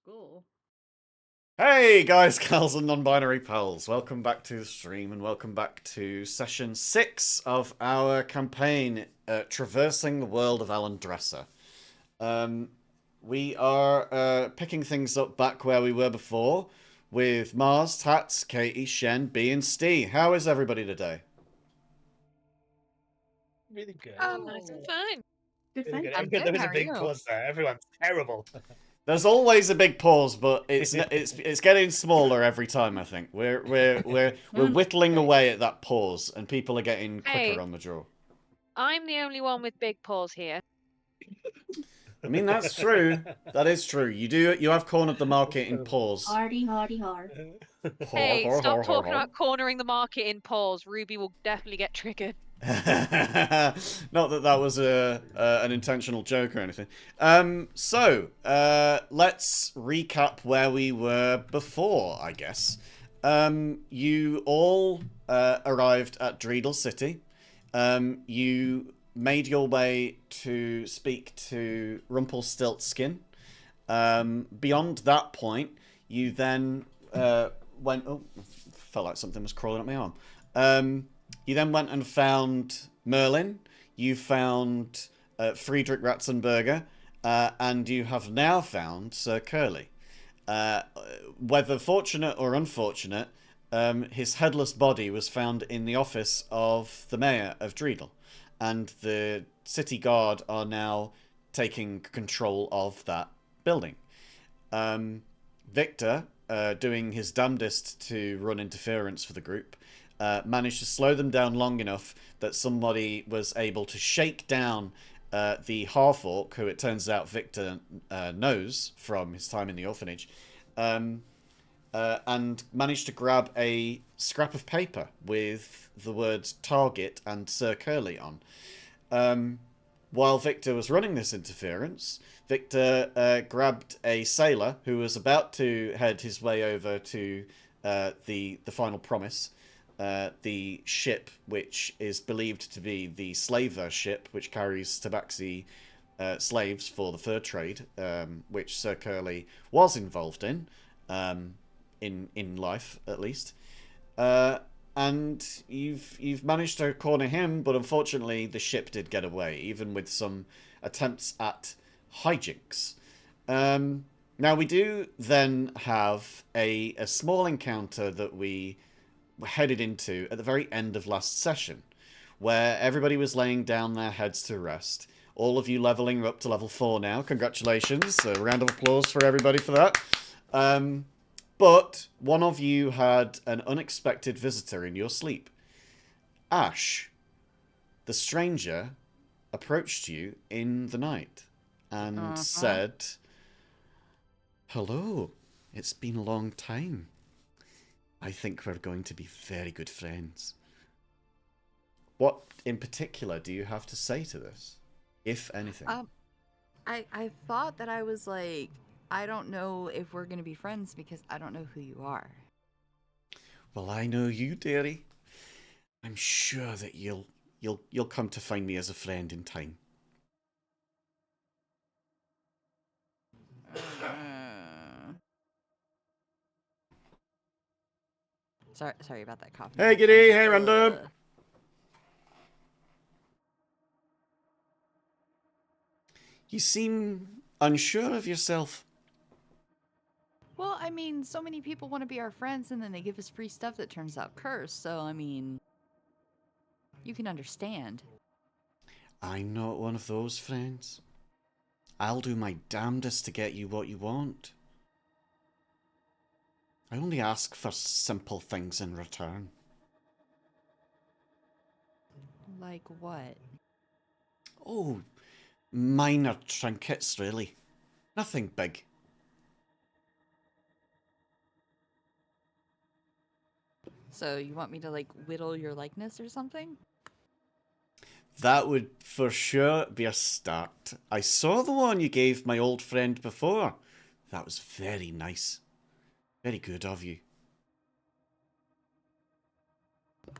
Cool. Hey guys, gals, and non-binary pals. Welcome back to the stream and welcome back to session 6 of our campaign, Traversing the World of Alandressa. Um, we are picking things up back where we were before with Mars, Tats, Katie, Shen, B, and Stee. How is everybody today? Really good. Nice and fine. Good, Really thank good. you. good. There was How a are big you? pause there. Everyone's terrible. There's always a big pause, but it's getting smaller every time. I think we're whittling away at that pause, and people are getting quicker Hey. on the draw. I'm the only one with big paws here. I mean, that's true. That is true. You have cornered the market in pause. Hardy, hardy, hard. Hey, stop talking about cornering the market in paws. Ruby will definitely get triggered. Not that that was an intentional joke or anything. So let's recap where we were before, I guess. You all arrived at Dreidel City. You made your way to speak to Rumpelstiltskin. Beyond that point, you then went. Oh, felt like something was crawling up my arm. You then went and found Merlin. You found Friedrich Ratzenberger, and you have now found Sir Curly. Whether fortunate or unfortunate, his headless body was found in the office of the mayor of Dreidel, and the city guard are now taking control of that building. Viktor, doing his damnedest to run interference for the group, managed to slow them down long enough that somebody was able to shake down the half-orc, who it turns out Viktor knows from his time in the orphanage, and managed to grab a scrap of paper with the words target and Sir Curly on. While Viktor was running this interference, Viktor grabbed a sailor who was about to head his way over to the final promise, the ship which is believed to be the slaver ship which carries Tabaxi slaves for the fur trade, which Sir Curly was involved in life at least. And you've managed to corner him, but unfortunately the ship did get away, even with some attempts at hijinks. Now we do then have a small encounter that we headed into at the very end of last session, where everybody was laying down their heads to rest. All of you leveling up to level 4 now. Congratulations. A round of applause for everybody for that. But one of you had an unexpected visitor in your sleep. Ash, the stranger, approached you in the night and said, "Hello, it's been a long time. I think we're going to be very good friends." What in particular do you have to say to this, if anything? I thought that I was like, I don't know if we're gonna be friends because I don't know who you are. Well, I know you, dearie. I'm sure that you'll come to find me as a friend in time. Sorry about that cough. Hey, Giddy. Hey, Random. You seem unsure of yourself. Well, I mean, so many people want to be our friends and then they give us free stuff that turns out cursed, so I mean, you can understand. I'm not one of those friends. I'll do my damnedest to get you what you want. I only ask for simple things in return. Like what? Oh, minor trinkets, really. Nothing big. So you want me to like whittle your likeness or something? That would for sure be a start. I saw the one you gave my old friend before. That was very nice. Very good of you.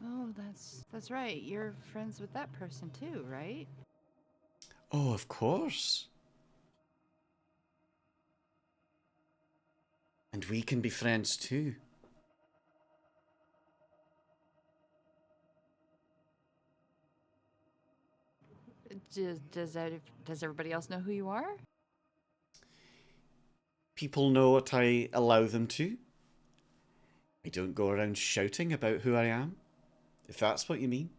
Oh, that's right. You're friends with that person too, right? Oh, of course. And we can be friends too. Does everybody else know who you are? People know what I allow them to. I don't go around shouting about who I am, if that's what you mean.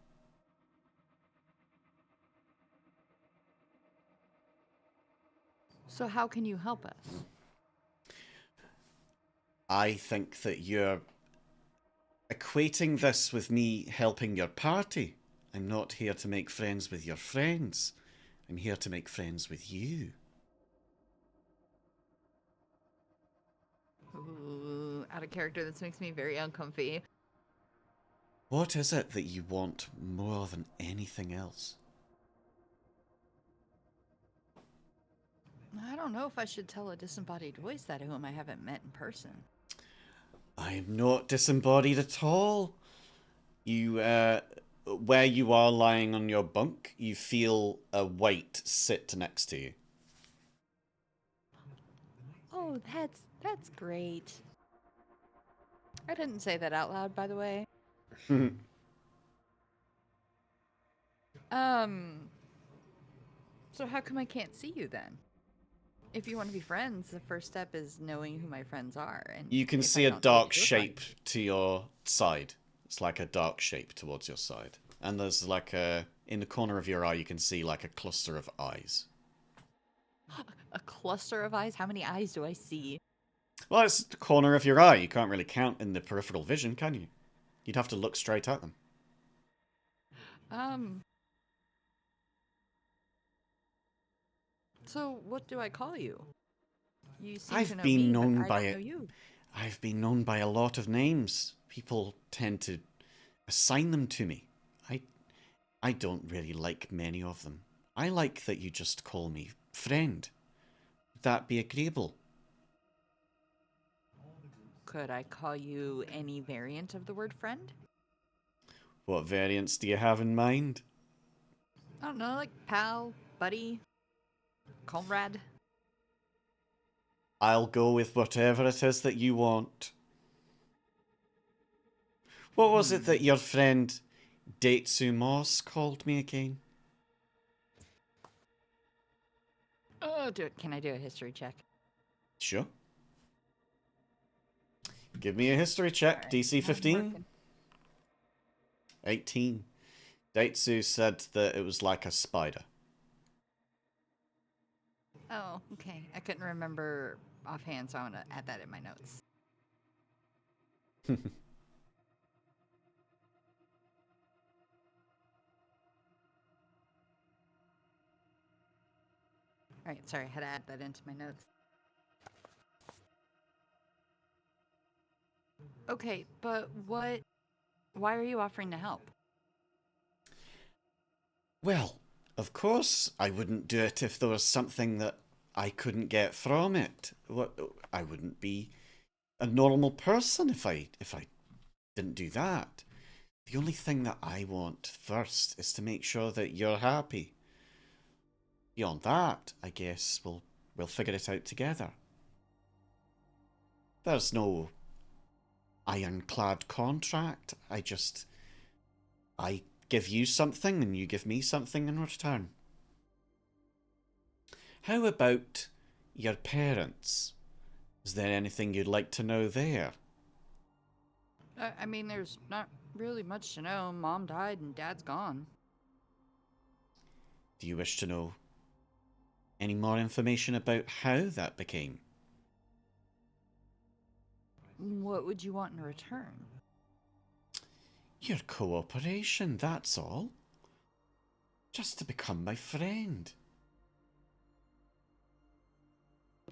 So how can you help us? I think that you're equating this with me helping your party. I'm not here to make friends with your friends. I'm here to make friends with you. Ooh, out of character, this makes me very uncomfy. What is it that you want more than anything else? I don't know if I should tell a disembodied voice that whom I haven't met in person. I'm not disembodied at all. You, where you are lying on your bunk, you feel a weight sit next to you. Oh, that's great. I didn't say that out loud, by the way. So how come I can't see you then? If you want to be friends, the first step is knowing who my friends are. And You can if see I a don't know what dark you look shape like- to your side. It's like a dark shape towards your side. And there's like in the corner of your eye, you can see like a cluster of eyes. A cluster of eyes? How many eyes do I see? Well, it's the corner of your eye. You can't really count in the peripheral vision, can you? You'd have to look straight at them. So what do I call you? You seem I've to know been me, known but I by don't it. know you. I've been known by a lot of names. People tend to assign them to me. I don't really like many of them. I like that you just call me friend. Would that be agreeable? Could I call you any variant of the word friend? What variants do you have in mind? I don't know, like pal, buddy, comrade. I'll go with whatever it is that you want. What was it that your friend Daitsu Moss called me again? Oh, can I do a history check? Sure. Give me a history check. Alright, DC I'm 15? working. 18. Daitsu said that it was like a spider. Oh, okay. I couldn't remember offhand, so I'm gonna add that in my notes. Alright, sorry, I had to add that into my notes. Okay, but why are you offering to help? Well, of course I wouldn't do it if there was something that I couldn't get from it. What, I wouldn't be a normal person if I didn't do that. The only thing that I want first is to make sure that you're happy. Beyond that, I guess we'll figure it out together. There's no ironclad contract. I give you something and you give me something in return. How about your parents? Is there anything you'd like to know there? I mean, there's not really much to know. Mom died and Dad's gone. Do you wish to know any more information about how that became? What would you want in return? Your cooperation, that's all. Just to become my friend.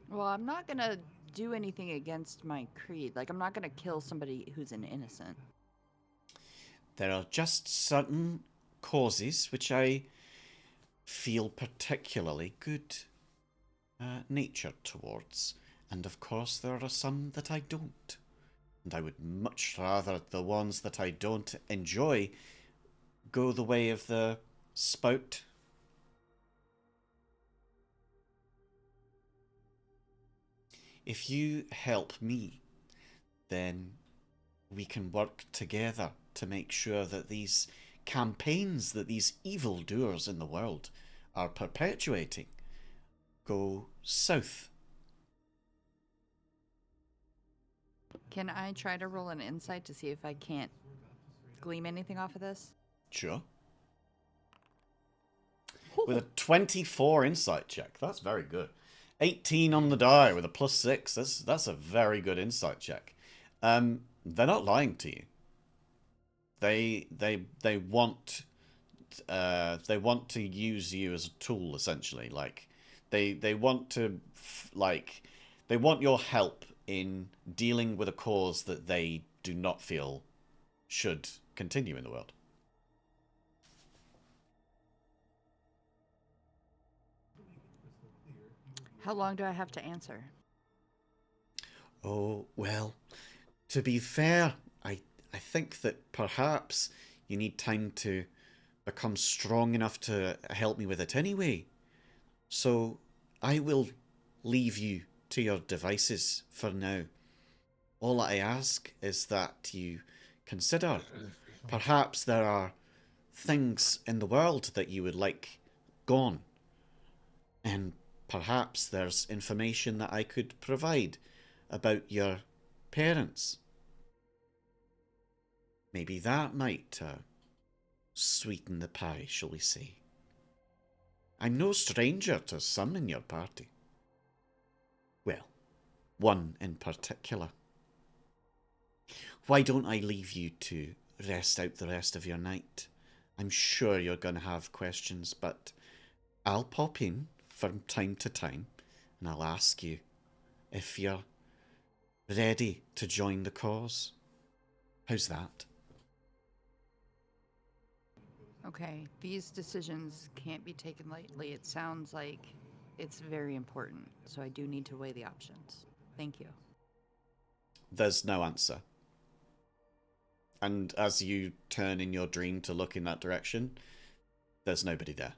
Well, I'm not gonna do anything against my creed. Like, I'm not gonna kill somebody who's an innocent. There are just certain causes which I feel particularly good nature towards, and of course there are some that I don't. And I would much rather the ones that I don't enjoy go the way of the spout. If you help me then we can work together to make sure that these campaigns that these evildoers in the world are perpetuating go south. Can I try to roll an insight to see if I can't glean anything off of this? Sure. With a 24 insight check. That's very good. 18 on the die with a +6. That's a very good insight check. They're not lying to you. They want to use you as a tool, essentially. Like they want your help in dealing with a cause that they do not feel should continue in the world. How long do I have to answer? Oh, well, to be fair, I think that perhaps you need time to become strong enough to help me with it anyway. So I will leave you to your devices for now. All I ask is that you consider perhaps there are things in the world that you would like gone. And perhaps there's information that I could provide about your parents. Maybe that might sweeten the pie, shall we say. I'm no stranger to some in your party. Well, one in particular. Why don't I leave you to rest out the rest of your night? I'm sure you're going to have questions, but I'll pop in from time to time and I'll ask you if you're ready to join the cause. How's that? Okay, these decisions can't be taken lightly. It sounds like it's very important, so I do need to weigh the options. Thank you. There's no answer. And as you turn in your dream to look in that direction, there's nobody there.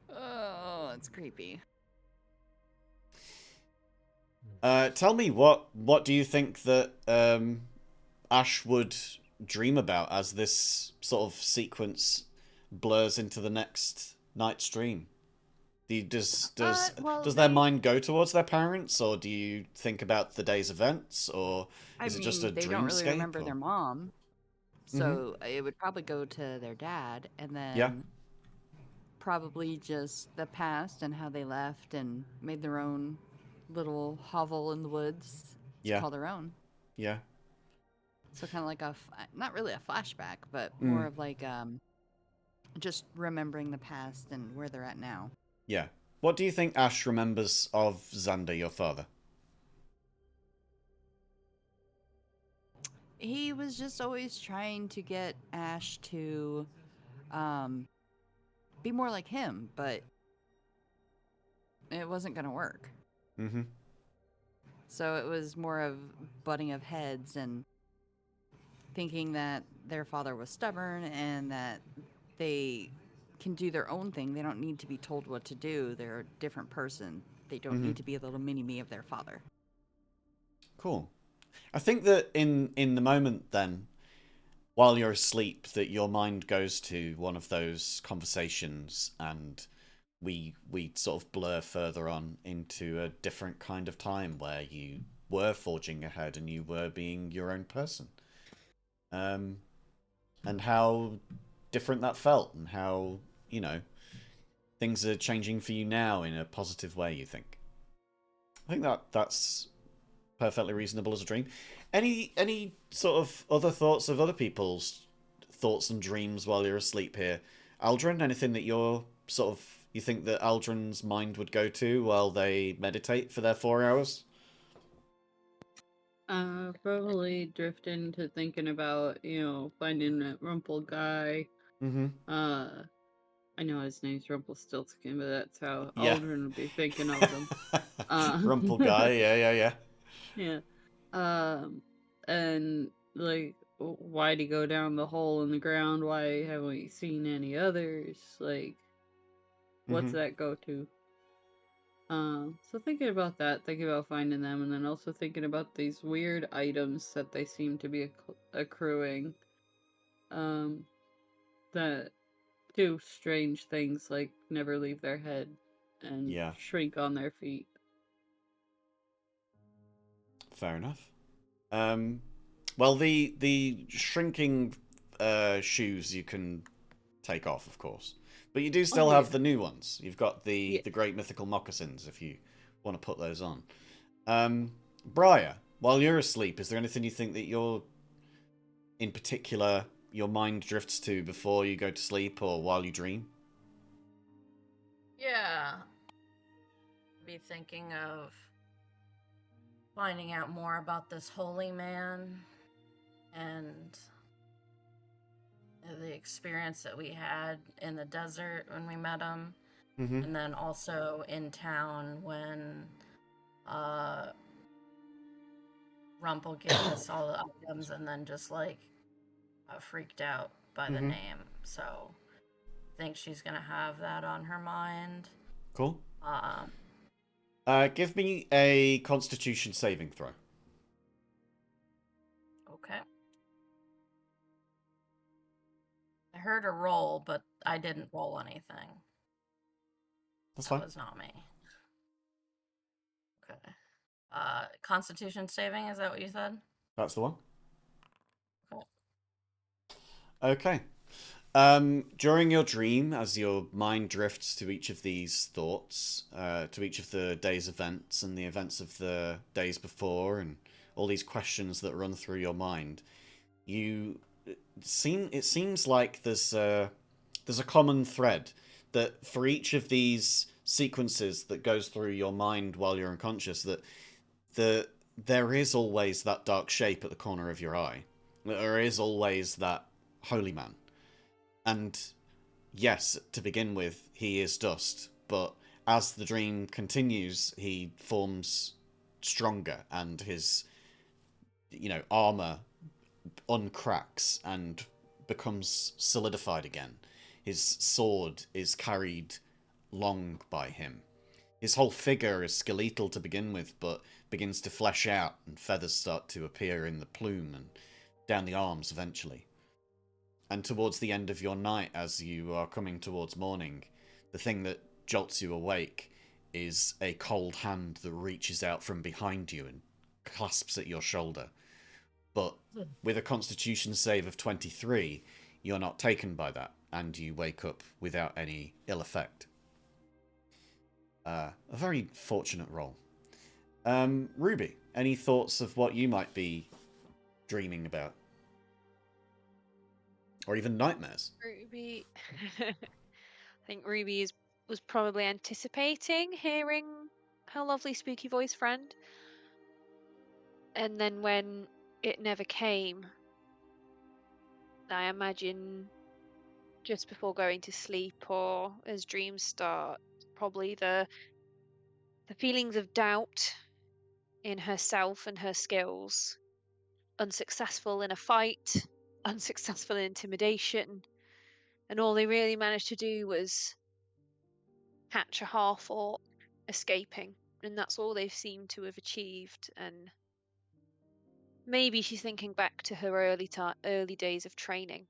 Oh, that's creepy. Tell me, what do you think that Ash would dream about as this sort of sequence blurs into the next night's dream? Does their mind go towards their parents, or do you think about the day's events, or is it just a they dreamscape? don't really remember their mom, Mm-hmm. so it would probably go to their dad, and then probably just the past and how they left and made their own little hovel in the woods to call their own. Yeah. So kind of like not really a flashback, but more of like just remembering the past and where they're at now. Yeah. What do you think Ash remembers of Xander, your father? He was just always trying to get Ash to be more like him, but it wasn't going to work. Mm-hmm. So it was more of butting of heads and thinking that their father was stubborn and that they can do their own thing. They don't need to be told what to do. They're a different person. They don't need to be a little mini-me of their father. Cool. I think that in the moment then, while you're asleep, that your mind goes to one of those conversations and we sort of blur further on into a different kind of time where you were forging ahead and you were being your own person. And how different that felt and how, things are changing for you now in a positive way, you think. I think that's perfectly reasonable as a dream. Any sort of other thoughts of other people's thoughts and dreams while you're asleep here? Aldrin, anything that you think that Aldrin's mind would go to while they meditate for their 4 hours? Probably drift into thinking about, finding that Rumple guy. Mm-hmm. I know his name's Rumpelstiltskin, but that's how Yeah. Aldrin would be thinking of them. Rumple guy, yeah. Yeah. And like, why'd he go down the hole in the ground? Why haven't we seen any others? Like, what's that go to? So thinking about that, thinking about finding them, and then also thinking about these weird items that they seem to be accruing, um, that do strange things like never leave their head and Yeah, shrink on their feet. fair enough. Well, the shrinking shoes you can take off, of course, but you do still Oh yeah. have the new ones. You've got Yeah. the great mythical moccasins if you want to put those on. Briar, while you're asleep, is there anything you think that you're in particular your mind drifts to before you go to sleep or while you dream? Yeah. Be thinking of finding out more about this holy man and the experience that we had in the desert when we met him, Mm-hmm. and then also in town when Rumpel gave us all the items and then just like freaked out by the Mm-hmm. name. So I think she's gonna have that on her mind. Cool. Um, Give me a Constitution saving throw. okay. I heard a roll, but I didn't roll anything. That's That fine. was not me. Okay. Constitution saving, is that what you said? That's the one. Cool. Okay. During your dream, as your mind drifts to each of these thoughts, to each of the day's events and the events of the days before, and all these questions that run through your mind, it seems like there's a common thread that for each of these sequences that goes through your mind while you're unconscious, that there is always that dark shape at the corner of your eye. There is always that holy man. And yes, to begin with, he is dust, but as the dream continues, he forms stronger and his, armor uncracks and becomes solidified again. His sword is carried long by him. His whole figure is skeletal to begin with, but begins to flesh out and feathers start to appear in the plume and down the arms eventually. And towards the end of your night, as you are coming towards morning, the thing that jolts you awake is a cold hand that reaches out from behind you and clasps at your shoulder. But with a Constitution save of 23, you're not taken by that, and you wake up without any ill effect. A very fortunate roll. Ruby, any thoughts of what you might be dreaming about? Or even nightmares? Ruby. I think Ruby was probably anticipating hearing her lovely spooky voice friend. And then when it never came, I imagine just before going to sleep or as dreams start, probably the feelings of doubt in herself and her skills, unsuccessful in a fight, unsuccessful in intimidation, and all they really managed to do was hatch a half orc escaping, and that's all they've seemed to have achieved. And maybe she's thinking back to her early days of training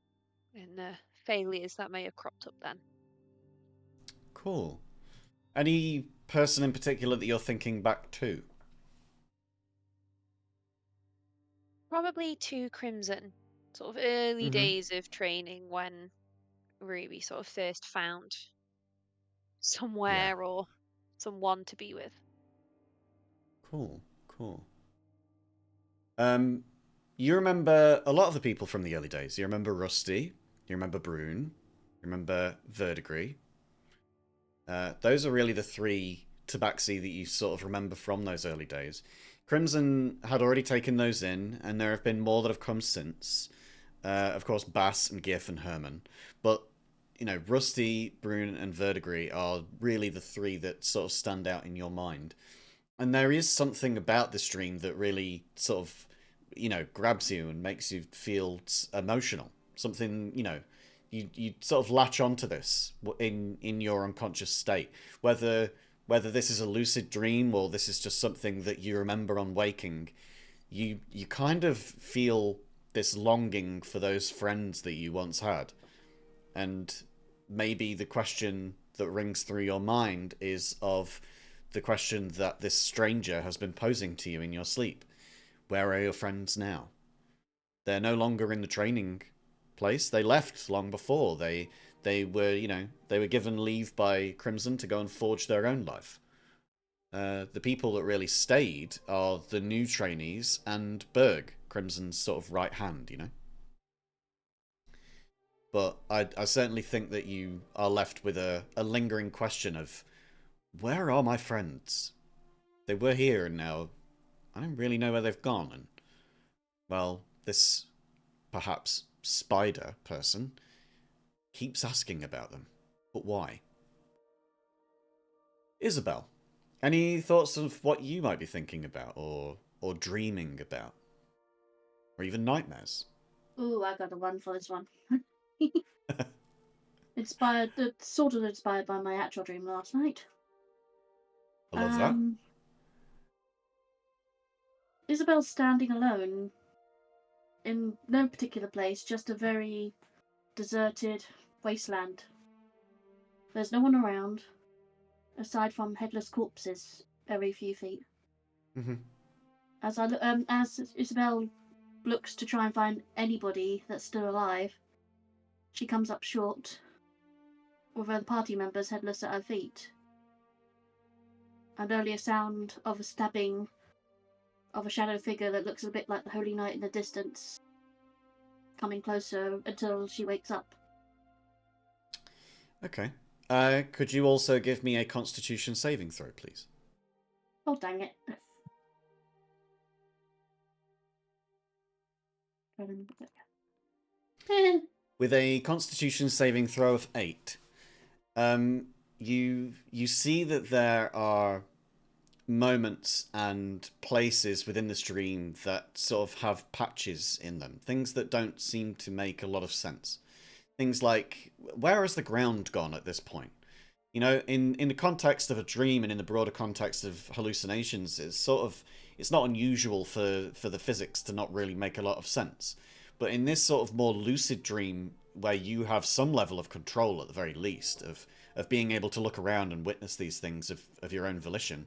and the failures that may have cropped up then. Cool. Any person in particular that you're thinking back to? Probably to Crimson, sort of early Mm-hmm. days of training when Ruby sort of first found Yeah. somewhere or someone to be with. Cool. Cool. You remember a lot of the people from the early days. You remember Rusty. You remember Brune. You remember Verdigris. Those are really the three tabaxi that you sort of remember from those early days. Crimson had already taken those in, and there have been more that have come since. Of course, Bass and Gif and Herman. But, Rusty, Brune, and Verdigris are really the three that sort of stand out in your mind. And there is something about this dream that really sort of, grabs you and makes you feel emotional. Something, you sort of latch onto this in your unconscious state, whether whether this is a lucid dream or this is just something that you remember on waking, you kind of feel this longing for those friends that you once had. And maybe the question that rings through your mind is of the question that this stranger has been posing to you in your sleep. Where are your friends now? They're no longer in the training place. They left long before. They were, they were given leave by Crimson to go and forge their own life. The people that really stayed are the new trainees and Berg, Crimson's sort of right hand, But I certainly think that you are left with a lingering question of, where are my friends? They were here and now I don't really know where they've gone. And, well, this perhaps spider person keeps asking about them. But why? Isabel, any thoughts of what you might be thinking about or dreaming about? Or even nightmares? Ooh, I got a one for this one. Sort of inspired by my actual dream last night. I love that. Isabel's standing alone in no particular place, just a very deserted wasteland. There's no one around, aside from headless corpses every few feet. Mm-hmm. As Isabel looks to try and find anybody that's still alive, she comes up short, with the party members headless at her feet, and only a sound of a stabbing of a shadow figure that looks a bit like the Holy Knight in the distance, coming closer until she wakes up. Okay. Could you also give me a Constitution saving throw, please? Oh, dang it. With a Constitution saving throw of 8, you see that there are moments and places within this dream that sort of have patches in them, things that don't seem to make a lot of sense. Things like, where has the ground gone at this point? In the context of a dream and in the broader context of hallucinations, it's not unusual for the physics to not really make a lot of sense. But in this sort of more lucid dream, where you have some level of control at the very least of being able to look around and witness these things of your own volition,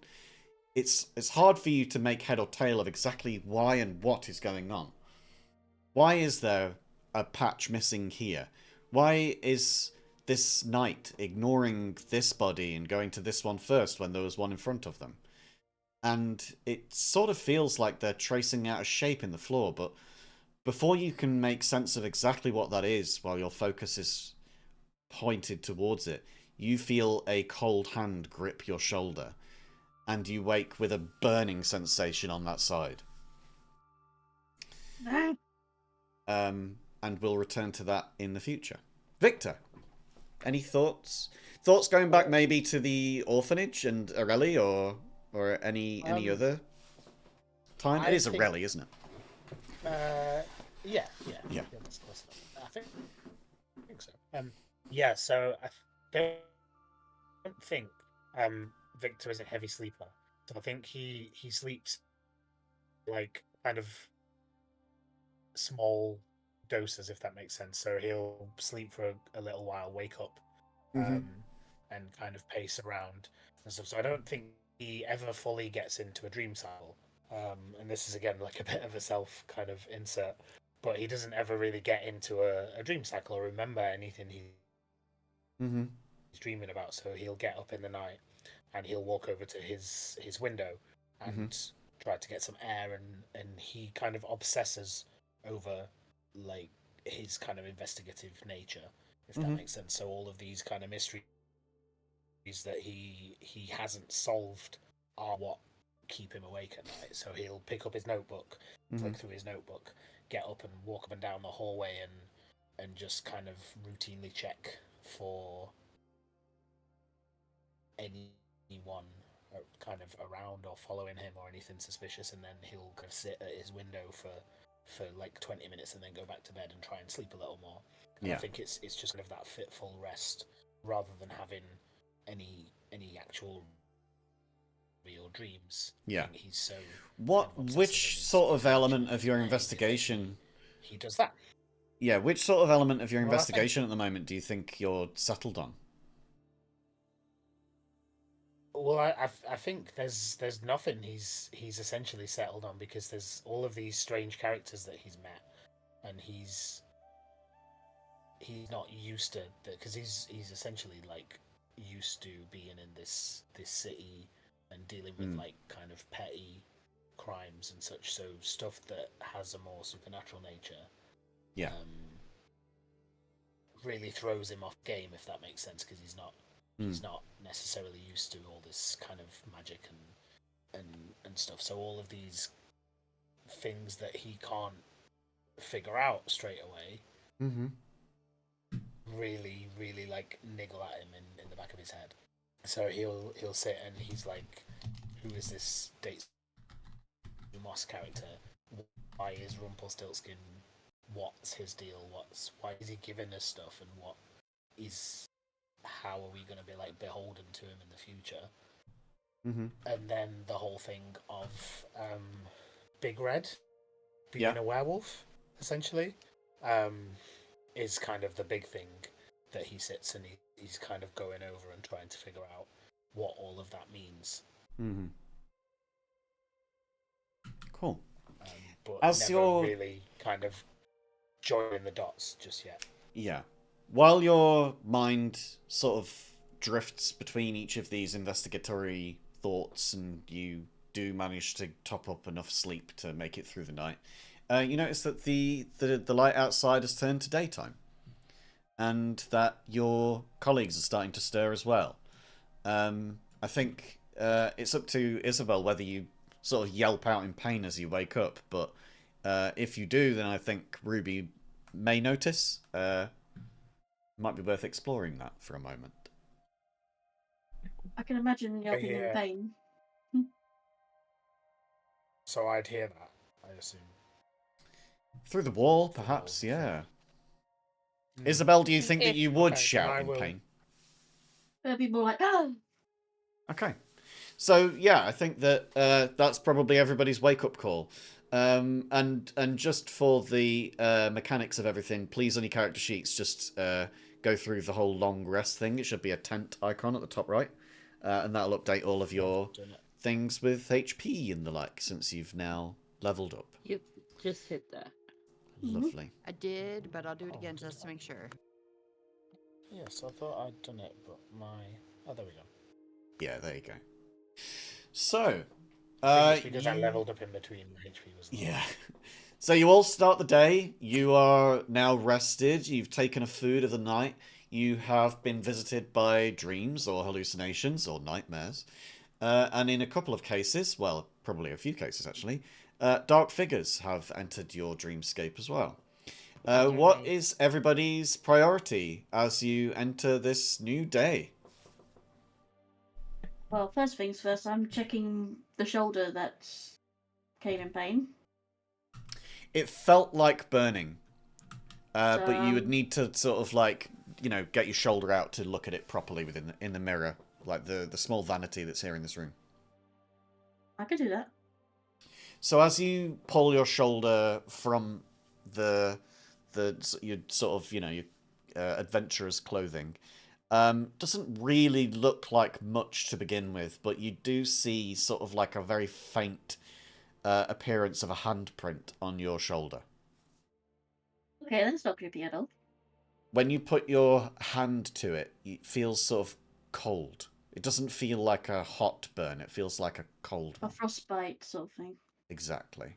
it's hard for you to make head or tail of exactly why and what is going on. Why is there a patch missing here? Why is this knight ignoring this body and going to this one first when there was one in front of them? And it sort of feels like they're tracing out a shape in the floor, but before you can make sense of exactly what that is while your focus is pointed towards it, you feel a cold hand grip your shoulder, and you wake with a burning sensation on that side. And we'll return to that in the future. Victor, any thoughts? Thoughts going back maybe to the orphanage and Areli, or any other time? It is Areli, isn't it? Yeah. That's close enough. I think so. So I don't think Victor is a heavy sleeper. So I think he sleeps like kind of small doses, if that makes sense. So he'll sleep for a little while, wake up, and kind of pace around and stuff. So I don't think he ever fully gets into a dream cycle. And this is again like a bit of a self kind of insert, but he doesn't ever really get into a dream cycle or remember anything he's dreaming about. So he'll get up in the night and he'll walk over to his window and try to get some air, and he kind of obsesses over like his kind of investigative nature, if that makes sense. So all of these kind of mysteries that he hasn't solved are what keep him awake at night. So he'll pick up his notebook, flick through his notebook, get up and walk up and down the hallway and just kind of routinely check for anyone kind of around or following him or anything suspicious, and then he'll kind of sit at his window for like 20 minutes and then go back to bed and try and sleep a little more. And I think it's just kind of that fitful rest rather than having any actual your dreams. Yeah. I think he's so Which sort of element of your investigation? He does that. Yeah, which sort of element of your investigation at the moment do you think you're settled on? Well, I think there's nothing he's essentially settled on, because there's all of these strange characters that he's met, and he's not used to that, because he's essentially like used to being in this city and dealing with like kind of petty crimes and such, so stuff that has a more supernatural nature. Yeah. Really throws him off game, if that makes sense, because he's not necessarily used to all this kind of magic and stuff. So all of these things that he can't figure out straight away really, really like niggle at him in the back of his head. So he'll sit and he's like, who is this Dates Moss character? Why is Rumpelstiltskin? What's his deal? Why is he giving us stuff? And how are we going to be like beholden to him in the future? And then the whole thing of Big Red being a werewolf, essentially, is kind of the big thing that he sits and he's kind of going over and trying to figure out what all of that means. Cool. But As never you're really kind of joining the dots just yet. Yeah. While your mind sort of drifts between each of these investigatory thoughts, and you do manage to top up enough sleep to make it through the night, you notice that the light outside has turned to daytime, and that your colleagues are starting to stir as well. I think it's up to Isabel whether you sort of yelp out in pain as you wake up, but if you do, then I think Ruby may notice. Might be worth exploring that for a moment. I can imagine yelping in pain. So I'd hear that, I assume. Through the wall, perhaps, yeah. Isabel, do you think that you would shout in pain? It'd be more like, ah! Okay. So, yeah, I think that that's probably everybody's wake-up call. And just for the mechanics of everything, please on your character sheets just go through the whole long rest thing. It should be a tent icon at the top right. And that'll update all of your things with HP and the like, since you've now leveled up. Yep, just hit that. Lovely. I did, but I'll do it again just to make sure. Yes, I thought I'd done it, but oh, there we go. Yeah, there you go. So, because I leveled up in between, my HP was low. Yeah. So you all start the day. You are now rested. You've taken a food of the night. You have been visited by dreams or hallucinations or nightmares. And in a couple of cases, well, probably a few cases actually, dark figures have entered your dreamscape as well. What is everybody's priority as you enter this new day? Well, first things first, I'm checking the shoulder that came in pain. It felt like burning. But you would need to sort of like, get your shoulder out to look at it properly in the mirror. Like the small vanity that's here in this room. I could do that. So as you pull your shoulder from your sort of, your adventurer's clothing, doesn't really look like much to begin with, but you do see sort of like a very faint appearance of a handprint on your shoulder. Okay, that's not creepy at all. When you put your hand to it, it feels sort of cold. It doesn't feel like a hot burn. It feels like a cold one. A frostbite sort of thing. Exactly.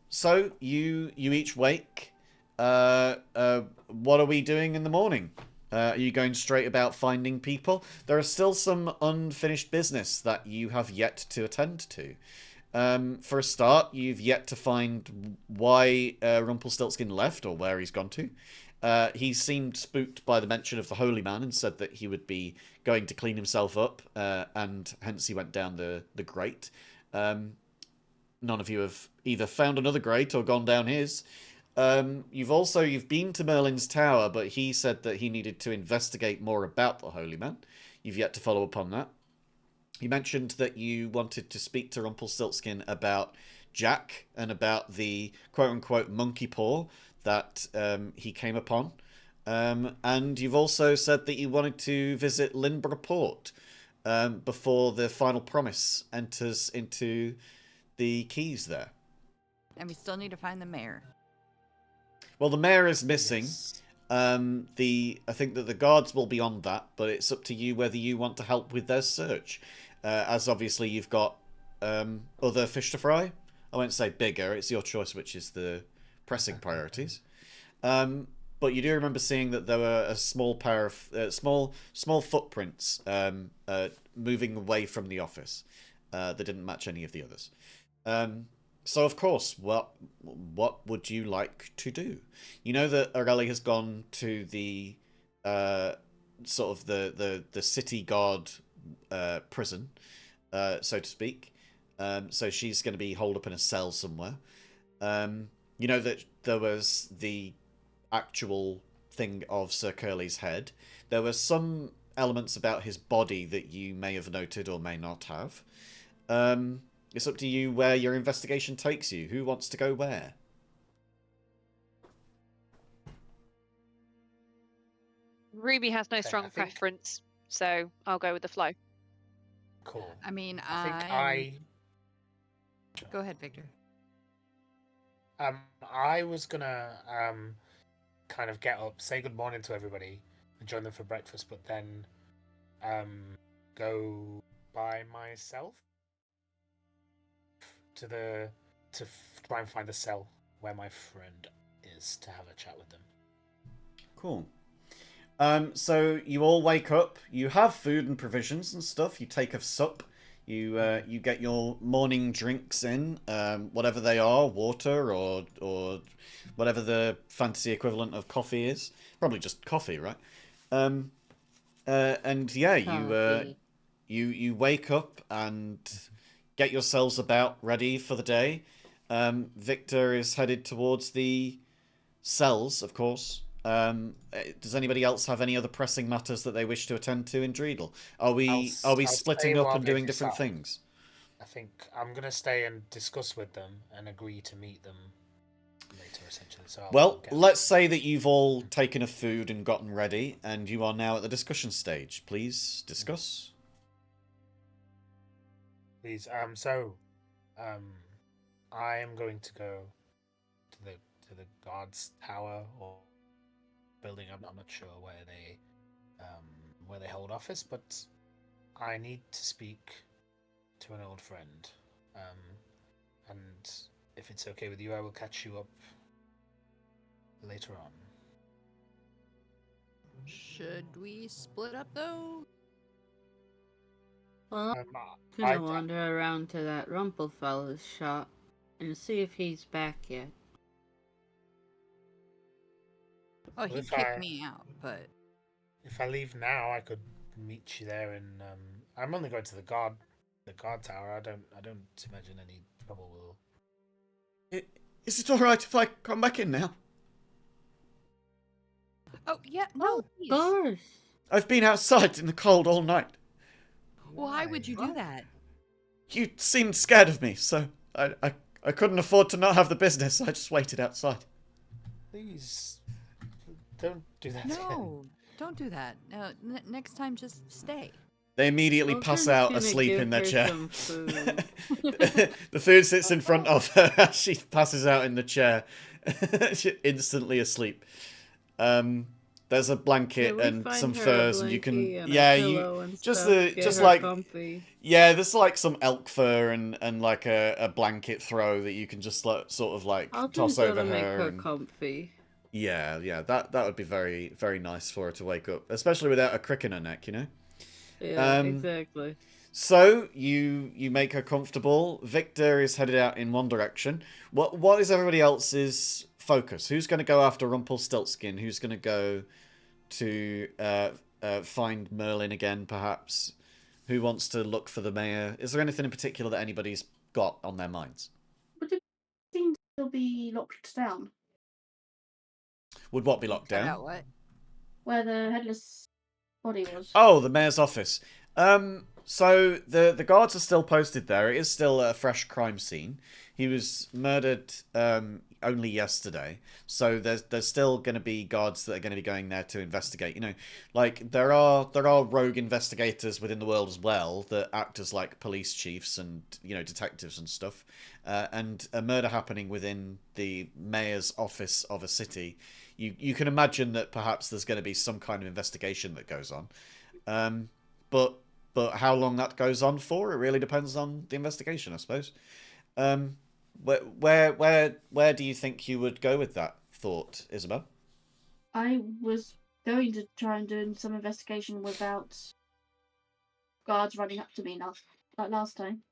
So you each wake. What are we doing in the morning? Are you going straight about finding people? There are still some unfinished business that you have yet to attend to. For a start, you've yet to find why Rumpelstiltskin left or where he's gone to. He seemed spooked by the mention of the Holy Man and said that he would be going to clean himself up, and hence he went down the grate. None of you have either found another grate or gone down his. You've been to Merlin's tower, but he said that he needed to investigate more about the Holy Man. You've yet to follow up on that. you mentioned that you wanted to speak to Rumpelstiltskin about Jack and about the quote-unquote monkey paw that he came upon. And you've also said that you wanted to visit Lynborough Port before the final promise enters into the keys there. And we still need to find the mayor. Well, the mayor is missing. Yes. I think that the guards will be on that, but it's up to you whether you want to help with their search. As obviously you've got other fish to fry. I won't say bigger. It's your choice which is the pressing priorities. But you do remember seeing that there were a small pair of small footprints moving away from the office that didn't match any of the others. So of course, what would you like to do? You know that Areli has gone to the sort of the city guard prison, so to speak. So she's going to be holed up in a cell somewhere. You know that there was the actual thing of Sir Curly's head. There were some elements about his body that you may have noted or may not have. It's up to you where your investigation takes you. Who wants to go where? Ruby has no Okay, strong I think- preference, so I'll go with the flow. Cool. I mean, I think Go ahead, Victor. I was gonna kind of get up, say good morning to everybody, and join them for breakfast, but then go by myself to try and find the cell where my friend is to have a chat with them. Cool. So you all wake up. You have food and provisions and stuff. You take a sup. You get your morning drinks in, whatever they are, water or whatever the fantasy equivalent of coffee is. Probably just coffee, right? And yeah, Coffee. you wake up and get yourselves about ready for the day. Victor is headed towards the cells, of course. Does anybody else have any other pressing matters that they wish to attend to in Dreidel? Are we I'll splitting stay up while and they doing different decide. things? I think I'm gonna stay and discuss with them and agree to meet them later, essentially. So Well, let's say that you've all taken a food and gotten ready, and you are now at the discussion stage. Please discuss. please. I am going to go to the guards tower or building. I'm not sure where they hold office, but I need to speak to an old friend. And if it's okay with you, I will catch you up later on. Should we split up though? Well, Um, I'm gonna wander around to that Rumpelfellow's shop and see if he's back yet. Oh, he if kicked I- me out, but If I leave now, I could meet you there, and I'm only going to the guard tower. I don't imagine any trouble will. Is it all right if I come back in now? oh yeah, no. Of Please. course. I've been outside in the cold all night. Why would you do that? You seemed scared of me, so I couldn't afford to not have the business. I just waited outside. Please, don't do that. No, don't do that. Next time, just stay. They immediately Wilton's pass out gonna asleep give in their her chair. some food. The food sits in front of her as she passes out in the chair. She's instantly asleep. There's a blanket we and find some her a furs, and you can blankie and a yeah pillow you and just stuff, the get just her like comfy. yeah there's like some elk fur and like a blanket throw that you can just like, sort of like I'll toss just go over to make her. her And, comfy. yeah, that would be very very nice for her to wake up, especially without a crick in her neck, you know. Yeah, exactly. So you make her comfortable. Victor is headed out in one direction. What is everybody else's focus? Who's going to go after Rumpelstiltskin? Who's going to go to find Merlin again, perhaps? Who wants to look for the mayor? Is there anything in particular that anybody's got on their minds? Would it seem to still be locked down? Would what be locked Cut down? out what? Where the headless body was? Oh, the mayor's office. So the guards are still posted there. It is still a fresh crime scene. He was murdered only yesterday, so there's still going to be guards that are going to be going there to investigate. You know, like there are rogue investigators within the world as well that act as like police chiefs and detectives and stuff. And a murder happening within the mayor's office of a city, you can imagine that perhaps there's going to be some kind of investigation that goes on. But how long that goes on for, it really depends on the investigation, I suppose. Um, where do you think you would go with that thought, Isabel? I was going to try and do some investigation without guards running up to me like last time.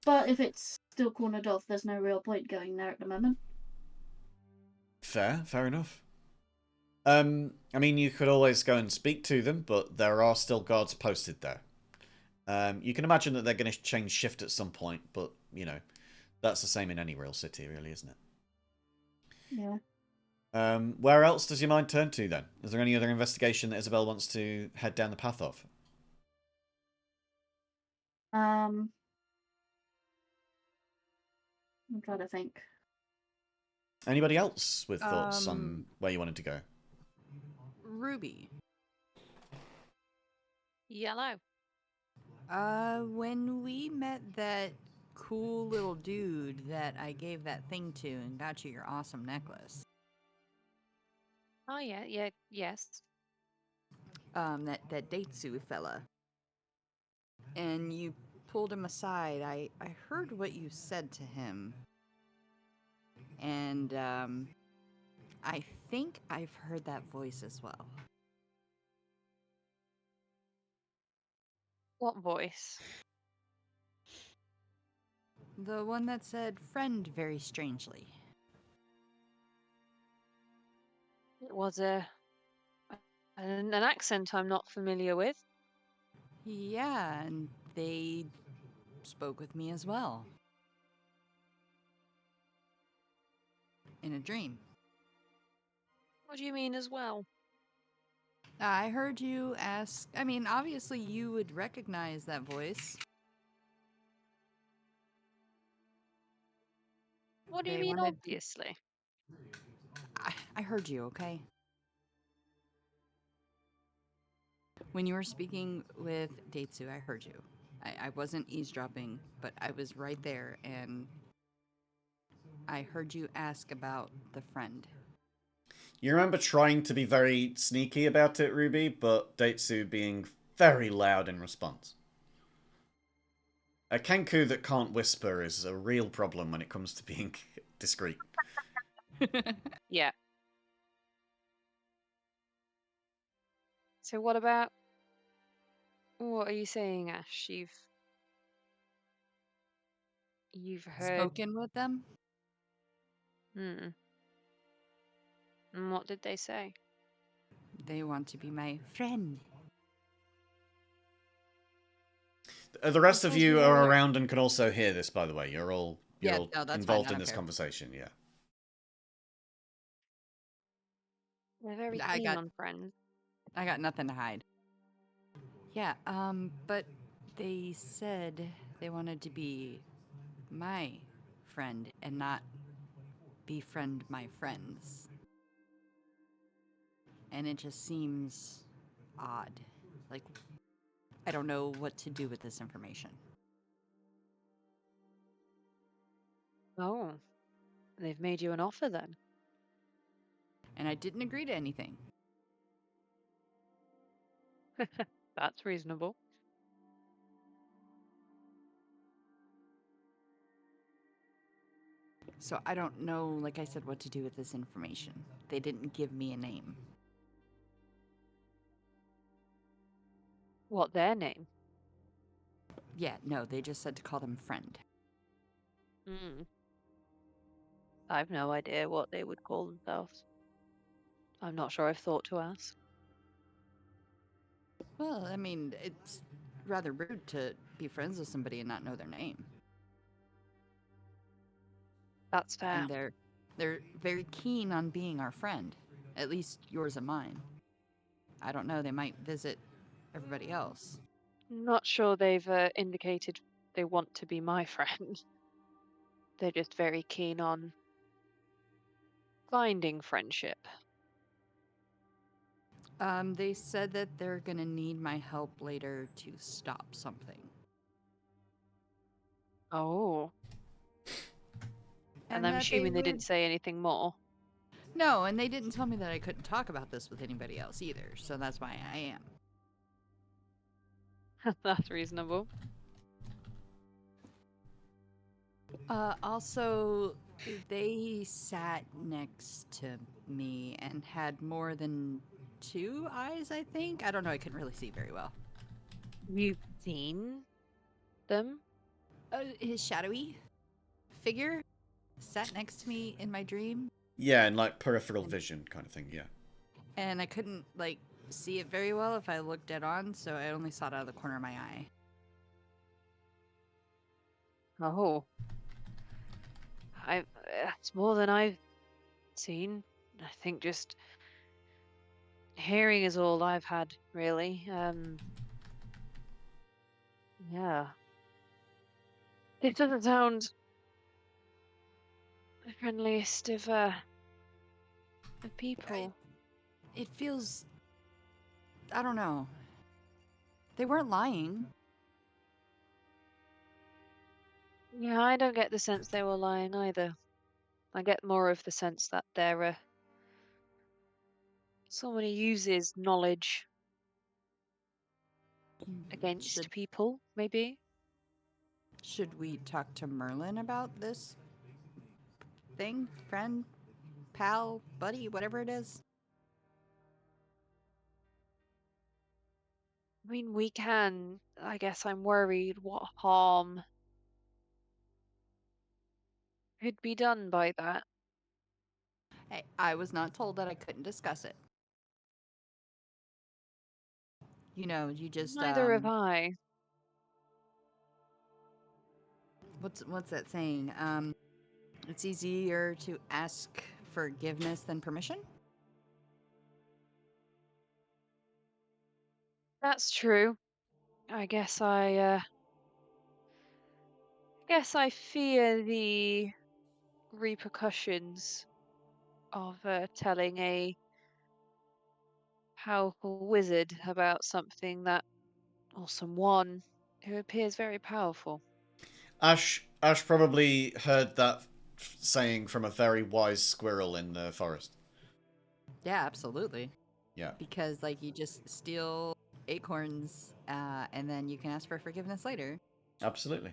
But if it's still cornered off, there's no real point going there at the moment. Fair enough. I mean, you could always go and speak to them, but there are still guards posted there. You can imagine that they're going to change shift at some point, but that's the same in any real city, really, isn't it? Yeah. Where else does your mind turn to then? Is there any other investigation that Isabel wants to head down the path of? I'm trying to think. Anybody else with thoughts on where you wanted to go? Ruby. Yellow. When we met that cool little dude that I gave that thing to and got you your awesome necklace. Oh yeah, yes. That Daitsu fella. And you pulled him aside. I heard what you said to him. And I think I've heard that voice as well. What voice? The one that said friend very strangely. It was an accent I'm not familiar with. Yeah, and they spoke with me as well. In a dream. What do you mean as well? I heard you ask. I mean, obviously you would recognize that voice. What do you They mean, wanted. obviously? I heard you, okay? When you were speaking with Daitsu, I heard you. I wasn't eavesdropping, but I was right there, and I heard you ask about the friend. You remember trying to be very sneaky about it, Ruby, but Daitsu being very loud in response. A Kenku that can't whisper is a real problem when it comes to being discreet. Yeah. So what are you saying, Ash? You've heard. Spoken with them? Hmm. And what did they say? They want to be my friend. The rest That of sounds you really are weird. around and can also hear this, by the way. You're all Yeah, no, that's fine. involved I in don't this care. conversation, yeah. They're very I keen got on friends. I got nothing to hide. Yeah, but they said they wanted to be my friend and not befriend my friends. And it just seems odd. Like, I don't know what to do with this information. Oh, they've made you an offer then. And I didn't agree to anything. That's reasonable. So I don't know, like I said, what to do with this information. They didn't give me a name. What, their name? Yeah, no, they just said to call them friend. Hmm. I've no idea what they would call themselves. I'm not sure I've thought to ask. Well, I mean, it's rather rude to be friends with somebody and not know their name. That's fair. And they're very keen on being our friend. At least yours and mine. I don't know, they might visit everybody else. Not sure they've indicated they want to be my friend. They're just very keen on finding friendship. They said that they're gonna need my help later to stop something. Oh. And I'm that they assuming they would. didn't say anything more. No, and they didn't tell me that I couldn't talk about this with anybody else either, so that's why I am. That's reasonable. Also, they sat next to me and had more than 2 eyes, I think. I don't know, I couldn't really see very well. You've seen them? His shadowy figure sat next to me in my dream, Yeah, and like peripheral vision kind of thing, yeah. and I couldn't, like, see it very well if I looked dead on, so I only saw it out of the corner of my eye. Oh. It's more than I've seen. I think just hearing is all I've had, really. Yeah. It doesn't sound the friendliest of people. It feels... I don't know. They weren't lying. Yeah, I don't get the sense they were lying either. I get more of the sense that they're someone who uses knowledge against Should people, maybe. should we talk to Merlin about this thing? Friend? Pal? Buddy? Whatever it is? I mean, we can. I guess I'm worried what harm could be done by that. Hey, I was not told that I couldn't discuss it. You know, you just Neither have I. what's that saying? It's easier to ask forgiveness than permission? That's true. I guess I fear the repercussions of telling a powerful wizard about something that, or someone who appears very powerful. Ash probably heard that saying from a very wise squirrel in the forest. Yeah, absolutely. Yeah. Because like you just steal acorns and then you can ask for forgiveness later. Absolutely.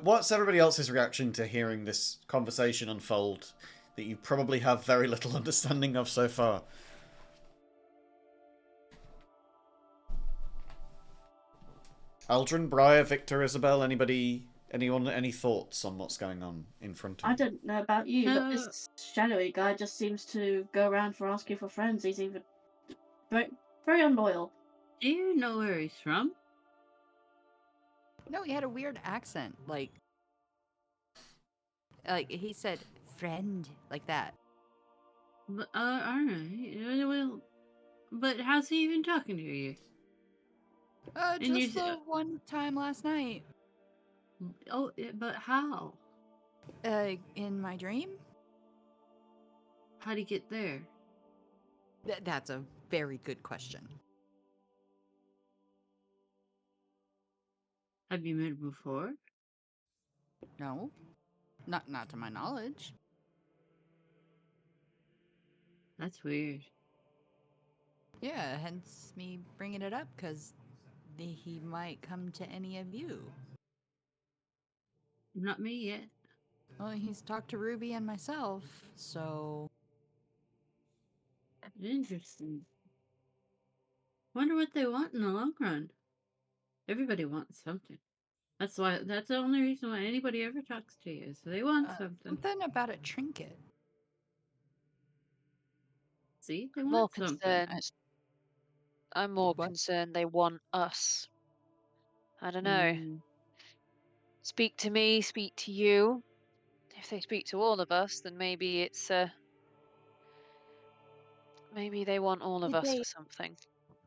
What's everybody else's reaction to hearing this conversation unfold that you probably have very little understanding of so far? Aldrin, Briar, Victor, Isabel, anyone, any thoughts on what's going on in front of I you? don't know about you, but this shadowy guy just seems to go around for asking for friends. He's even very, very unloyal. Do you know where he's from? No, he had a weird accent. Like he said friend like that. Alright. Well, but how's he even talking to you? And you Just the one time last night. Oh, but how? In my dream? How'd he get there? That's a very good question. Have you met him before? No, not to my knowledge. That's weird. Yeah, hence me bringing it up because he might come to any of you. Not me yet. Well, he's talked to Ruby and myself, so Interesting. Wonder what they want in the long run. Everybody wants something. That's the only reason why anybody ever talks to you. So they want something. something about a trinket. See? They I'm more want something. concerned. I'm more What? concerned they want us. I don't know. Mm, Speak to me, speak to you. If they speak to all of us, then maybe it's maybe they want all of Did us they for something.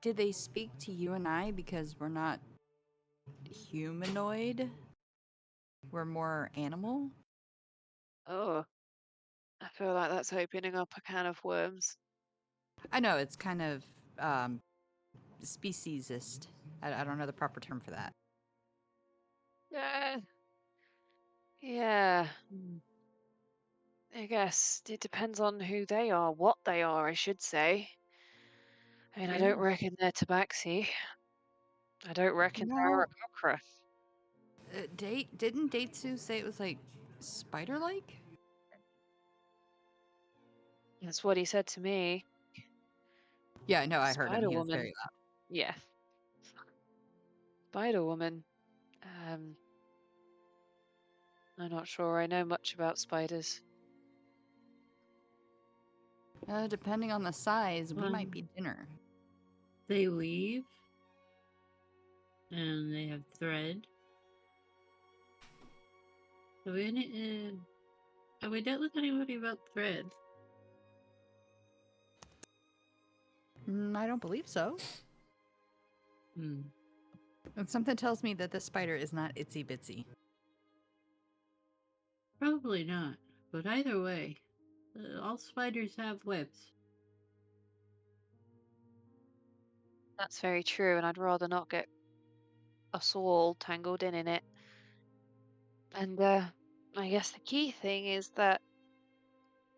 Did they speak to you and I because we're not humanoid? We're more animal? Oh, I feel like that's opening up a can of worms. I know it's kind of speciesist. I don't know the proper term for that. Yeah. I guess it depends on who they are, what they are, I should say. I mean, I don't Yeah. reckon they're tabaxi. I don't reckon they're No. a cockra. Didn't Datesu say it was like spider-like? That's what he said to me. Yeah, no, I heard him. Spider He was Woman. very loud. Yeah. Spider Woman. Um, I'm not sure I know much about spiders. Depending on the size, we might be Um, dinner. They weave, and they have thread. So we dealt with anybody about thread. I don't believe so. Hmm. And something tells me that this spider is not itsy bitsy. Probably not. But either way, all spiders have webs. That's very true, and I'd rather not get us all tangled in it. And I guess the key thing is that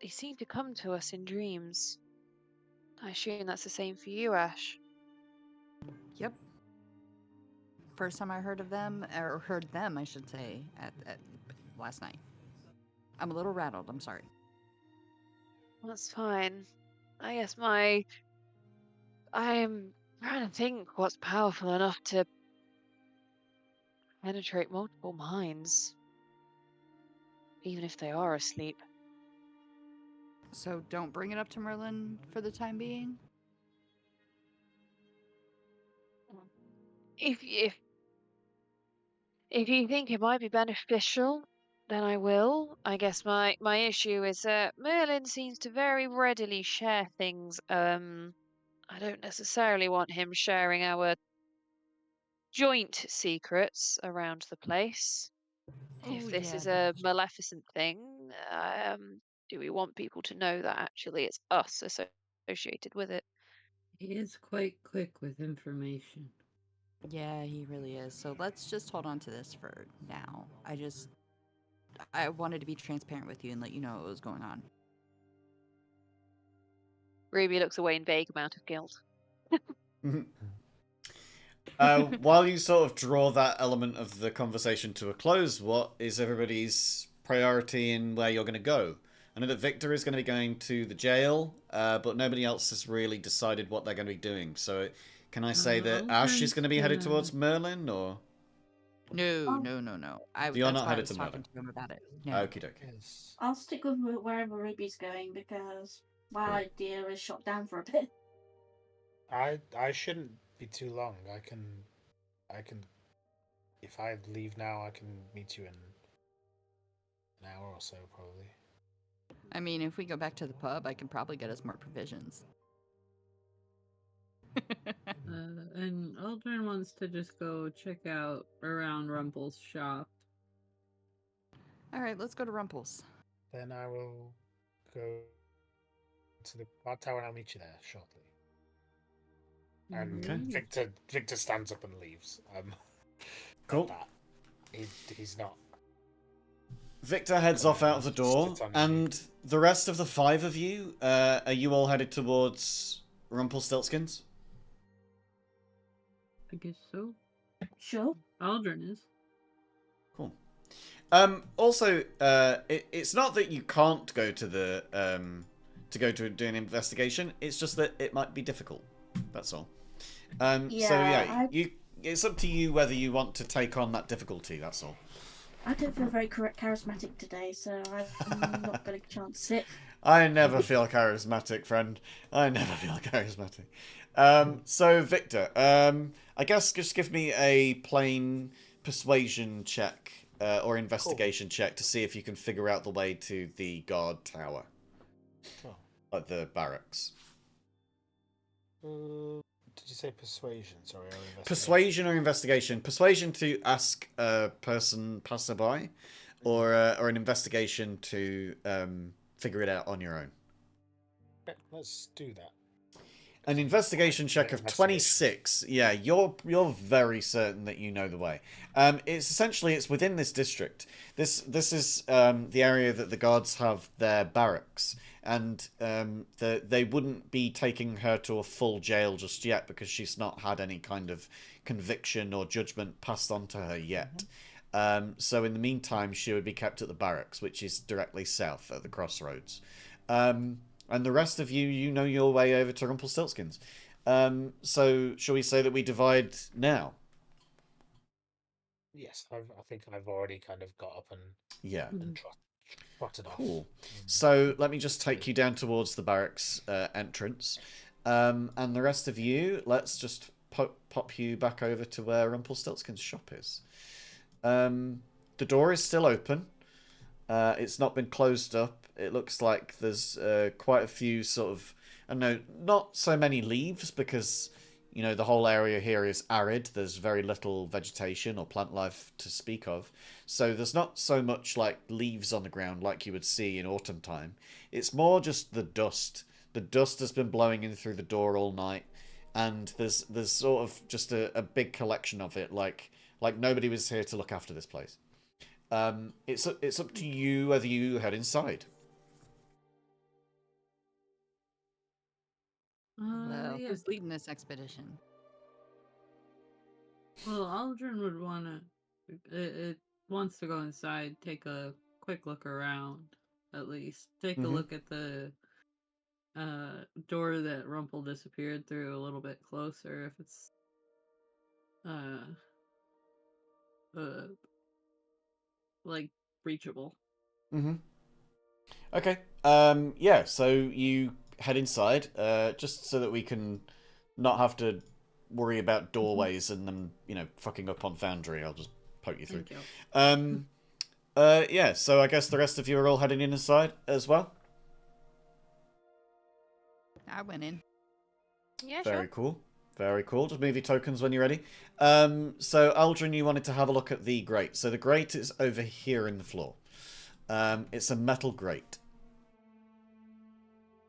they seem to come to us in dreams. I assume that's the same for you, Ash. Yep. First time I heard of them, or heard them, I should say, at last night. I'm a little rattled. I'm sorry. That's fine. I guess I'm trying to think what's powerful enough to penetrate multiple minds, even if they are asleep. So don't bring it up to Merlin for the time being. If you think it might be beneficial, then I will. I guess my issue is that Merlin seems to very readily share things. I don't necessarily want him sharing our joint secrets around the place. Oh If this yeah, is a Maleficent thing, do we want people to know that actually it's us associated with it? He is quite quick with information. yeah, he really is. So let's just hold on to this for now. I wanted to be transparent with you and let you know what was going on. Ruby looks away in vague amount of guilt. While you sort of draw that element of the conversation to a close, what is everybody's priority in where you're going to go? I know that Victor is going to be going to the jail, but nobody else has really decided what they're going to be doing. So can I say that Ash is Aldrin's going to be headed gonna. towards Merlin, or No. you're That's not why I headed was to talking Merlin? to him about it. No. Okie dokie. Yes. I'll stick with wherever Ruby's going because my Cool. idea is shot down for a bit. I shouldn't be too long. I can if I leave now I can meet you in an hour or so probably. I mean, if we go back to the pub, I can probably get us more provisions. And Aldrin wants to just go check out around Rumple's shop. All right, let's go to Rumple's. Then I will go to the bar tower and I'll meet you there shortly. And Okay. Victor stands up and leaves. Cool. That. He's not. Victor heads off out of the door, Sits on and the rest of the five of you, are you all headed towards Rumpelstiltskins? I guess so. Sure. Aldrin is. Cool. Also, it's not that you can't go to the do an investigation. It's just that it might be difficult. That's all. It's up to you whether you want to take on that difficulty. That's all. I don't feel very charismatic today, so I'm not going to chance it. I never feel charismatic, friend. I never feel charismatic. So Victor, I guess just give me a plain persuasion check or investigation check to see if you can figure out the way to the guard tower, Sure. like the barracks. you say persuasion? Sorry, or investigation? Persuasion or investigation? Persuasion to ask a person passerby, or an investigation to figure it out on your own. Okay, let's do that. An investigation check of Investigation. 26. Yeah, you're very certain that you know the way. It's within this district. This is the area that the guards have their barracks, and they wouldn't be taking her to a full jail just yet because she's not had any kind of conviction or judgment passed on to her yet. So in the meantime, she would be kept at the barracks, which is directly south at the crossroads. And the rest of you, you know your way over to Rumpelstiltskins. So, shall we say that we divide now? Yes, I think I've already kind of got up and trotted off. Cool. So, let me just take you down towards the barracks entrance. And the rest of you, let's just pop you back over to where Rumpelstiltskin's shop is. The door is still open. It's not been closed up. It looks like there's quite a few sort of, I don't know, not so many leaves because, you know, the whole area here is arid. There's very little vegetation or plant life to speak of. So there's not so much like leaves on the ground like you would see in autumn time. It's more just the dust. The dust has been blowing in through the door all night. And there's sort of just a big collection of it, like nobody was here to look after this place. It's up to you whether you head inside. Who's leading this expedition? Well, Aldrin would it wants to go inside, take a quick look around, at least. Take a look at the door that Rumpel disappeared through a little bit closer, if it's like reachable. Okay. Yeah, so you head inside, just so that we can not have to worry about doorways and them, you know, fucking up on Foundry. I'll just poke you through. Thank you. Yeah, so I guess the rest of you are all heading inside as well? I went in. Yeah, Very sure. cool. Very cool. Just move your tokens when you're ready. So Aldrin, you wanted to have a look at the grate. So the grate is over here in the floor. It's a metal grate.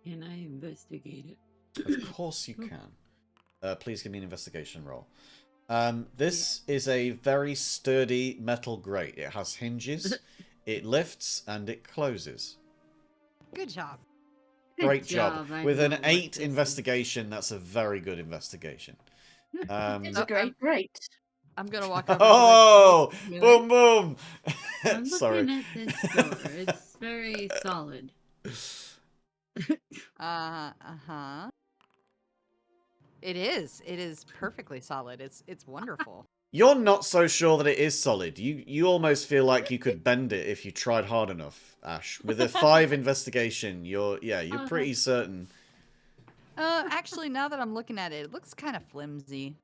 Can I investigate it? Of course you can. Please give me an investigation roll. This is a very sturdy metal grate. It has hinges, it lifts, and it closes. Good job. Great job. With an 8 this investigation, that's a very good investigation. It's a great. I'm gonna walk over. Oh, to the boom, boom. I'm Sorry. looking at this door. It's very solid. Uh-huh. It is. It is perfectly solid. It's wonderful. You're not so sure that it is solid. You almost feel like you could bend it if you tried hard enough, Ash. With a 5 investigation, you're pretty certain. Actually, now that I'm looking at it, it looks kind of flimsy.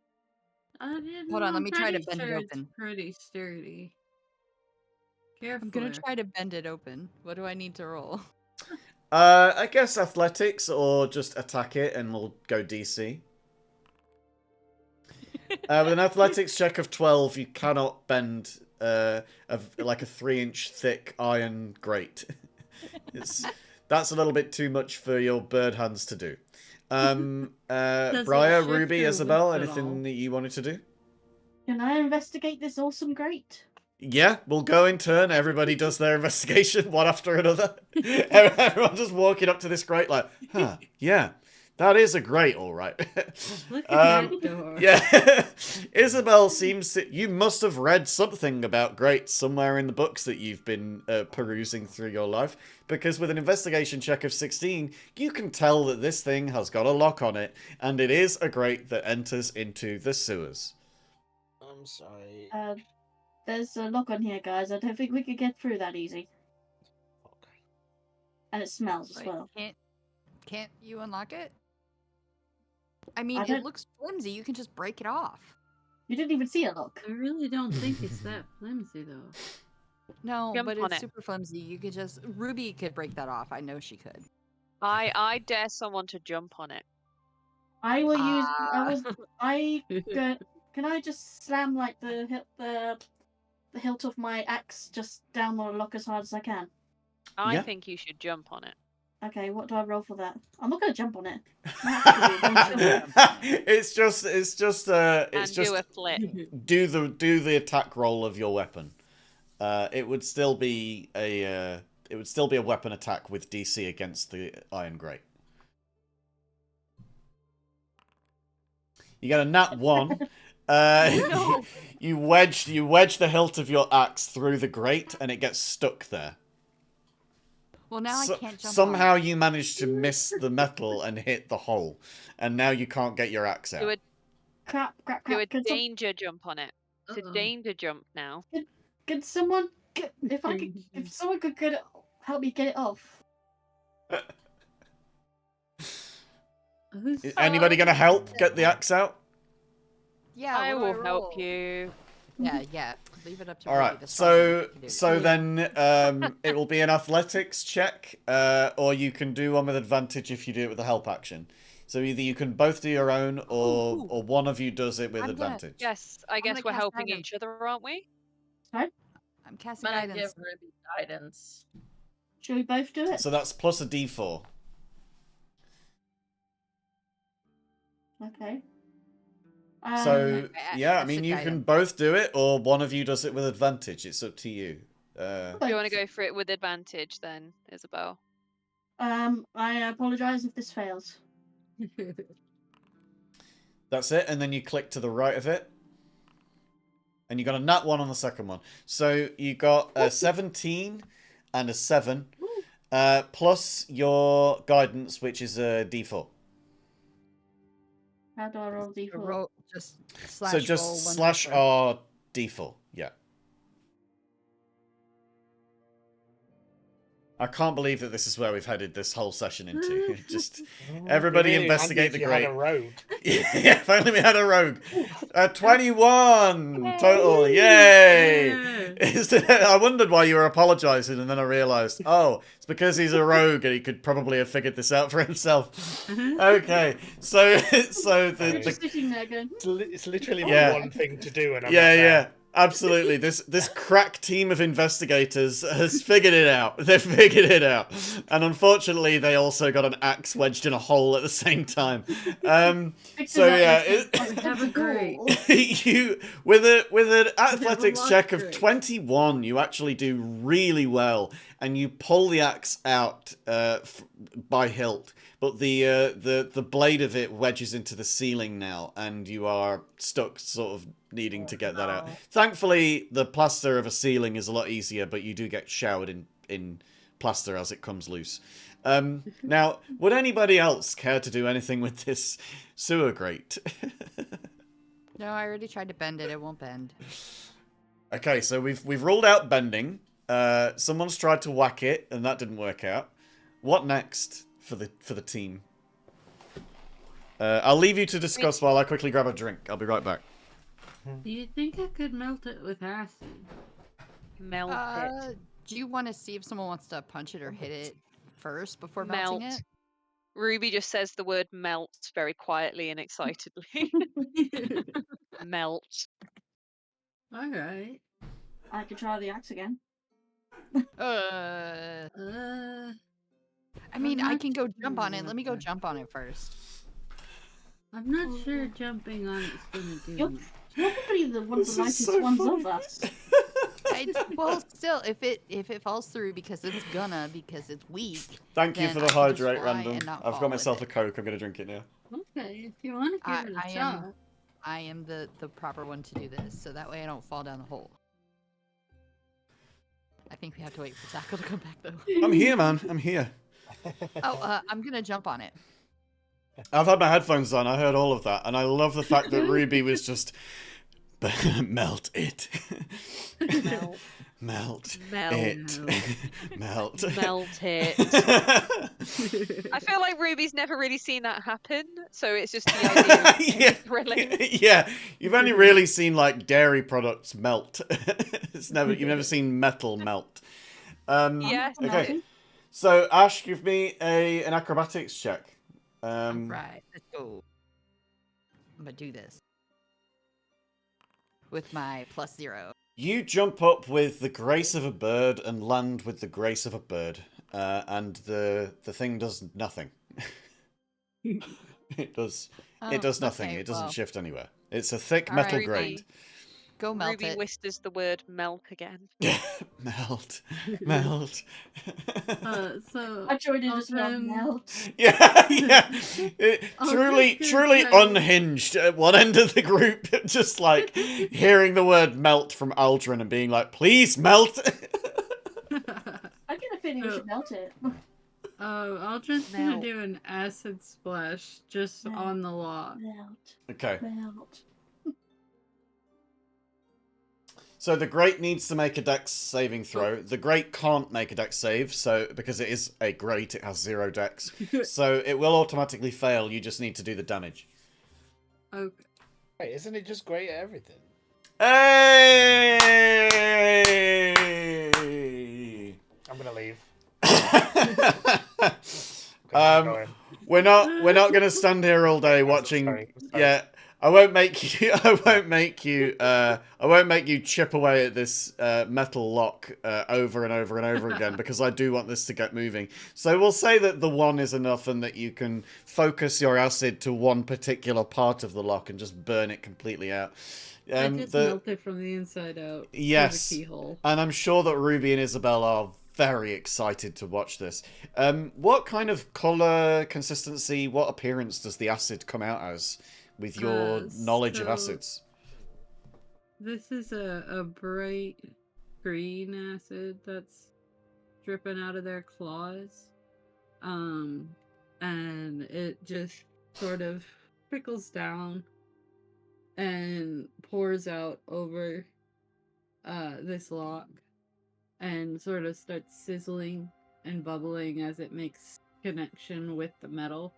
Hold on, let me try to bend it open. It's pretty sturdy. Careful. I'm gonna try to bend it open. What do I need to roll? I guess athletics or just attack it and we'll go DC. With an athletics check of 12, you cannot bend like a 3-inch thick iron grate. That's a little bit too much for your bird hands to do. Briar, Ruby, Isabel, anything that you wanted to do? Can I investigate this awesome grate? Yeah, we'll go in turn. Everybody does their investigation, one after another. Everyone just walking up to this grate like, huh, yeah, that is a grate, all right. Look at that door. Yeah. Isabel seems to... You must have read something about grates somewhere in the books that you've been perusing through your life, because with an investigation check of 16, you can tell that this thing has got a lock on it, and it is a grate that enters into the sewers. I'm sorry. There's a lock on here, guys. I don't think we could get through that easy. Okay. And it smells as well. Can't you unlock it? I mean, don't- it looks flimsy. You can just break it off. You didn't even see a lock. I really don't think it's that flimsy, though. No, Jump but on it's it. super flimsy. You could just... Ruby could break that off. I know she could. I dare someone to jump on it. I will use. Ah. Can I just slam like the hilt of my axe just down the lock as hard as I can? I Yeah. think you should jump on it. Okay, what do I roll for that? I'm not going to jump on it. I have to do adventure. it's just And do a flip. do the attack roll of your weapon. It would still be a weapon attack with DC against the iron grate. You get a nat 1. No. You wedge the hilt of your axe through the grate, and it gets stuck there. Well, now I can't jump. Somehow on it. you manage to miss the metal and hit the hole, and now you can't get your axe out. Crap. Do a danger jump on it. It's a danger jump now. Could someone if someone could help me get it off? Is anybody gonna help get the axe out? Yeah, I what do will roll? help you. Yeah. Leave it up to All Ruby right, to so decide what you can do. then it will be an athletics check, or you can do one with advantage if you do it with a help action. So either you can both do your own, or one of you does it with I'm gonna- advantage. Yes, I guess gonna we're cast helping guidance. each other, aren't we? I'm I'm casting gonna guidance. give Ruby guidance. Should we both do it? So that's plus a D4. Okay. So yeah, I that's mean the you can guidance. both do it, or one of you does it with advantage. It's up to you. Do you want to go for it with advantage then, Isabel? I apologize if this fails. That's it, and then you click to the right of it. And you got a nat 1 on the second one. So you got a 17 and a 7, plus your guidance, which is a D4. How do I roll D4? Roll, just slash So roll just one slash number. R D4. Yeah. I can't believe that this is where we've headed this whole session into. Just everybody Really investigate handy the if you had grate. a rogue. Yeah, if only we had a rogue. 21 total. Yay! I wondered why you were apologising, and then I realised, oh, it's because he's a rogue and he could probably have figured this out for himself. Okay, so the Just sitting there going, It's literally Yeah. my one thing to do, and I'm yeah, not there. yeah. Absolutely. This crack team of investigators has figured it out. They've figured it out. And unfortunately, they also got an axe wedged in a hole at the same time. So yeah, Have a great. you with an athletics check of 21, you actually do really well, and you pull the axe out by hilt. But the blade of it wedges into the ceiling now, and you are stuck, sort of needing to get that out. Thankfully, the plaster of a ceiling is a lot easier, but you do get showered in plaster as it comes loose. Now, would anybody else care to do anything with this sewer grate? No, I already tried to bend it. It won't bend. Okay, so we've ruled out bending. Someone's tried to whack it, and that didn't work out. What next for the team? I'll leave you to discuss while I quickly grab a drink. I'll be right back. Do you think I could melt it with acid? Melt it. Do you want to see if someone wants to punch it or hit it first before melting Melt. it? Ruby just says the word melt very quietly and excitedly. Melt. Alright. I could try the axe again. I mean, I'm I not can go sure jump on it. Let me go about that. jump on it first. I'm not sure jumping on it's gonna do You're much. probably the one of This the is lightest so ones funny. of us. Well, still, if it falls through because it's weak. Thank you then for the I can just hydrate, fly random. and not I've fall got with myself it. a Coke. I'm gonna drink it now. Okay, if you want to give it a shot. I am the proper one to do this, so that way I don't fall down the hole. I think we have to wait for Tackle to come back though. I'm here, man. I'm here. Oh, I'm gonna jump on it. I've had my headphones on. I heard all of that, and I love the fact that Ruby was just melt it, Melt. melt Melt. it, melt. Melt it. I feel like Ruby's never really seen that happen, so it's just the idea of Yeah. thrilling. Yeah, you've only really seen like dairy products melt. You've never seen metal melt. Yes. Okay. So Ash, give me an acrobatics check. All right, let's go. I'm gonna do this with my +0. You jump up with the grace of a bird and land with the grace of a bird, and the thing does nothing. It does nothing. Okay, It doesn't well, shift anywhere. It's a thick all metal right, grate. go melt Ruby it. whispers the word "melt" again. Melt, melt. So I joined in I'll as well. then- Melt. Yeah. I'll Truly, just truly try to- unhinged at one end of the group, just like hearing the word melt from Aldrin and being like, please melt. I get a feeling we should melt it. I'll just Melt. do an acid splash just Melt. on the lock. Melt. Okay. Melt. So the grate needs to make a dex saving throw. The grate can't make a dex save, so because it is a grate, it has 0 dex. So it will automatically fail. You just need to do the damage. Okay. Wait, isn't it just great at everything? Hey! I'm gonna leave. We're not gonna stand here all day watching. Sorry. Yeah, I won't make you. I won't make you chip away at this metal lock over and over and over again because I do want this to get moving. So we'll say that the 1 is enough and that you can focus your acid to one particular part of the lock and just burn it completely out. I just melt it from the inside out. Yes, Through the keyhole. and I'm sure that Ruby and Isabel are very excited to watch this. What kind of color, consistency, what appearance does the acid come out as with your knowledge of so acids? This is a bright green acid that's dripping out of their claws. And it just sort of trickles down and pours out over this lock and sort of starts sizzling and bubbling as it makes connection with the metal,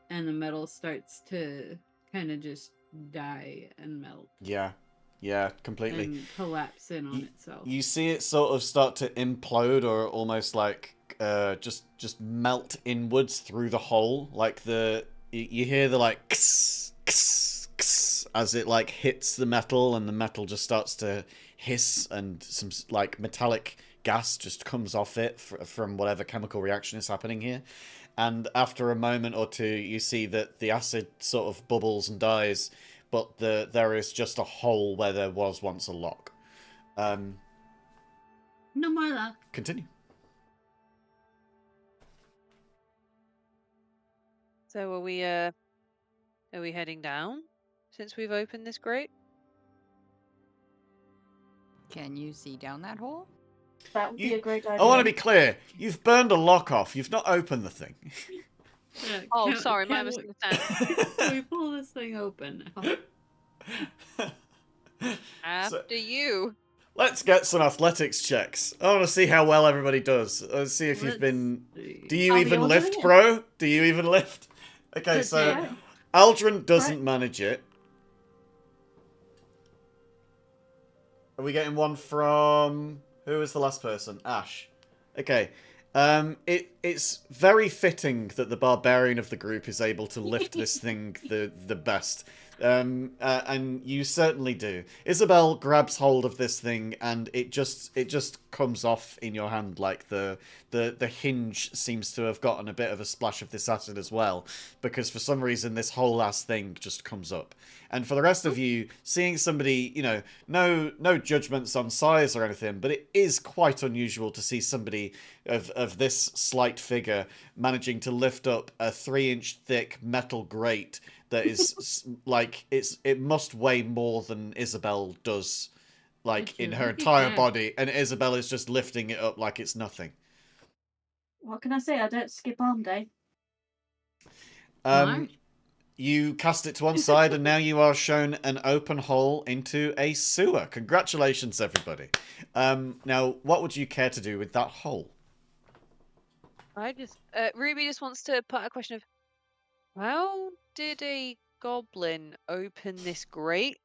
and the metal starts to kind of just die and melt Yeah, completely. and collapse in on itself. You see it sort of start to implode or almost like just melt inwards through the hole. Like you hear the like kss, kss, kss, as it like hits the metal, and the metal just starts to hiss, and some like metallic gas just comes off it from whatever chemical reaction is happening here. And after a moment or two, you see that the acid sort of bubbles and dies, but there is just a hole where there was once a lock. No more luck. Continue. So are we heading down since we've opened this grate? Can you see down that hole? That would be a great idea. I want to be clear. You've burned a lock off. You've not opened the thing. Yeah, Oh, sorry, my misunderstanding. Can we pull this thing open now? After you. Let's get some athletics checks. I want to see how well everybody does. Let's see if you've been... Do you Are we even all lift, doing it? bro? Do you even lift? Okay, Let's so do it. Aldrin doesn't Right. manage it. Are we getting one from... Who was the last person? Ash. Okay. It's very fitting that the barbarian of the group is able to lift this thing the best. And you certainly do. Isabel grabs hold of this thing, and it just comes off in your hand. Like the hinge seems to have gotten a bit of a splash of this acid as well, because for some reason this whole ass thing just comes up. And for the rest of you, seeing somebody, you know, no judgments on size or anything, but it is quite unusual to see somebody of this slight figure managing to lift up a 3-inch thick metal grate that is like it must weigh more than Isabel does, like in her Look at entire that. body, and Isabel is just lifting it up like it's nothing. What can I say? I don't skip arm day. Smart. You cast it to one side, and now you are shown an open hole into a sewer. Congratulations, everybody. Now, what would you care to do with that hole? Ruby just wants to put a question of, how did a goblin open this grate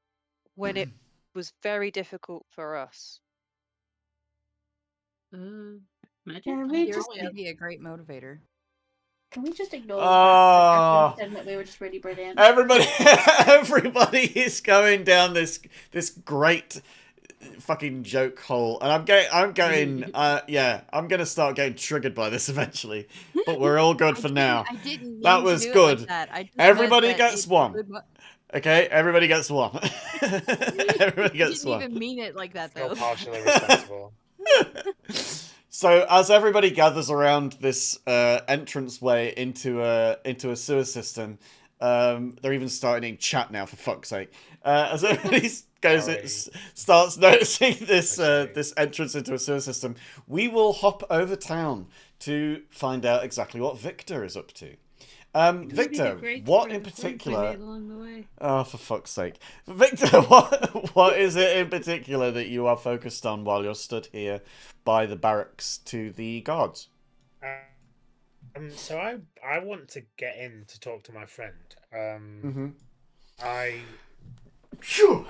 when it was very difficult for us? Magic. Can we Yours just would be a great motivator. Can we just ignore the fact that pretend that we were just really brilliant? Everybody is going down this great fucking joke hole, and I'm gonna start getting triggered by this eventually. But we're all good for now. I didn't mean That to was do good. It like that. I just Everybody meant that gets it one. would Okay, everybody gets one. Everybody gets didn't one. even mean it like that Still though. partially responsible. So as everybody gathers around this entranceway into a sewer system, they're even starting chat now. For fuck's sake! As everybody starts noticing this entrance into a sewer system, we will hop over town to find out exactly what Victor is up to. Victor, what in particular? Along the way. Oh, for fuck's sake, Victor! What is it in particular that you are focused on while you're stood here by the barracks to the guards? So I want to get in to talk to my friend. I'm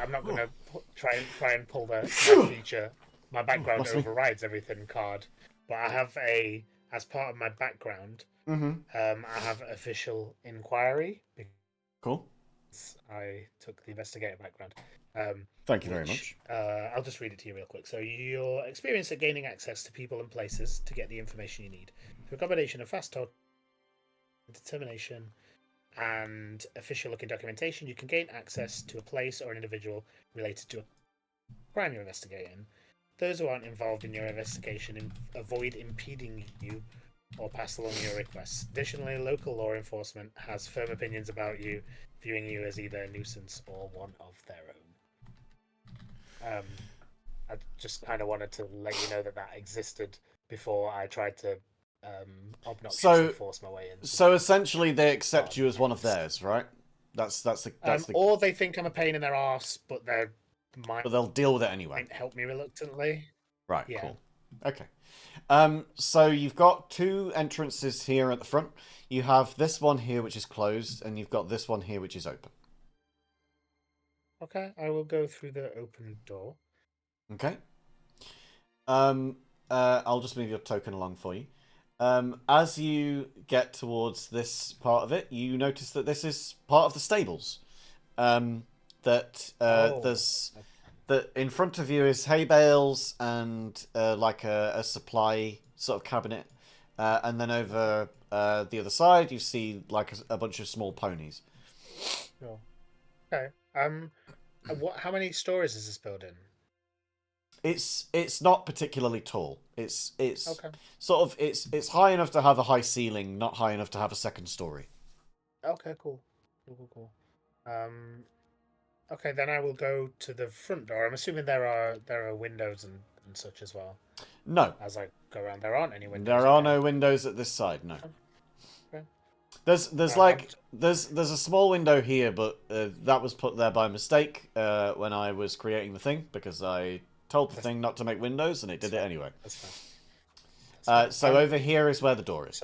not going to try and pull my feature. My background overrides everything card, but I have as part of my background. I have official inquiry. Cool. I took the investigator background. Thank you very much. I'll just read it to you real quick. So, your experience at gaining access to people and places to get the information you need. Through a combination of fast talk, determination, and official-looking documentation, you can gain access to a place or an individual related to a crime you're investigating. Those who aren't involved in your investigation avoid impeding you or pass along your requests. Additionally, local law enforcement has firm opinions about you, viewing you as either a nuisance or one of their own. I just kind of wanted to let you know that existed before I tried to obnoxiously force my way in. So essentially, they accept you as one of theirs, right? That's the. Or they think I'm a pain in their arse, but they'll deal with it anyway. Help me reluctantly. Right. Yeah. Cool. Okay. So you've got two entrances here at the front. You have this one here, which is closed, and you've got this one here, which is open. Okay, I will go through the open door. Okay. I'll just move your token along for you. As you get towards this part of it, you notice that this is part of the stables. That in front of you is hay bales and like a supply sort of cabinet, and then over the other side you see like a bunch of small ponies. Sure. Okay. How many stories is this building? It's not particularly tall. It's okay. Sort of it's high enough to have a high ceiling, not high enough to have a second story. Okay, cool. Okay, then I will go to the front door. I'm assuming there are windows and such as well. No. As I go around, there aren't any windows. There are no windows at this side. No. Okay. There's a small window here, but that was put there by mistake when I was creating the thing, because I told the thing not to make windows and it did it anyway. That's fine. So over here is where the door is.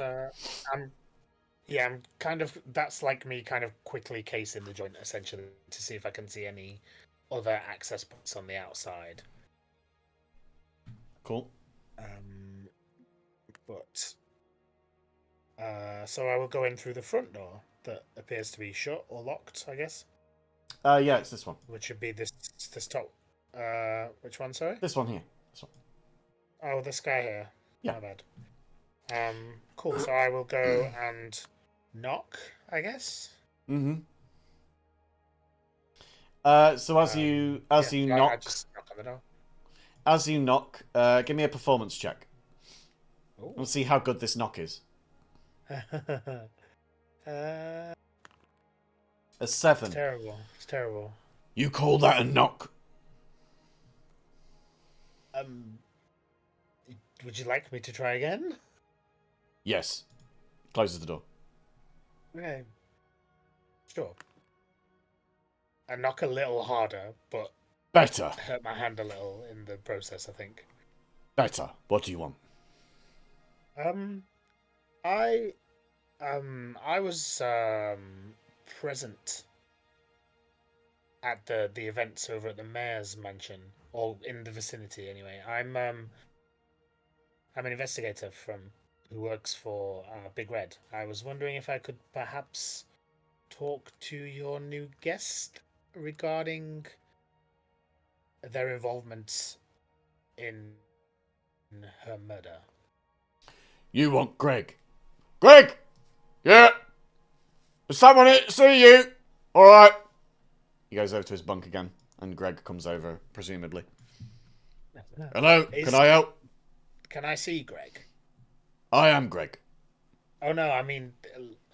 I'm kind of, that's like me kind of quickly casing the joint, essentially, to see if I can see any other access points on the outside. Cool. So I will go in through the front door that appears to be shut or locked, I guess. Yeah, it's this one. Which would be this top. Which one, sorry? This one here. This one. Oh, this guy here. Yeah. My bad. Cool. So I will go and knock, I guess. Mm-hmm. So as you knock, I just knock on the door. As you knock, give me a performance check. Ooh. We'll see how good this knock is. A 7. It's terrible. You call that a knock? Would you like me to try again? Yes. Closes the door. Okay. Sure. I knock a little harder, but better. Hurt my hand a little in the process, I think. Better. What do you want? I was present at the events over at the mayor's mansion, or in the vicinity anyway. I'm an investigator from who works for Big Red. I was wondering if I could perhaps talk to your new guest regarding their involvement in her murder. You want Greg? Greg! Yeah! Is someone here to see you? Alright. He goes over to his bunk again, and Greg comes over, presumably. Hello, can I help? Can I see Greg? I am Greg. Oh no, I mean,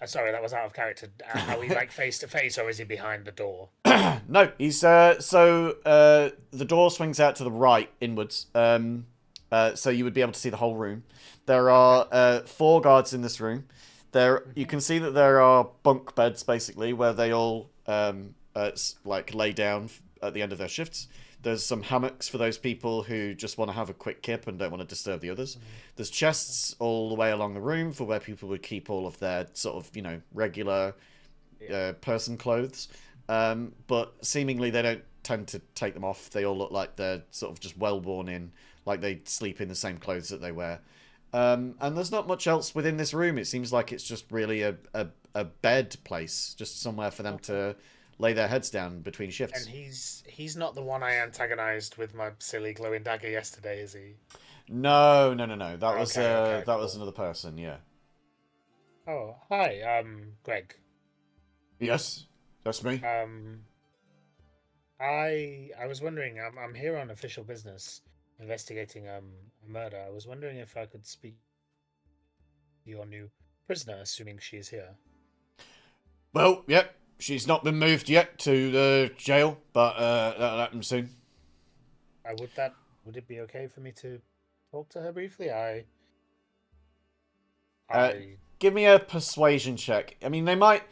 sorry, that was out of character. Are we like face to face, or is he behind the door? No, he's the door swings out to the right inwards. So you would be able to see the whole room. There are 4 guards in this room. You can see that there are bunk beds basically where they all like lay down at the end of their shifts. There's some hammocks for those people who just want to have a quick kip and don't want to disturb the others. There's chests all the way along the room for where people would keep all of their sort of, regular person clothes. But seemingly they don't tend to take them off. They all look like they're sort of just well worn in, like they sleep in the same clothes that they wear. And there's not much else within this room. It seems like it's just really a bed place, just somewhere for them to lay their heads down between shifts. And he's not the one I antagonized with my silly glowing dagger yesterday, is he? No. That was Okay, that was cool. another person. Yeah. Oh, hi, Greg. Yes, that's me. I was wondering. I'm here on official business, investigating a murder. I was wondering if I could speak to your new prisoner, assuming she is here. Well, yep. She's not been moved yet to the jail, but that'll happen soon. Would it be okay for me to talk to her briefly? Give me a persuasion check. I mean, they might,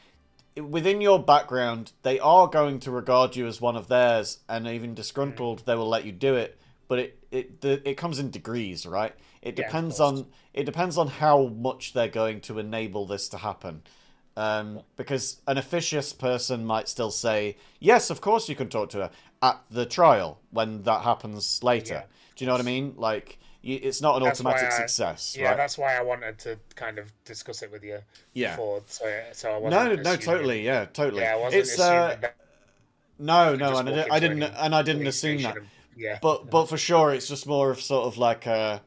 within your background, they are going to regard you as one of theirs, and even disgruntled, they will let you do it. But it comes in degrees, right? It depends on how much they're going to enable this to happen. Because an officious person might still say, yes, of course you can talk to her at the trial when that happens later. Yeah, do you know what I mean? Like, it's not an automatic success, yeah, right? that's why I wanted to kind of discuss it with you before. So I wasn't No, assuming, totally, yeah, totally. Yeah, I wasn't assuming that. No, just and walk I into didn't, any and I didn't police assume that. station yeah. But for sure, it's just more of sort of like they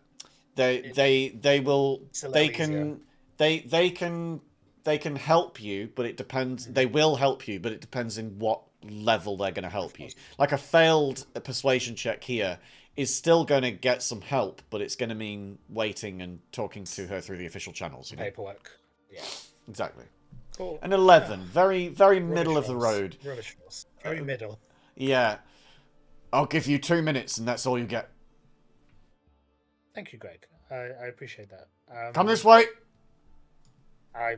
will It's a they little easier. can they can help you, but it depends. They will help you, but it depends in what level they're going to help you. Like a failed persuasion check here is still going to get some help, but it's going to mean waiting and talking to her through the official channels. Paperwork. Yeah. Exactly. Cool. An 11, very Rubbish middle of the rolls. road. Rubbish rolls. Very middle. Yeah. I'll give you 2 minutes, and that's all you get. Thank you, Greg. I appreciate that. Come this way. I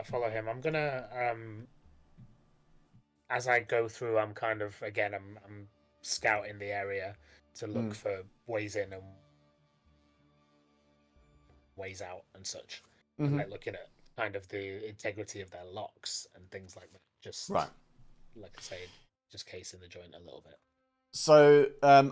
follow him. I'm gonna as I go through, I'm kind of again I'm scouting the area to look for ways in and ways out and such. And, like looking at kind of the integrity of their locks and things like that. Just Right. Like I say, just casing the joint a little bit. So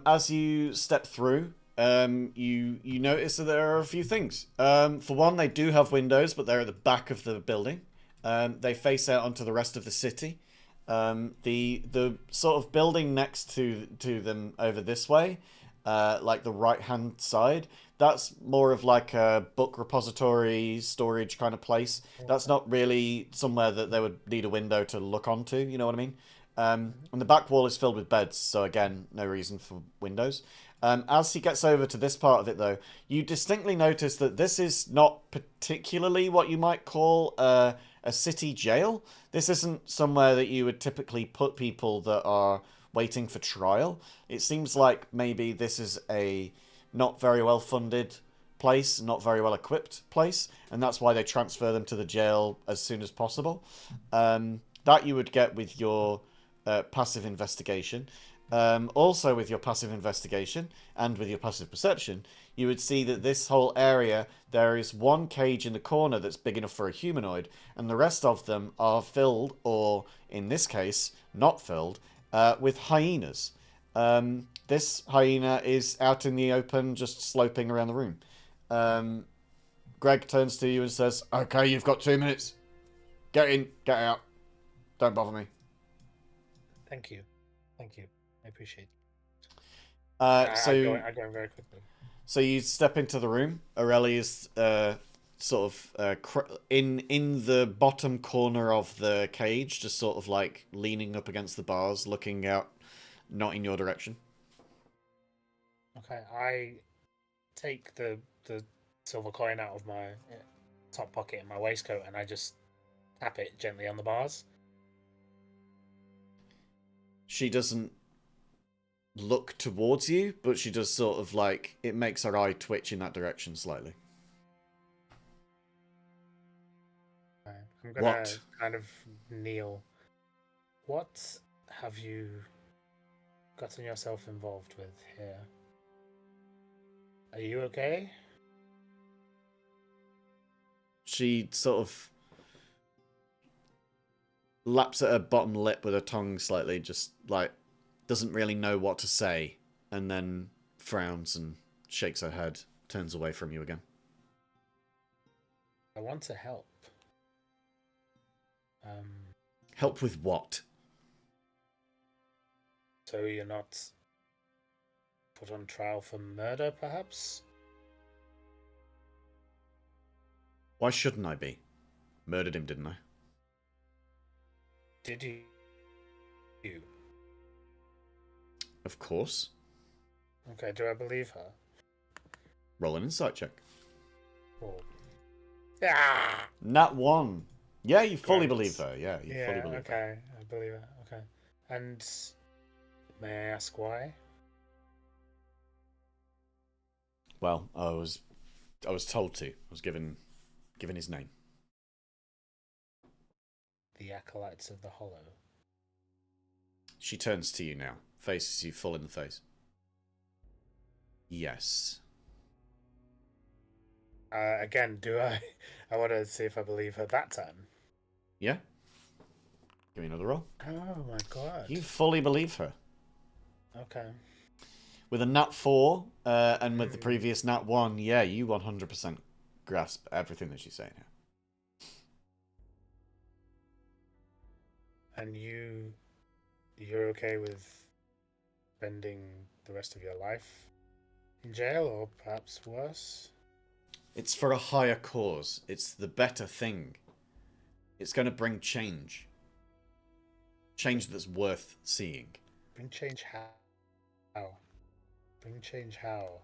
as you step through, you notice that there are a few things. For one, they do have windows, but they're at the back of the building. They face out onto the rest of the city. The sort of building next to them over this way, like the right hand side, that's more of like a book repository storage kind of place. That's not really somewhere that they would need a window to look onto. You know what I mean? And the back wall is filled with beds, so again, no reason for windows. As he gets over to this part of it, though, you distinctly notice that this is not particularly what you might call a city jail. This isn't somewhere that you would typically put people that are waiting for trial. It seems like maybe this is a not very well funded place, not very well equipped place, and that's why they transfer them to the jail as soon as possible. That you would get with your passive investigation. Also with your passive investigation and with your passive perception, you would see that this whole area, there is one cage in the corner that's big enough for a humanoid, and the rest of them are filled, or in this case, not filled, with hyenas. This hyena is out in the open, just sloping around the room. Greg turns to you and says, "Okay, you've got 2 minutes. Get in, get out. Don't bother me." Thank you. Thank you. I appreciate it. So I go in very quickly. So you step into the room. Areli is sort of in the bottom corner of the cage, just sort of like leaning up against the bars, looking out, not in your direction. Okay, I take the silver coin out of my top pocket in my waistcoat and I just tap it gently on the bars. She doesn't look towards you, but she does sort of like, it makes her eye twitch in that direction slightly. Okay, I'm gonna kind of kneel. What have you gotten yourself involved with here? Are you okay? She sort of laps at her bottom lip with her tongue slightly, just like doesn't really know what to say, and then frowns and shakes her head, turns away from you again. I want to help. Help with what? So you're not put on trial for murder, perhaps? Why shouldn't I be? Murdered him, didn't I? Did you? Of course. Okay, do I believe her? Roll an insight check. Oh. Ah! Nat 1. Yeah, you fully Great. believe her. Yeah, you fully Yeah, believe her. okay, I believe her. Okay. And may I ask why? Well, I was told to. I was given his name. The Acolytes of the Hollow. She turns to you now, faces you full in the face. Yes. Again, do I? I want to see if I believe her that time. Yeah? Give me another roll. Oh my god. You fully believe her. Okay. With a nat 4, and with the previous nat 1, yeah, you 100% grasp everything that she's saying here. And you're okay with spending the rest of your life in jail, or perhaps worse? It's for a higher cause. It's the better thing. It's going to bring change. Change that's worth seeing. Bring change how? Bring change how?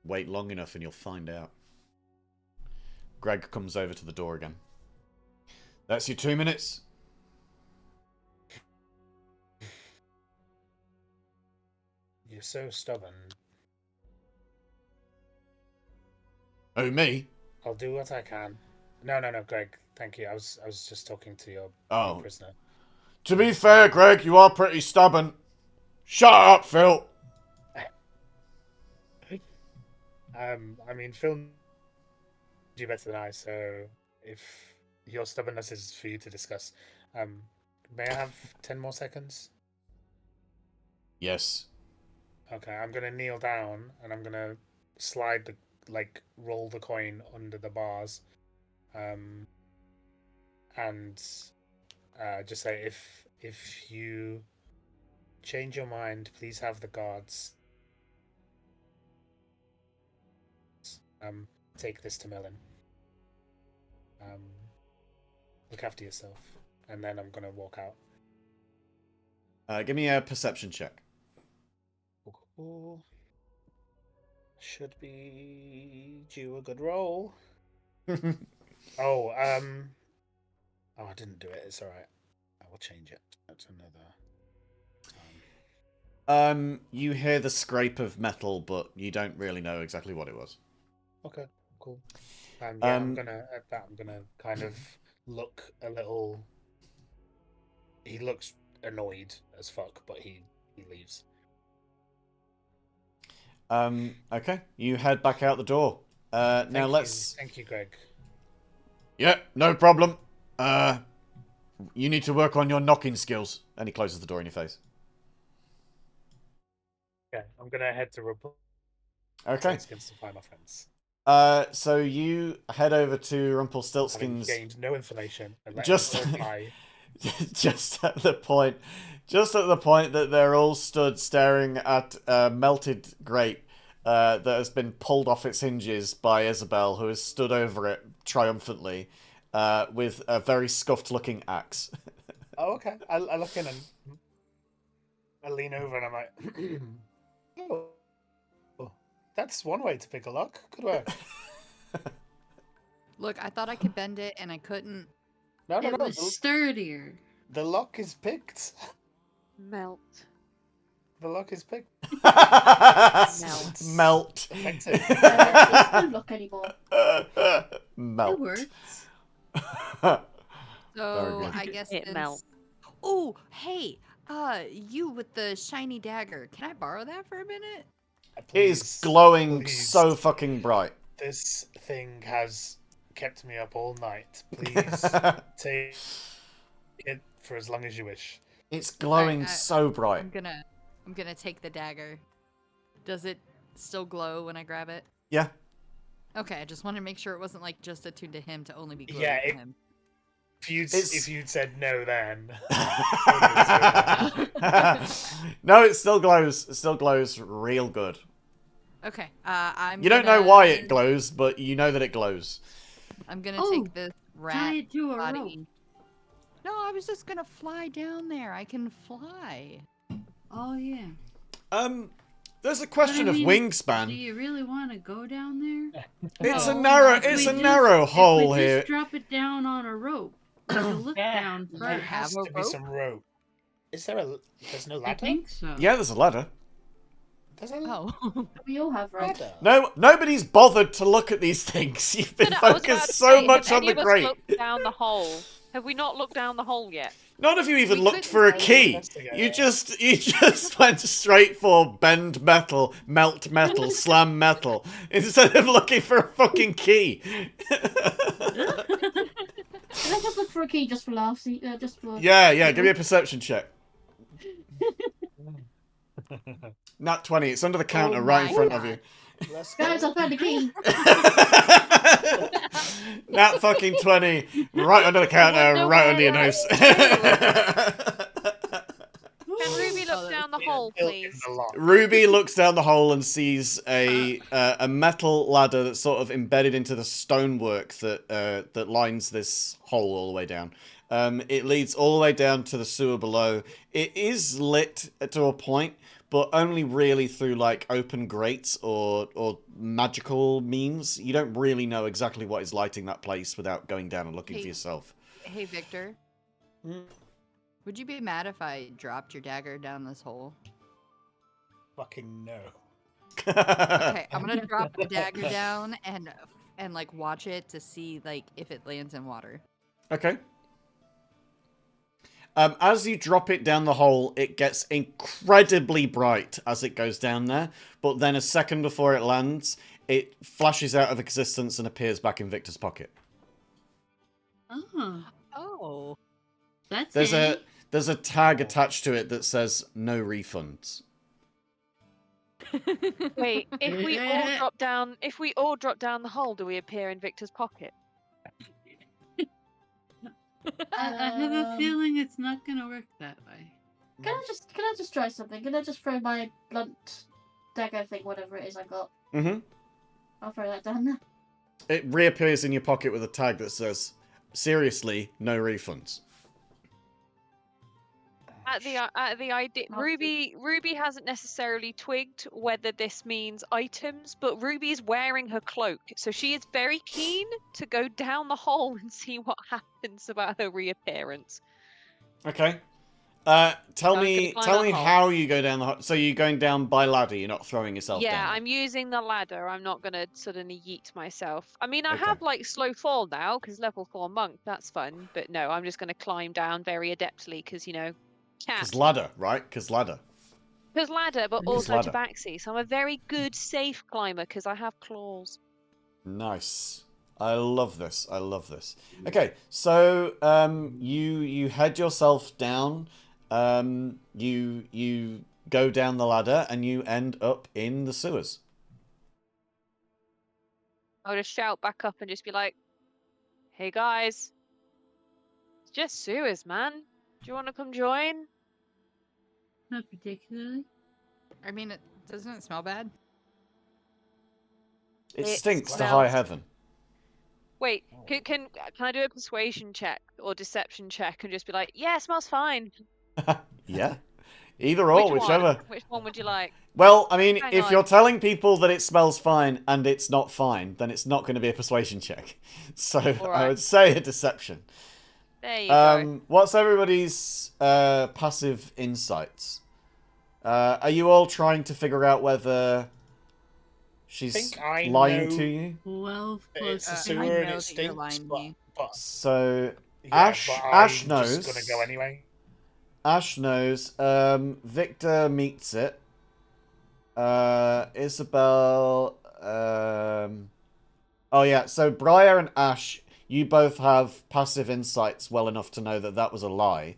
Wait long enough and you'll find out. Greg comes over to the door again. That's your 2 minutes. You're so stubborn. Oh, me? I'll do what I can. No, Greg. Thank you. I was just talking to your prisoner. To be fair, Greg, you are pretty stubborn. Shut up, Phil. I mean, Phil knows you better than I, so if your stubbornness is for you to discuss, may I have 10 more seconds? Yes. Okay, I'm gonna kneel down and I'm gonna slide the roll the coin under the bars, and just say if you change your mind, please have the guards take this to Melon. Look after yourself, and then I'm gonna walk out. Give me a perception check. Cool. Should be due a good roll. Oh, I didn't do it. It's all right. I will change it. That's another time. You hear the scrape of metal, but you don't really know exactly what it was. Okay, cool. Yeah, I'm gonna kind of look a little. He looks annoyed as fuck, but he leaves. Okay. You head back out the door. Now let's... Thank you, Greg. Yeah, no problem. You need to work on your knocking skills. And he closes the door in your face. Okay, I'm gonna head to report. Okay. Against the final offense. So you head over to Having Rumpelstiltskin's gained no information and let just it all fly. just at the point that they're all stood staring at a melted grate that has been pulled off its hinges by Isabel, who has stood over it triumphantly with a very scuffed looking axe. Oh, okay. I look in and I lean over and I'm like, oh, that's one way to pick a lock. Good work. Look, I thought I could bend it, and I couldn't. No, It was sturdier. The lock is picked. Melt. The lock is picked. Melt. Effective. There's no lock anymore. Melt. It works. So good. I guess It melts. Oh, hey, you with the shiny dagger. Can I borrow that for a minute? It is glowing please. so fucking bright. This thing has kept me up all night. Please take it for as long as you wish. It's glowing Alright, so bright. I'm gonna take the dagger. Does it still glow when I grab it? Yeah. Okay, I just wanted to make sure it wasn't like just attuned to him to only be glowing Yeah, for him. If you'd said no then. No, it still glows. It still glows real good. Okay, You don't know why it glows, but you know that it glows. I'm gonna Oh, take this Tie rat it to a body. rope. No, I was just gonna fly down there. I can fly. Oh yeah. There's a question But I of mean, wingspan. Do you really want to go down there? It's a No, narrow. If It's we a just- narrow hole if we here. Just drop it down on a rope. We can look down There first. has have a to be rope? some rope. Is there a? There's no ladder. I think so. Yeah, there's a ladder. There's a Oh. We all have rope. ladder. No, nobody's bothered to look at these things. You've been No, I was about focused to so say, much have on any the of us grate. looked down the hole? Have we not looked down the hole yet? None of you even We looked couldn't for a go key. investigate. You just went straight for bend metal, melt metal, slam metal, instead of looking for a fucking key. Let's just look for a key just for laughs. Just for. Yeah, give me a perception check. Nat 20, it's under the counter right in my front God. of you. Let's Guys, go. I found a key. Nat fucking 20, right under the counter, know right where under your that nose. Can Ruby Oh, look that down the was hole, Built in please? the lock. Ruby looks down the hole and sees a metal ladder that's sort of embedded into the stonework that lines this hole all the way down. It leads all the way down to the sewer below. It is lit to a point, but only really through like open grates or magical means. You don't really know exactly what is lighting that place without going down and looking for Hey. yourself. Hey, Victor. Mm, Would you be mad if I dropped your dagger down this hole? Fucking no. Okay, I'm gonna drop the dagger down and like watch it to see like if it lands in water. Okay. As you drop it down the hole, it gets incredibly bright as it goes down there. But then a second before it lands, it flashes out of existence and appears back in Victor's pocket. Oh, Oh. that's There's a tag attached to it that says no refunds. Wait, if we all drop down the hole, do we appear in Victor's pocket? I have a feeling it's not gonna work that way. Can I just try something? Can I just throw my blunt dagger thing, whatever it is I got? Mm-hmm. I'll throw that down there. It reappears in your pocket with a tag that says, seriously, no refunds. At the idea, Ruby hasn't necessarily twigged whether this means items, but Ruby's wearing her cloak, so she is very keen to go down the hole and see what happens about her reappearance. Okay. Tell I'm me gonna climb that hole. how you go down the hole. So you're going down by ladder, you're not throwing yourself down. Yeah, there. I'm using the ladder. I'm not gonna suddenly yeet myself. I mean, I Okay. have like slow fall now because level 4 monk. That's fun, but no, I'm just gonna climb down very adeptly because cat. Because ladder, right? Because ladder. Because ladder, but 'Cause also ladder. tabaxi. So I'm a very good safe climber because I have claws. Nice. I love this. I love this. Okay, so you head yourself down. You go down the ladder and you end up in the sewers. I'll just shout back up and just be like, "Hey guys, it's just sewers, man. Do you want to come join?" Not particularly. I mean, doesn't it smell bad? It It stinks to smells- high heaven. Wait, can I do a persuasion check or deception check and just be like, "Yeah, it smells fine." Yeah. Either or, Which whichever. one? Which one would you like? Well, I mean, Hang if on. you're telling people that it smells fine and it's not fine, then it's not going to be a persuasion check. So I Alright. would say a deception. There you go. What's everybody's passive insights? Are you all trying to figure out whether she's think I lying know- to you? 12 It's a plus. sewer I and know it that you're lying stinks, to me. but So yeah, Ash but Ash I'm knows. just gonna go anyway. Ash knows. Victor meets it. Isabel. Oh yeah. So Briar and Ash, you both have passive insights well enough to know that that was a lie.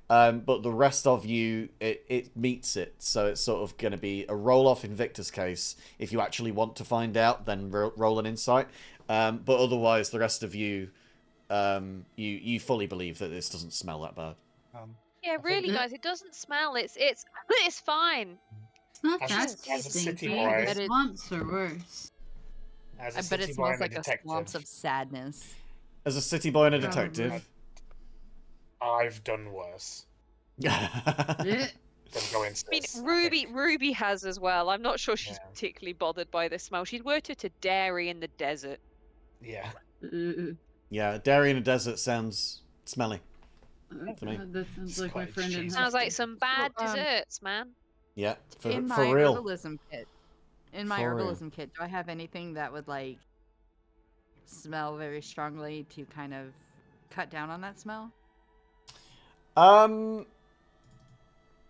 But the rest of you, it meets it. So it's sort of going to be a roll off in Victor's case. If you actually want to find out, then roll an insight. But otherwise, the rest of you, you fully believe that this doesn't smell that bad. Yeah, think really, that- guys, it doesn't smell. It's fine. It's not As that a- as a city stinky. boy- The But it- swamps are worse. As I a bet it city boy smells and a like a detective, swamps of sadness. As a city boy and a Probably. detective. I've done worse Yeah. than going to I mean, this. Ruby has as well. I'm not sure she's Yeah. particularly bothered by the smell. She's worked at a dairy in the desert. Yeah. Yeah, dairy in a desert sounds smelly. To me. That sounds It's like my quite friend in cheesy. Sounds like high some bad So, desserts, man. Yeah, in for my real. herbalism kit, in my For real. herbalism kit, do I have anything that would like smell very strongly to kind of cut down on that smell?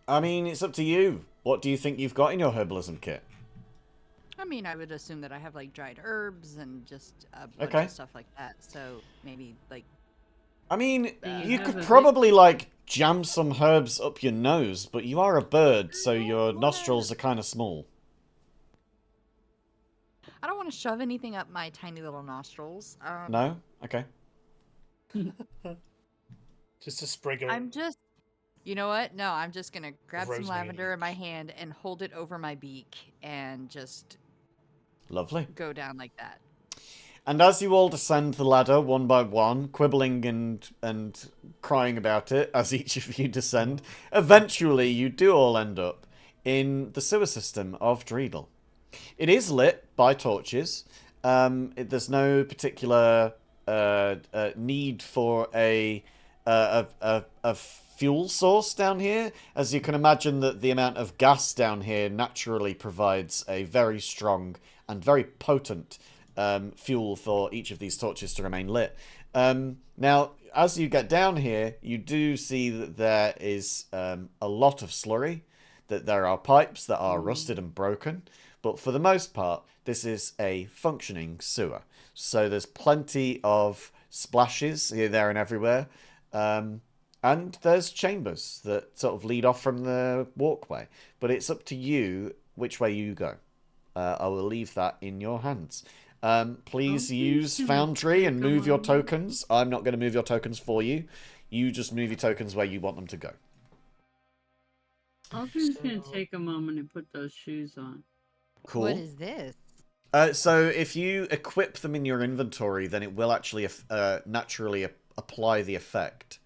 I mean, it's up to you. What do you think you've got in your herbalism kit? I mean, I would assume that I have like dried herbs and just a bunch Okay. of stuff like that. So maybe like I mean, you you have could a probably, like, jam some herbs up your nose, but you are a bird, so your nostrils are kind of small. I don't want to shove anything up my tiny little nostrils. No? Okay. Just a sprig of. I'm just, you know what? No, I'm just gonna grab some rosemary lavender in my leaves. hand and hold it over my beak and just Lovely. go down like that. And as you all descend the ladder one by one, quibbling and crying about it as each of you descend, eventually you do all end up in the sewer system of Dreedle. It is lit by torches. There's no particular need for a fuel source down here, as you can imagine that the amount of gas down here naturally provides a very strong and very potent fuel for each of these torches to remain lit. Now, as you get down here, you do see that there is a lot of slurry, that there are pipes that are rusted and broken, but for the most part, this is a functioning sewer. So there's plenty of splashes here, there, and everywhere. And there's chambers that sort of lead off from the walkway. But it's up to you which way you go. I will leave that in your hands. Please Okay, use so Foundry and come move your on. tokens. I'm not going to move your tokens for you. You just move your tokens where you want them to go. I'm just gonna So- take a moment and put those shoes on. Cool. What is this? So if you equip them in your inventory, then it will actually naturally apply the effect.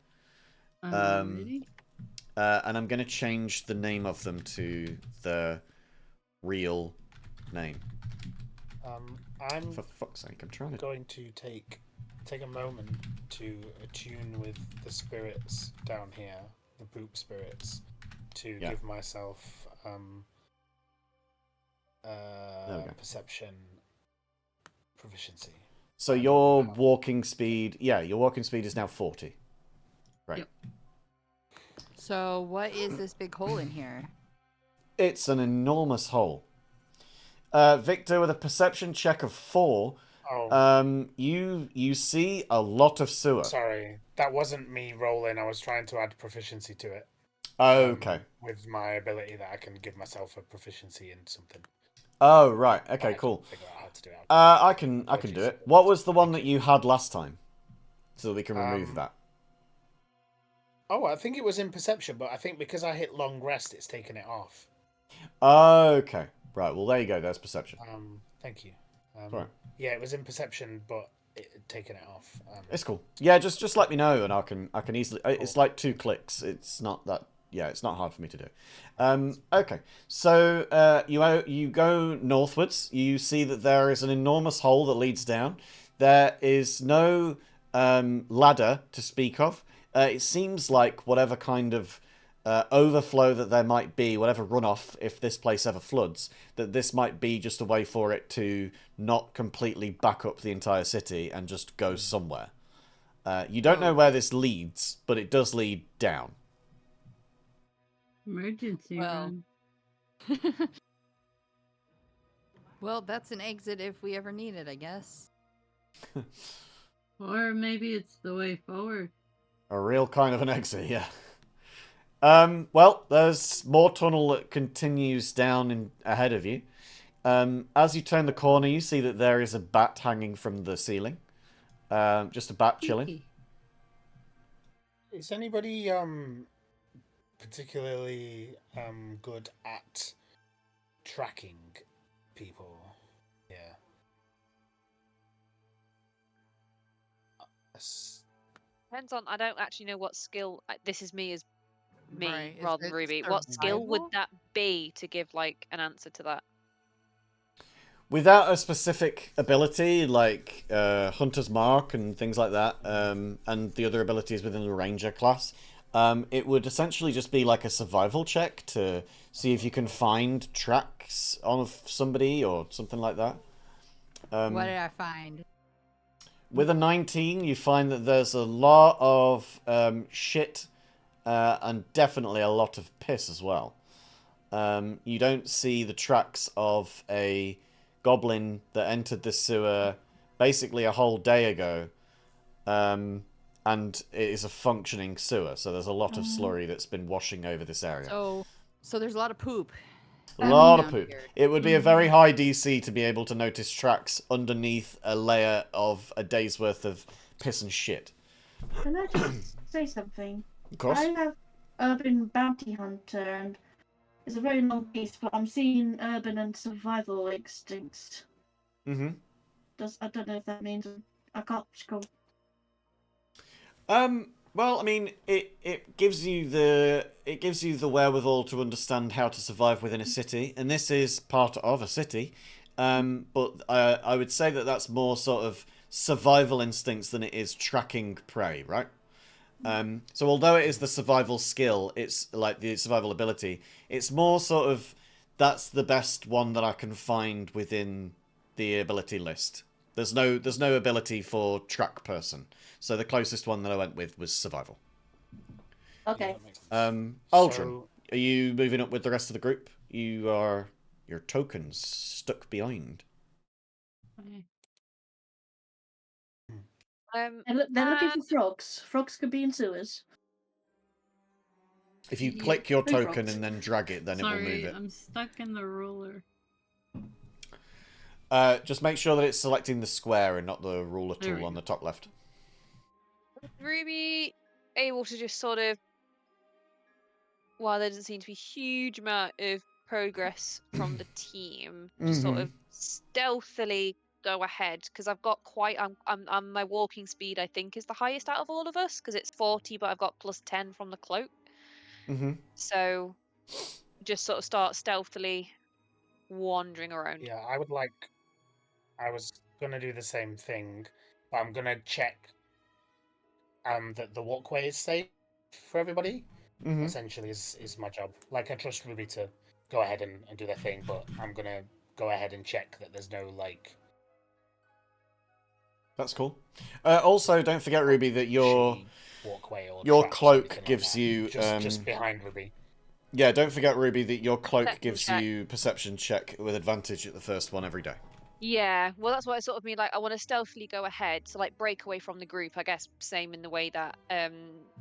Alrighty. And I'm going to change the name of them to the real name. I'm For fuck's sake, I'm trying to... going to take a moment to attune with the spirits down here, the poop spirits, to Yeah. give myself we go. perception proficiency. So your walking speed... Yeah, your walking speed is now 40. Right. Yep. So what is this big hole in here? It's an enormous hole. Victor, with a perception check of 4, Oh, you see a lot of sewer. sorry, that wasn't me rolling. I was trying to add proficiency to it. Okay. With my ability that I can give myself a proficiency in something. Oh, right. Okay, I cool. couldn't figure out how how to do it. I can do Apologies. it. What was the one that you had last time? So that we can remove that. Oh, I think it was in perception, but I think because I hit long rest, it's taken it off. Okay. Right, well, there you go. There's perception. Thank you. Right. Yeah, it was in perception, but it had taken it off. It's cool. Yeah, just let me know, and I can easily. It's Cool. like 2 clicks. It's not that. Yeah, it's not hard for me to do. Okay, so you go northwards. You see that there is an enormous hole that leads down. There is no ladder to speak of. It seems like whatever kind of overflow that there might be, whatever runoff, if this place ever floods, that this might be just a way for it to not completely back up the entire city and just go somewhere. You don't know where this leads, but it does lead down. Emergency Well. run. Well, that's an exit if we ever need it, I guess. Or maybe it's the way forward. A real kind of an exit, yeah. Well, there's more tunnel that continues down ahead of you. As you turn the corner, you see that there is a bat hanging from the ceiling. Just a bat chilling. Is anybody particularly good at tracking people? Yeah. Depends on. I don't actually know what skill. This is me as me Right, is rather than it Ruby. What skill would survival? that be to give like an answer to that? Without a specific ability, like Hunter's Mark and things like that, and the other abilities within the Ranger class, it would essentially just be like a survival check to see if you can find tracks of somebody or something like that. What did I find? With a 19, you find that there's a lot of shit and definitely a lot of piss as well. You don't see the tracks of a goblin that entered the sewer basically a whole day ago. And it is a functioning sewer, so there's a lot of slurry that's been washing over this area. So there's a lot of poop. A lot of down poop. here. It would be a very high DC to be able to notice tracks underneath a layer of a day's worth of piss and shit. Can I just say something? Of course. I have Urban Bounty Hunter, and it's a very long piece, but I'm seeing Urban and Survival Instincts. Mm-hmm. I don't know if that means I can't scroll. Well, I mean, it gives you the wherewithal to understand how to survive within a city, and this is part of a city. But I would say that that's more sort of survival instincts than it is tracking prey, right? So although it is the survival skill, it's like the survival ability. It's more sort of that's the best one that I can find within the ability list. There's no ability for track person. So the closest one that I went with was survival. Okay. Aldrin, are you moving up with the rest of the group? Your tokens stuck behind. They're looking for frogs. Frogs could be in sewers. If you click your Three token frogs. and then drag it, then it will move it. I'm stuck in the ruler. Just make sure that it's selecting the square and not the ruler There tool we on go. the top left. Ruby able to just sort of, while there doesn't seem to be a huge amount of progress from the team, just sort of stealthily go ahead, because I've got quite I'm my walking speed I think is the highest out of all of us, because it's 40, but I've got plus 10 from the cloak. So just sort of start stealthily wandering around. Yeah, I was gonna do the same thing, but I'm gonna check that the walkway is safe for everybody. Essentially is my job. Like, I trust Ruby to go ahead and do their thing, but I'm gonna go ahead and check that there's no like That's cool. Also, don't forget, Ruby, that your walkway or your traps or cloak anything like gives that. you just behind Ruby. Yeah, don't forget, Ruby, that your cloak Perception gives check. you perception check with advantage at the first one every day. Yeah, well, that's what I sort of mean. Like, I want to stealthily go ahead, so like break away from the group. I guess same in the way that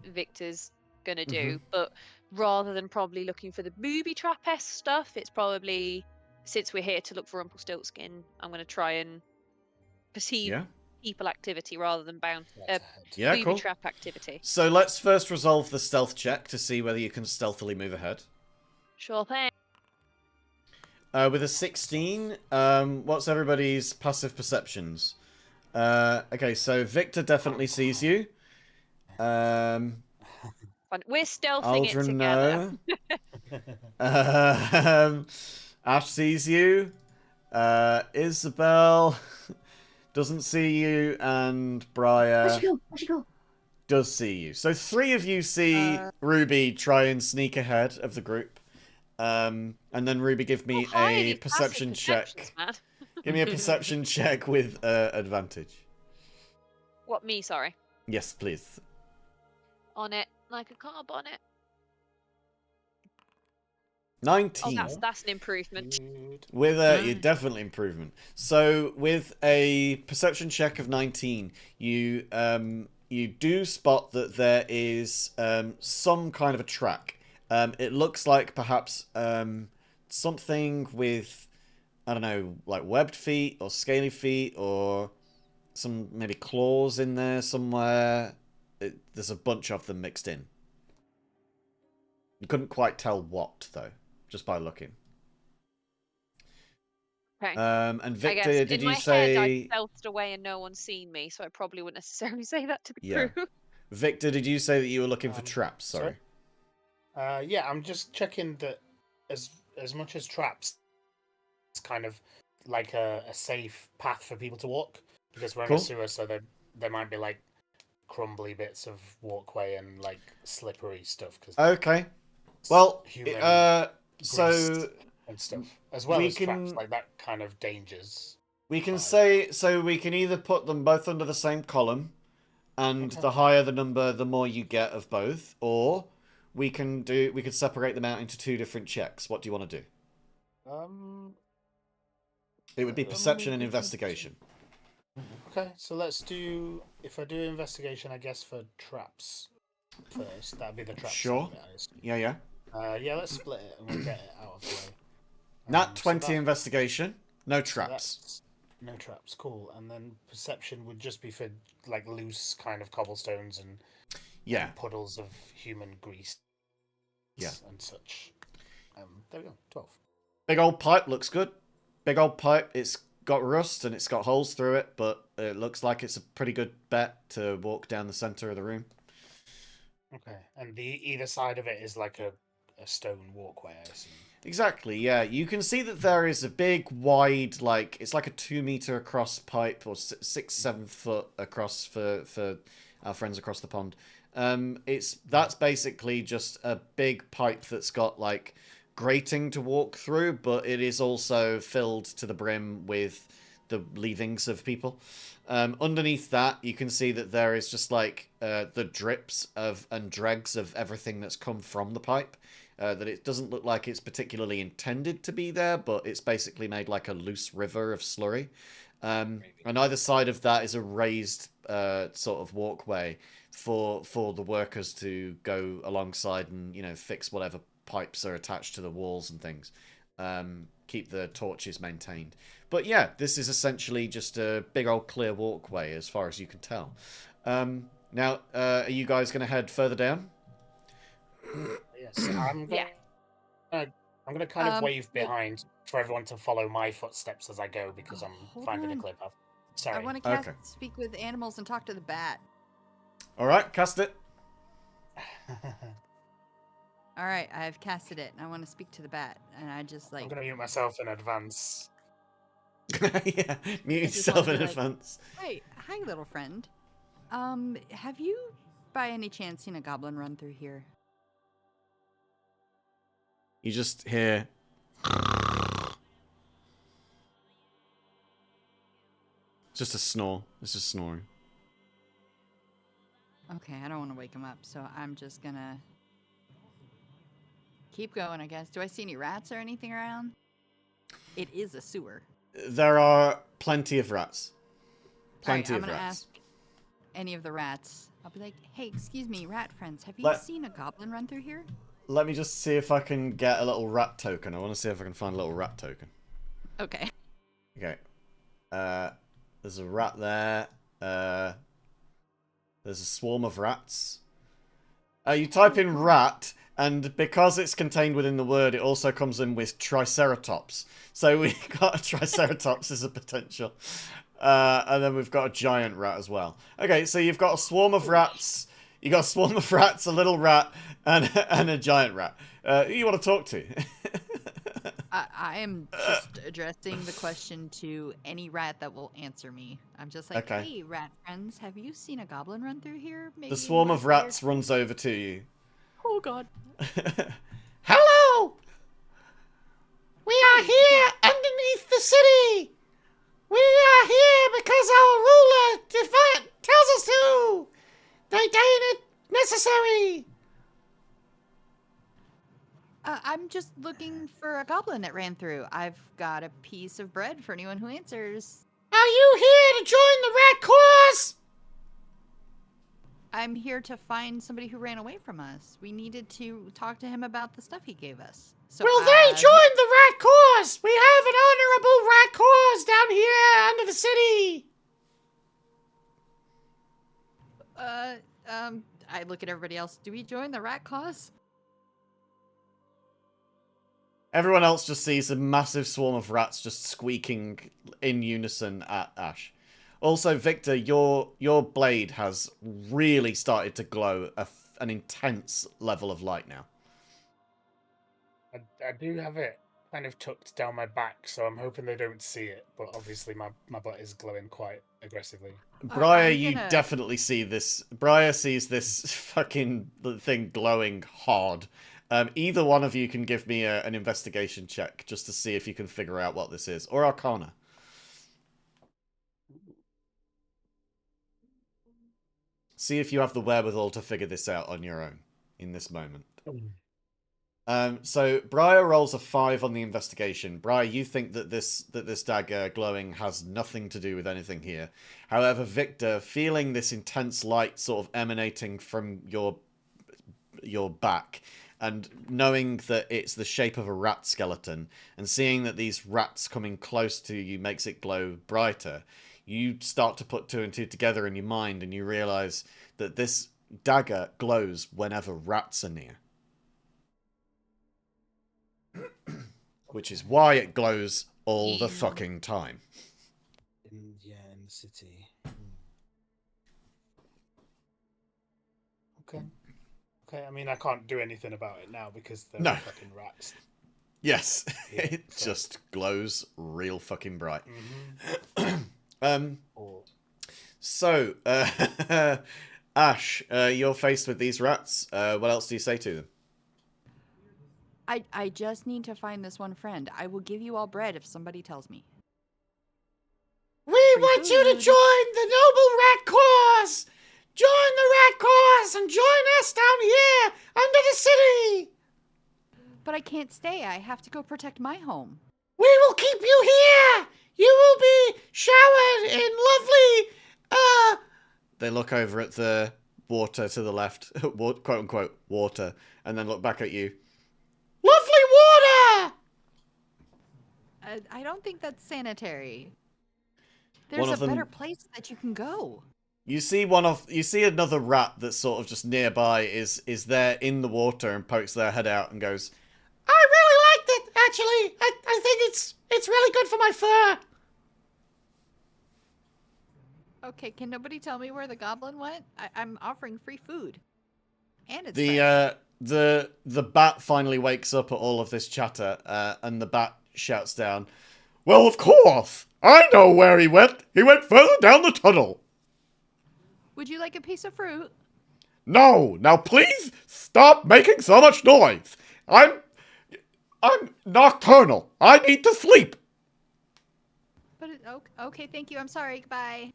Victor's gonna do, but rather than probably looking for the booby trap-esque stuff, it's probably since we're here to look for Rumpelstiltskin, I'm going to try and perceive Yeah. people activity rather than Yeah, booby cool. trap activity. So let's first resolve the stealth check to see whether you can stealthily move ahead. Sure thing. With a 16, what's everybody's passive perceptions? Okay, so Victor definitely sees you. Fun. We're stealthing it Aldrin, together. no. Ash sees you. Isabel doesn't see you, and Where'd she Briar go? Where'd she go? does see you. So 3 of you see Ruby try and sneak ahead of the group. And then Ruby, give me High a in these passive perception check. perceptions, man. Give me a perception check with advantage. What, me, sorry? Yes, please. On it, like a car bonnet. 19. Oh, that's an improvement. With a definitely improvement. So with a perception check of 19, you do spot that there is some kind of a track. It looks like perhaps something with, I don't know, like webbed feet or scaly feet or some maybe claws in there somewhere. There's a bunch of them mixed in. You couldn't quite tell what though, just by looking. Okay. And Victor, I guess did in my you say? head, I stealthed away and no one's seen me, so I probably wouldn't necessarily say that to the Yeah. crew. Victor, did you say that you were looking for traps? Sorry. Yeah, I'm just checking that as much as traps, it's kind of like a safe path for people to walk, because we're in Cool. a sewer, so there might be like crumbly bits of walkway and like slippery stuff. Cause Okay. Well, human so and stuff, as well we as can- traps, like that kind of dangers. we can Right. say, so we can either put them both under the same column, and Okay. the higher the number, the more you get of both, or we could separate them out into 2 different checks. What do you want to do? It would be perception and investigation. Okay, so let's do. If I do investigation, I guess for traps first. That'd be the traps. Sure. side of it, I assume. Yeah. Yeah, let's split it and we'll get it out of the way. Nat So 20 that- investigation. No so traps. that's- no traps, cool. And then perception would just be for like loose kind of cobblestones and Yeah. puddles of human grease. Yeah. And such. There we go. 12. Big old pipe looks good. Big old pipe. It's got rust and it's got holes through it, but it looks like it's a pretty good bet to walk down the center of the room. Okay, and either side of it is like a stone walkway, I assume. Exactly, yeah. You can see that there is a big, wide, like, it's like a 2-meter across pipe, or 6-7 foot across for our friends across the pond. That's basically just a big pipe that's got, like, grating to walk through, but it is also filled to the brim with the leavings of people. Underneath that, you can see that there is just, like, the drips and dregs of everything that's come from the pipe. That it doesn't look like it's particularly intended to be there, but it's basically made like a loose river of slurry. On either side of that is a raised sort of walkway for the workers to go alongside and, you know, fix whatever pipes are attached to the walls and things. Keep the torches maintained. But yeah, this is essentially just a big old clear walkway as far as you can tell. Now, are you guys going to head further down? Yes, I'm gonna kind of wave behind for everyone to follow my footsteps as I go, because I'm Hold finding a on. clear path. Sorry. I want to cast Okay. speak with animals and talk to the bat. All right, cast it. All right, I've casted it, and I want to speak to the bat, and I just I'm like gonna mute myself in advance. Yeah, mute I just yourself wanna in be like- advance. hi, little friend. Have you by any chance seen a goblin run through here? You just hear. Just a snore. It's just snoring. Okay, I don't want to wake him up, so I'm just gonna keep going, I guess. Do I see any rats or anything around? It is a sewer. There are plenty of rats. Alright, Plenty I'm of gonna rats. ask any of the rats. I'll be like, hey, excuse me, rat friends, have you Let- seen a goblin run through here? Let me just see if I can get a little rat token. I want to see if I can find a little rat token. Okay. Okay. There's a rat there. There's a swarm of rats. You type in rat, and because it's contained within the word, it also comes in with triceratops. So we've got a triceratops as a potential. And then we've got a giant rat as well. Okay, so you've got a swarm of rats. You got a swarm of rats, a little rat, and a giant rat. Who you want to talk to? I am just addressing the question to any rat that will answer me. I'm just like, Okay. hey, rat friends, have you seen a goblin run through here? Maybe The in swarm of last day or rats two?" runs over to you. Oh god. Hello! We are Hi, here underneath the city! We are here because our ruler tells us to! They deem it necessary! I'm just looking for a goblin that ran through. I've got a piece of bread for anyone who answers. Are you here to join the rat cause? I'm here to find somebody who ran away from us. We needed to talk to him about the stuff he gave us. So Will they join the rat cause? We have an honorable rat cause down here under the city! I look at everybody else. Do we join the rat cause? Everyone else just sees a massive swarm of rats just squeaking in unison at Ash. Also, Victor, your blade has really started to glow an intense level of light now. I do have it kind of tucked down my back, so I'm hoping they don't see it. But obviously, my butt is glowing quite aggressively. Briar, you definitely see this. Briar sees this fucking thing glowing hard. Either one of you can give me an investigation check just to see if you can figure out what this is. Or Arcana. See if you have the wherewithal to figure this out on your own in this moment. So Briar rolls a 5 on the investigation. Briar, you think that this dagger glowing has nothing to do with anything here. However, Victor, feeling this intense light sort of emanating from your back, and knowing that it's the shape of a rat skeleton, and seeing that these rats coming close to you makes it glow brighter, you start to put 2 and 2 together in your mind, and you realize that this dagger glows whenever rats are near. Which is why it glows all the fucking time. In the city. Okay. Okay, I mean, I can't do anything about it now because they're fucking rats. Yes, Yeah, it just glows real fucking bright. Mm-hmm. So, Ash, you're faced with these rats. What else do you say to them? I just need to find this one friend. I will give you all bread if somebody tells me. We want you to join the noble rat cause! Join the rat cause and join us down here under the city! But I can't stay. I have to go protect my home. We will keep you here! You will be showered in lovely, They look over at the water to the left, quote unquote, water, and then look back at you. Lovely water! I don't think that's sanitary. There's a better place that you can go. You see another rat that's sort of just nearby is there in the water and pokes their head out and goes, I really liked it, actually. I think it's really good for my fur. Okay, can nobody tell me where the goblin went? I'm offering free food. And it's the bat finally wakes up at all of this chatter, and the bat shouts down, well, of course! I know where he went! He went further down the tunnel! Would you like a piece of fruit? No! Now please stop making so much noise! I'm nocturnal! I need to sleep! But okay, thank you. I'm sorry. Goodbye.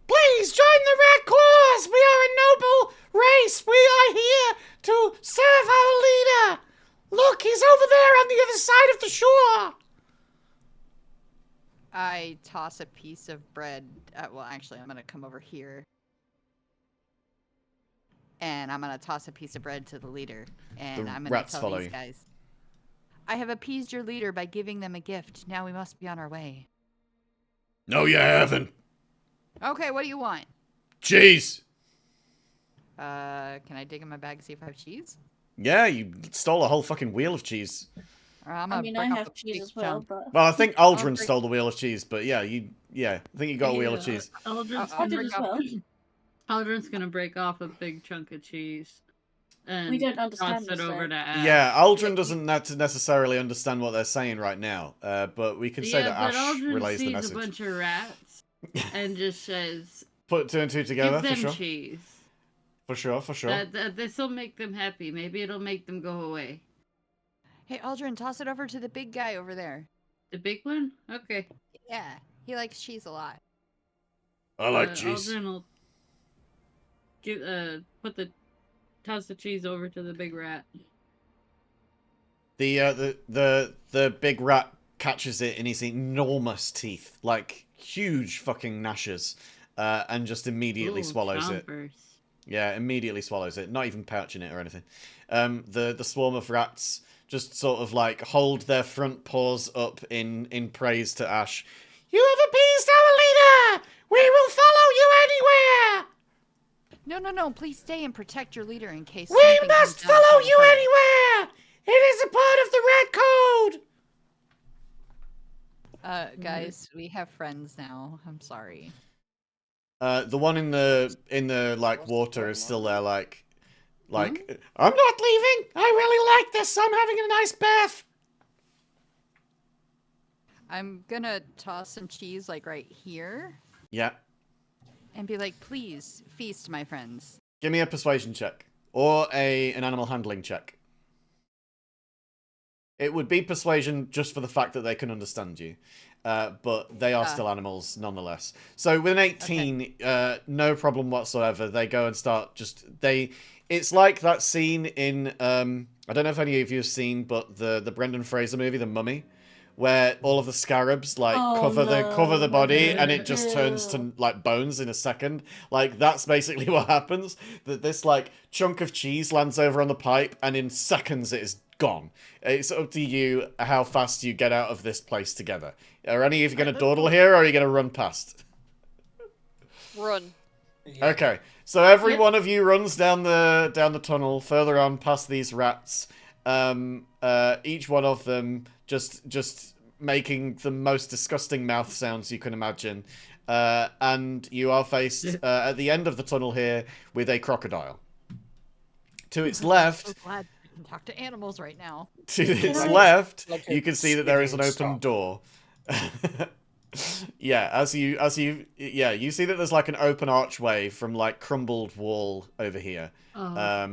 Please join the rat cause! We are a noble race! We are here to serve our leader! Look, he's over there on the other side of the shore! I toss a piece of bread. Well, actually, I'm going to come over here. And I'm going to toss a piece of bread to the leader. And I'm going to tell these guys. I have appeased your leader by giving them a gift. Now we must be on our way. No, you haven't. Okay, what do you want? Cheese. Can I dig in my bag to see if I have cheese? Yeah, you stole a whole fucking wheel of cheese. I'm I gonna mean, break I off have a cheese big as well, chunk. but Well, I think Aldrin break- stole the wheel of cheese, but yeah, I think you got a wheel of cheese. Aldrin's I'll I did break as off- well. Aldrin's gonna break off a big chunk of cheese and We don't understand toss it this, over though. to Ash. Yeah, Aldrin doesn't necessarily understand what they're saying right now, but we can say Yeah, that but Ash Aldrin relays the sees a message. bunch of rats and just says, Put 2 and 2 together, "Give them for sure. cheese. For sure, for sure. This will make them happy. Maybe it'll make them go away." Hey, Aldrin, toss it over to the big guy over there. The big one? Okay. Yeah, he likes cheese a lot. I like cheese. Aldrin will toss the cheese over to the big rat. The big rat catches it in his enormous teeth, like huge fucking gnashes, and just immediately Ooh, swallows it. chompers. Yeah, immediately swallows it, not even pouching it or anything. The swarm of rats just sort of like hold their front paws up in praise to Ash. You have appeased our leader! We will follow you anywhere! No, please stay and protect your leader in case We something must comes down follow from you the herd. anywhere! It is a part of the red code! Guys, we have friends now. I'm sorry. The one in the like water is still there, like I'm not leaving. I really like this. I'm having a nice bath. I'm gonna toss some cheese like right here Yeah. and be like, please feast, my friends. Give me a persuasion check or an animal handling check. It would be persuasion just for the fact that they can understand you. But they are still animals nonetheless. So with an 18, no problem whatsoever. They go and start it's like that scene in I don't know if any of you have seen, but the Brendan Fraser movie, The Mummy, where all of the scarabs cover the body and it just turns to like bones in a second. Like that's basically what happens. That this like chunk of cheese lands over on the pipe and in seconds it is gone. It's up to you how fast you get out of this place together. Are any of you going to dawdle here, or are you going to run past? Run. Yeah. Okay, so every one of you runs down the tunnel, further on past these rats. Each one of them just making the most disgusting mouth sounds you can imagine. And you are faced at the end of the tunnel here with a crocodile. To its left. I'm so glad I can talk to animals right now. To its I- left, Like a you can see that there is an open spinning door. Yeah, you see that there's like an open archway from like crumbled wall over here. Oh.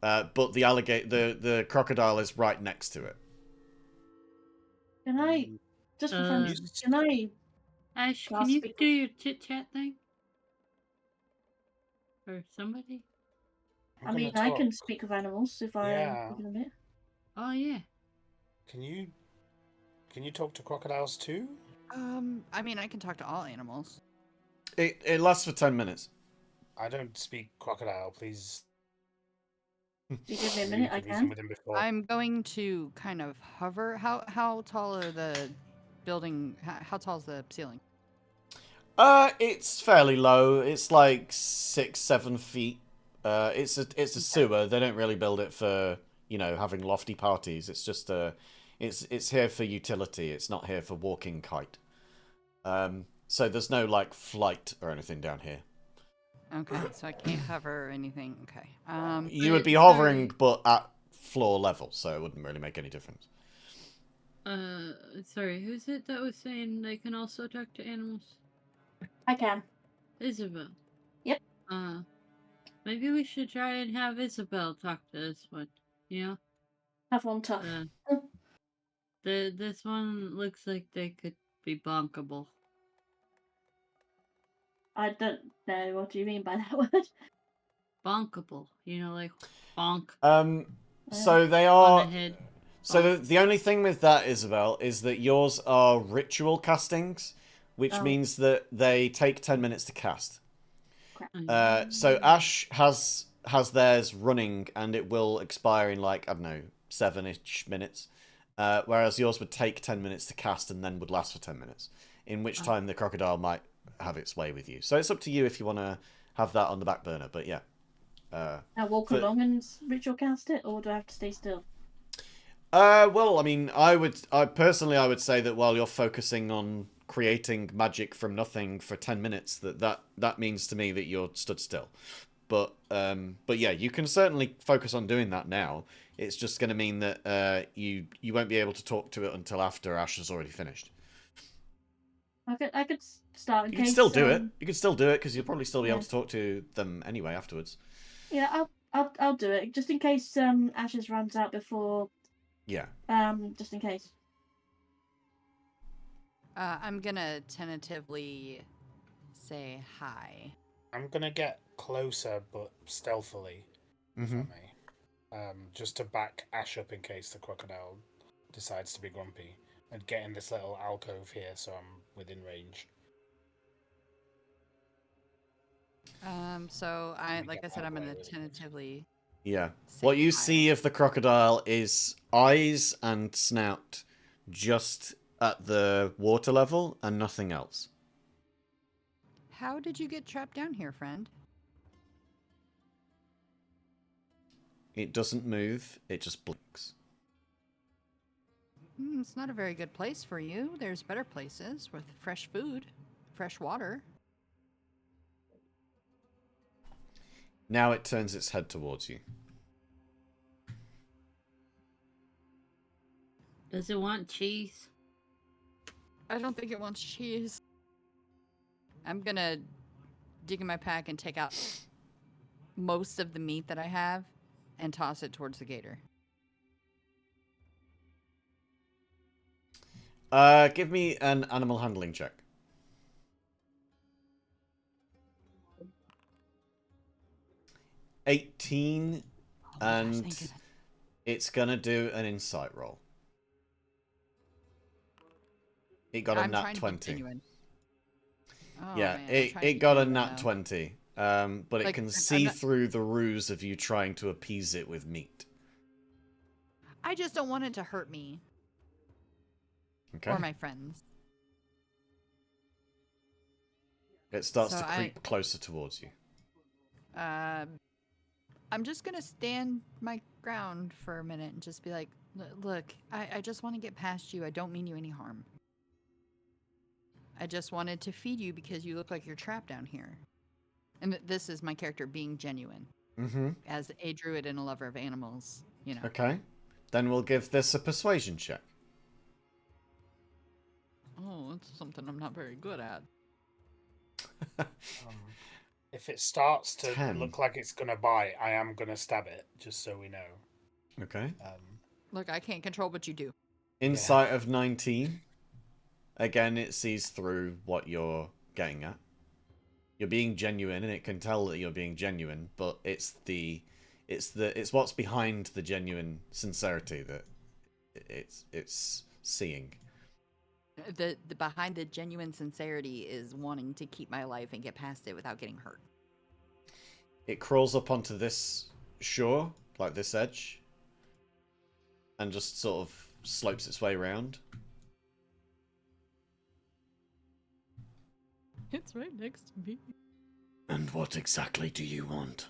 But the crocodile is right next to it. Can I, just for fun, can I Ash, Can I can you speak do your chit chat thing? Or somebody? I mean, I can speak with animals if I Yeah. give them it. Oh yeah. Can you talk to crocodiles too? I mean, I can talk to all animals. It lasts for 10 minutes. I don't speak crocodile. Please. If you give me a You minute, I could reason can. with him before. I'm going to kind of hover. How tall are the building? How tall is the ceiling? It's fairly low. It's like 6-7 feet. It's a sewer. They don't really build it for having lofty parties. It's just it's here for utility. It's not here for walking kite. So there's no like flight or anything down here. Okay, so I can't hover or anything. Okay. You would be hovering, but at floor level, so it wouldn't really make any difference. Sorry, who's it that was saying they can also talk to animals? I can. Isabel. Yep. Maybe we should try and have Isabel talk to this one. Have one tough. This one looks like they could be bonkable. I don't know what do you mean by that word. Bonkable, like bonk So they on are. the head. So the only thing with that, Isabel, is that yours are ritual castings, which means that they take 10 minutes to cast. So Ash has theirs running, and it will expire in like, I don't know, 7-ish minutes. whereas yours would take 10 minutes to cast and then would last for 10 minutes, in which time the crocodile might have its way with you. So it's up to you if you want to have that on the back burner, but yeah. Now walk along and ritual cast it, or do I have to stay still? Well, I mean, I would say that while you're focusing on creating magic from nothing for 10 minutes, that means to me that you're stood still. But yeah, you can certainly focus on doing that now. It's just going to mean that you won't be able to talk to it until after Ash has already finished. I could start in You case. can still do it. You can still do it because you'll probably still be able Yeah. to talk to them anyway afterwards. Yeah, I'll do it just in case Ashes runs out before. Yeah. Just in case. I'm gonna tentatively say hi. I'm gonna get closer, but stealthily, if I may, just to back Ash up in case the crocodile decides to be grumpy, and get in this little alcove here so I'm within range. So like I said, I'm gonna tentatively. Yeah. say What you hi. see of the crocodile is eyes and snout just at the water level and nothing else. How did you get trapped down here, friend? It doesn't move, it just blinks. It's not a very good place for you. There's better places with fresh food, fresh water. Now it turns its head towards you. Does it want cheese? I don't think it wants cheese. I'm gonna dig in my pack and take out most of the meat that I have and toss it towards the gator. Give me an animal handling check. 18, and it's gonna do an insight roll. It got a nat 20. Oh, Yeah, man, it got a nat 20. But it can see not... through the ruse of you trying to appease it with meat. I just don't want it to hurt me. Okay. Or my friends. It starts to creep closer towards you. I'm just gonna stand my ground for a minute and just be like, look, I just want to get past you. I don't mean you any harm. I just wanted to feed you because you look like you're trapped down here. And this is my character being genuine. Mm-hmm. As a druid and a lover of animals, you know. Okay. Then we'll give this a persuasion check. Oh, that's something I'm not very good at. If it starts to 10. look like it's gonna bite, I am gonna stab it, just so we know. Okay. Look, I can't control what you do. Insight of 19. Again, it sees through what you're getting at. You're being genuine, and it can tell that you're being genuine, but it's what's behind the genuine sincerity that it's seeing. The behind the genuine sincerity is wanting to keep my life and get past it without getting hurt. It crawls up onto this shore, like this edge, and just sort of slopes its way around. It's right next to me. And what exactly do you want?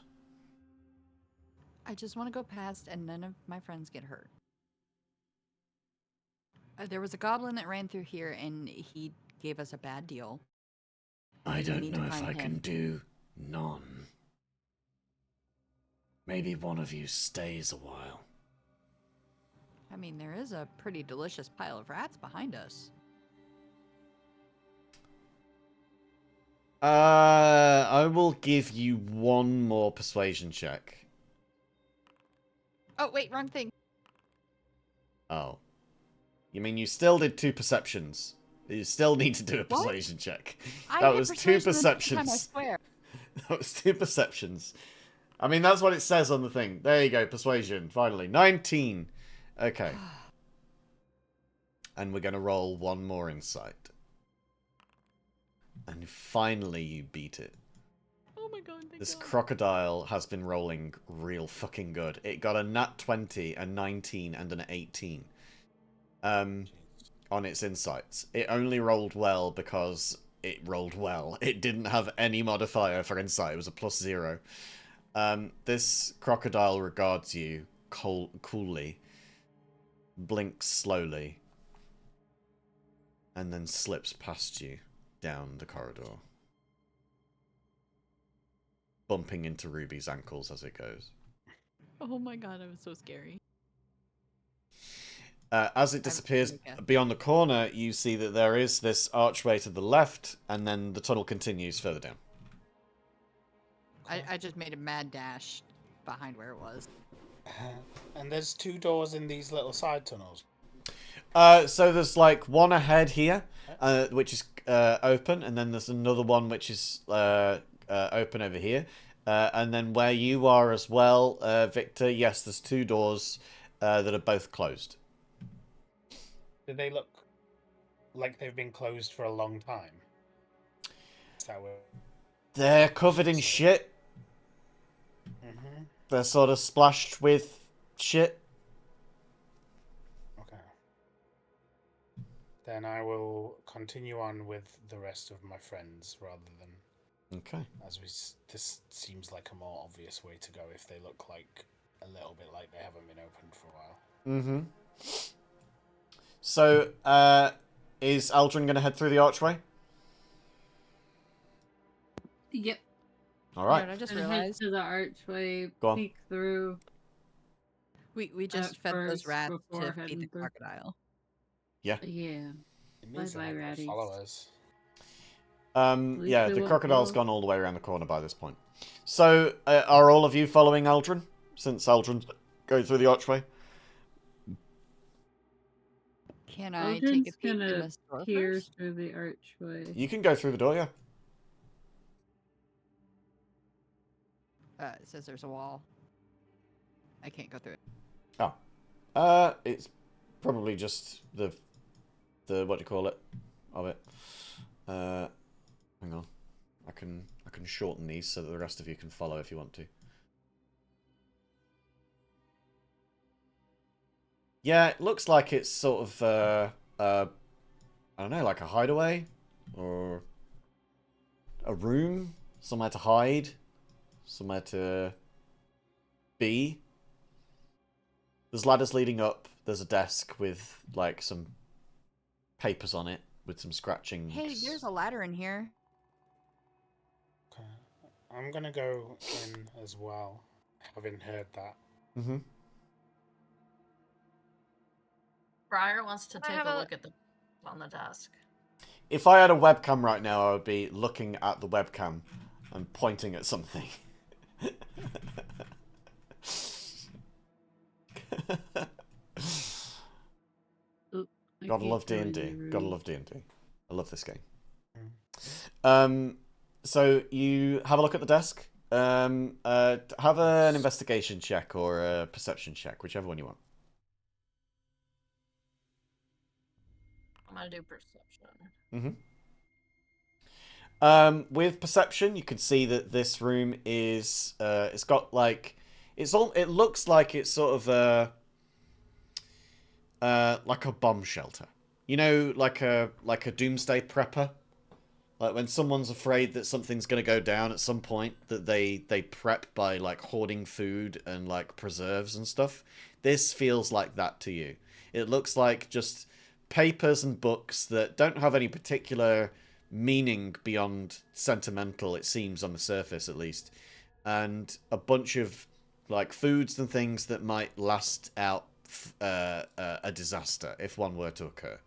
I just want to go past and none of my friends get hurt. There was a goblin that ran through here and he gave us a bad deal. I don't know if I can do none. Maybe one of you stays a while. I mean, there is a pretty delicious pile of rats behind us. I will give you one more persuasion check. Oh, wait, wrong thing. Oh. You mean you still did 2 perceptions? You still need to do a persuasion check. That was 2 perceptions. I swear. That was 2 perceptions. I mean, that's what it says on the thing. There you go, persuasion, finally. 19. Okay. And we're going to roll one more insight. And finally you beat it. Oh my god, This crocodile has been rolling real fucking good. It got a nat 20, a 19, and an 18. on its insights. It only rolled well because it rolled well. It didn't have any modifier for insight. It was a +0. This crocodile regards you coolly, blinks slowly, and then slips past you down the corridor, bumping into Ruby's ankles as it goes. Oh my god, that was so scary. As it disappears beyond the corner, you see that there is this archway to the left, and then the tunnel continues further down. I just made a mad dash behind where it was. And there's 2 doors in these little side tunnels. So there's like one ahead here, which is open, and then there's another one which is open over here. And then where you are as well, Victor, yes, there's 2 doors that are both closed. Do they look like they've been closed for a long time? Is that what... They're covered in shit. Mm-hmm. They're sort of splashed with shit. Okay. Then I will continue on with the rest of my friends rather than... Okay. This seems like a more obvious way to go if they look like a little bit like they haven't been opened for a while. Mm-hmm. So, is Aldrin going to head through the archway? Yep. All right. I just And head realized to the archway, Go on. peek through. we just fed those first rats before to heading feed the through. crocodile. Yeah. Yeah. It means Bye-bye, they have ratties. followers. Yeah, they the won't crocodile's follow. gone all the way around the corner by this point. So, are all of you following Aldrin? Since Aldrin's going through the archway? Can I take Aldrin's a peek in gonna the store peer first? through the archway. You can go through the door, yeah. It says there's a wall. I can't go through it. Oh. It's probably just the what do you call it of it. Hang on. I can shorten these so that the rest of you can follow if you want to. Yeah, it looks like it's sort of I don't know, like a hideaway or a room, somewhere to hide, somewhere to be. There's ladders leading up. There's a desk with like some papers on it with some scratchings. Hey, there's a ladder in here. Okay. I'm gonna go in as well, having heard that. Mm-hmm. Briar wants to I take have a a- look at the on the desk. If I had a webcam right now, I would be looking at the webcam and pointing at something. Gotta love D&D. Gotta love D&D. I love this game. So you have a look at the desk. Have an investigation check or a perception check, whichever one you want. I'm gonna do perception. With perception, you can see that this room is it's got like it looks like it's sort of like a bomb shelter. You know, like a doomsday prepper. Like when someone's afraid that something's going to go down at some point, that they prep by like hoarding food and like preserves and stuff. This feels like that to you. It looks like just papers and books that don't have any particular meaning beyond sentimental, it seems on the surface at least, and a bunch of like foods and things that might last out a disaster if one were to occur.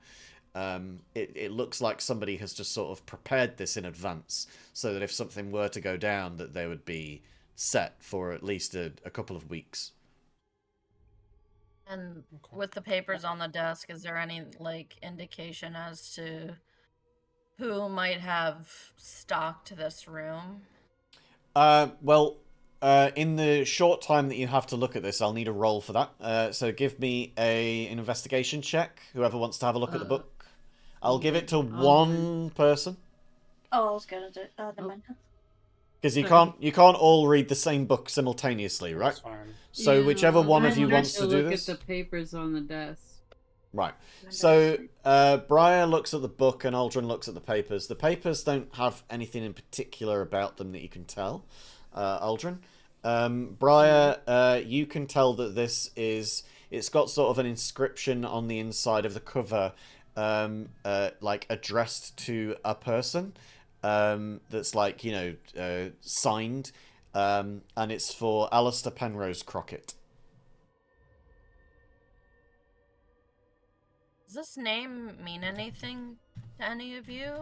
It looks like somebody has just sort of prepared this in advance so that if something were to go down, that they would be set for at least a couple of weeks. And with the papers on the desk, is there any like indication as to who might have stocked this room? Well, in the short time that you have to look at this, I'll need a roll for that. So give me an investigation check. Whoever wants to have a look at the book. I'll give it to one person. Oh, I was gonna do it. Never mind. Because you can't all read the same book simultaneously, right? That's fine. So Yeah, whichever one I of you wanted wants to do look this. at the papers on the desk. Right. Remember So, this. Briar looks at the book and Aldrin looks at the papers. The papers don't have anything in particular about them that you can tell, Aldrin. Briar, you can tell that this is... It's got sort of an inscription on the inside of the cover, like addressed to a person, that's like, you know, signed, and it's for Alistair Penrose Crockett. Does this name mean anything to any of you?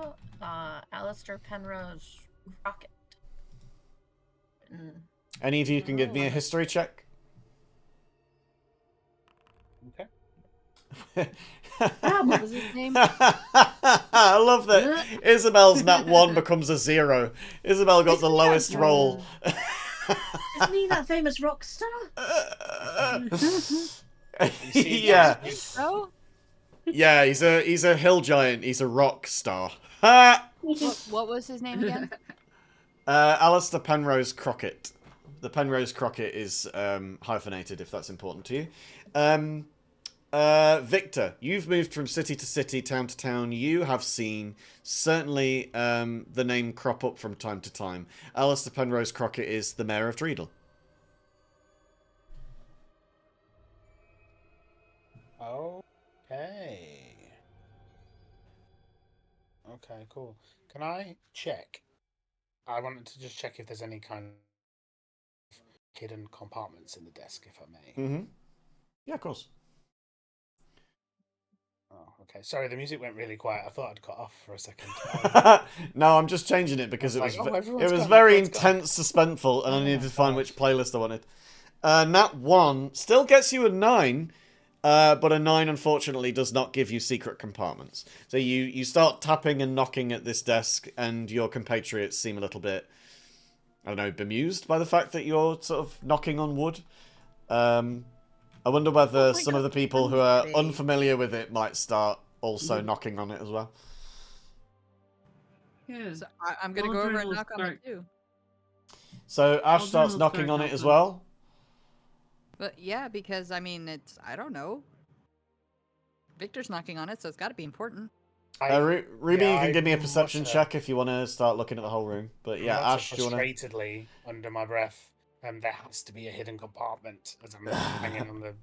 Alistair Penrose Rocket. Any of you can give me a history check? Okay. What was his name? I love that Isabel's nat 1 becomes a 0. Isabel got the lowest roll. Isn't he that famous rock star? Yeah. Oh, Yeah, he's a hill giant. He's a rock star. what was his name again? Alistair Penrose Crockett. The Penrose Crockett is hyphenated, if that's important to you. Victor, you've moved from city to city, town to town. You have seen, certainly, the name crop up from time to time. Alistair Penrose Crockett is the mayor of Dreedle. Okay. Okay, cool. Can I check? I wanted to just check if there's any kind of hidden compartments in the desk, if I may. Mm-hmm. Yeah, of course. Oh, okay. Sorry, the music went really quiet. I thought I'd cut off for a second. No, I'm just changing it because I it was was like, oh, it was everyone's gone, very everyone's gone. intense, suspenseful, and I Oh needed my to find gosh. which playlist I wanted. Nat 1 still gets you a 9, but a 9 unfortunately does not give you secret compartments. So you start tapping and knocking at this desk, and your compatriots seem a little bit, I don't know, bemused by the fact that you're sort of knocking on wood. I wonder whether some of the people who are unfamiliar with it might start also knocking on it as well. Yeah. So I'm gonna go over Aldrin and will knock on it too. So Ash Aldrin starts will knocking start on it as knocking. well. But yeah, because I mean, I don't know. Victor's knocking on it, so it's got to be important. Ruby, you can I give me a perception mutter- check if you want to start looking at the whole room. But yeah, mutter Ash, do you want to... frustratedly under my breath, there has to be a hidden compartment as I'm hanging on the.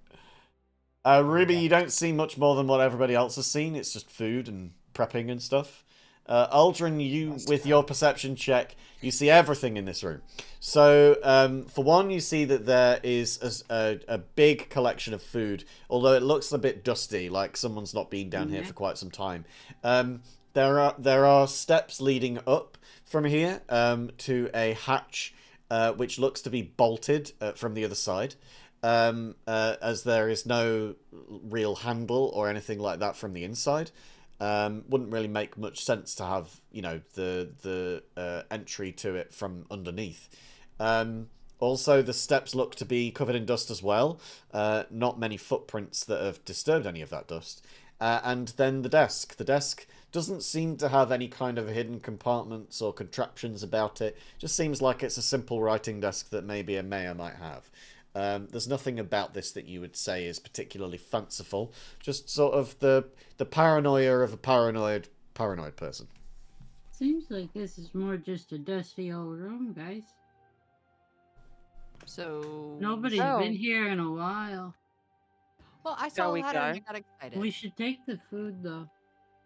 Ruby, desk. you don't see much more than what everybody else has seen. It's just food and prepping and stuff. Aldrin, you, That's with fine. your perception check, you see everything in this room. So, for one, you see that there is a big collection of food, although it looks a bit dusty, like someone's not been down here for quite some time. There are steps leading up from here to a hatch, which looks to be bolted from the other side. As there is no real handle or anything like that from the inside. Wouldn't really make much sense to have, you know, the entry to it from underneath. Also, the steps look to be covered in dust as well. Not many footprints that have disturbed any of that dust. And then the desk. The desk doesn't seem to have any kind of hidden compartments or contraptions about it. Just seems like it's a simple writing desk that maybe a mayor might have. There's nothing about this that you would say is particularly fanciful. Just sort of the paranoia of a paranoid person. Seems like this is more just a dusty old room, guys. So Nobody's Oh. been here in a while. Well, I Shall saw we a ladder and I go? got excited. We should take the food, though.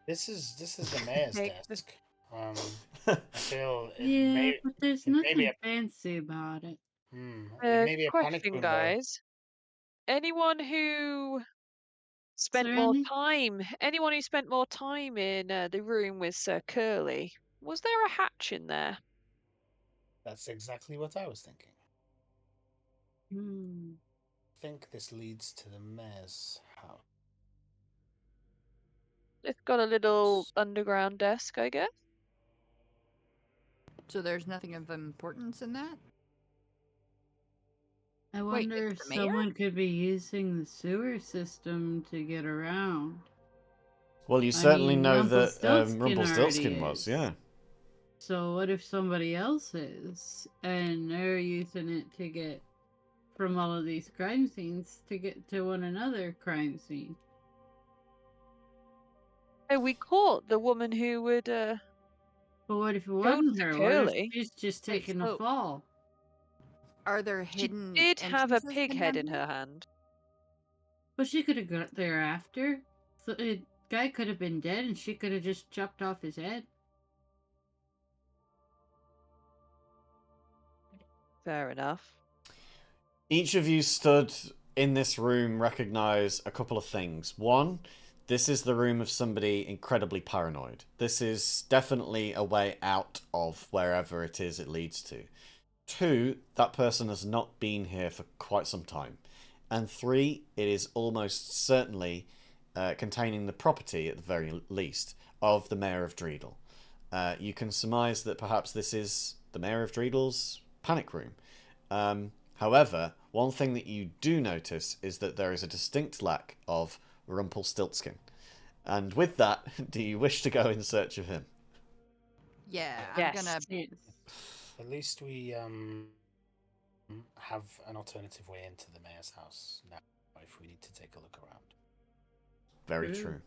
This is the mayor's Take the- desk. I feel it Yeah, may but there's it may be nothing fancy about it. it may be a panic Question, room, guys. Anyone who spent there more any? time, anyone who spent more time in the room with Sir Curly, was there a hatch in there? That's exactly what I was thinking. Hmm. I think this leads to the mayor's house. It's got a little underground desk, I guess. So there's nothing of importance in that? I Wait, wonder if it's the mayor? someone could be using the sewer system to get around. Well, you I certainly mean, know that Rumpelstiltskin Rumpelstiltskin already was, is. yeah. So what if somebody else is, and they're using it to get from all of these crime scenes to get to one another crime scene? So we caught the woman who would. But what if it Go wasn't to her? What if Curly. she's just Wait, taking a so- fall? Are there She hidden did have a entrances pig head in down her hand. But she could have got there after. So the guy could have been dead, and she could have just chopped off his head. Fair enough. Each of you stood in this room recognize a couple of things. One, this is the room of somebody incredibly paranoid. This is definitely a way out of wherever it is it leads to. Two, that person has not been here for quite some time. And three, it is almost certainly containing the property, at the very least, of the Mayor of Dreedle. You can surmise that perhaps this is the Mayor of Dreedle's panic room. However, one thing that you do notice is that there is a distinct lack of Rumpelstiltskin. And with that, do you wish to go in search of him? Yeah, Yes. I'm gonna. Yes. At least we have an alternative way into the mayor's house now if we need to take a look around. Very True.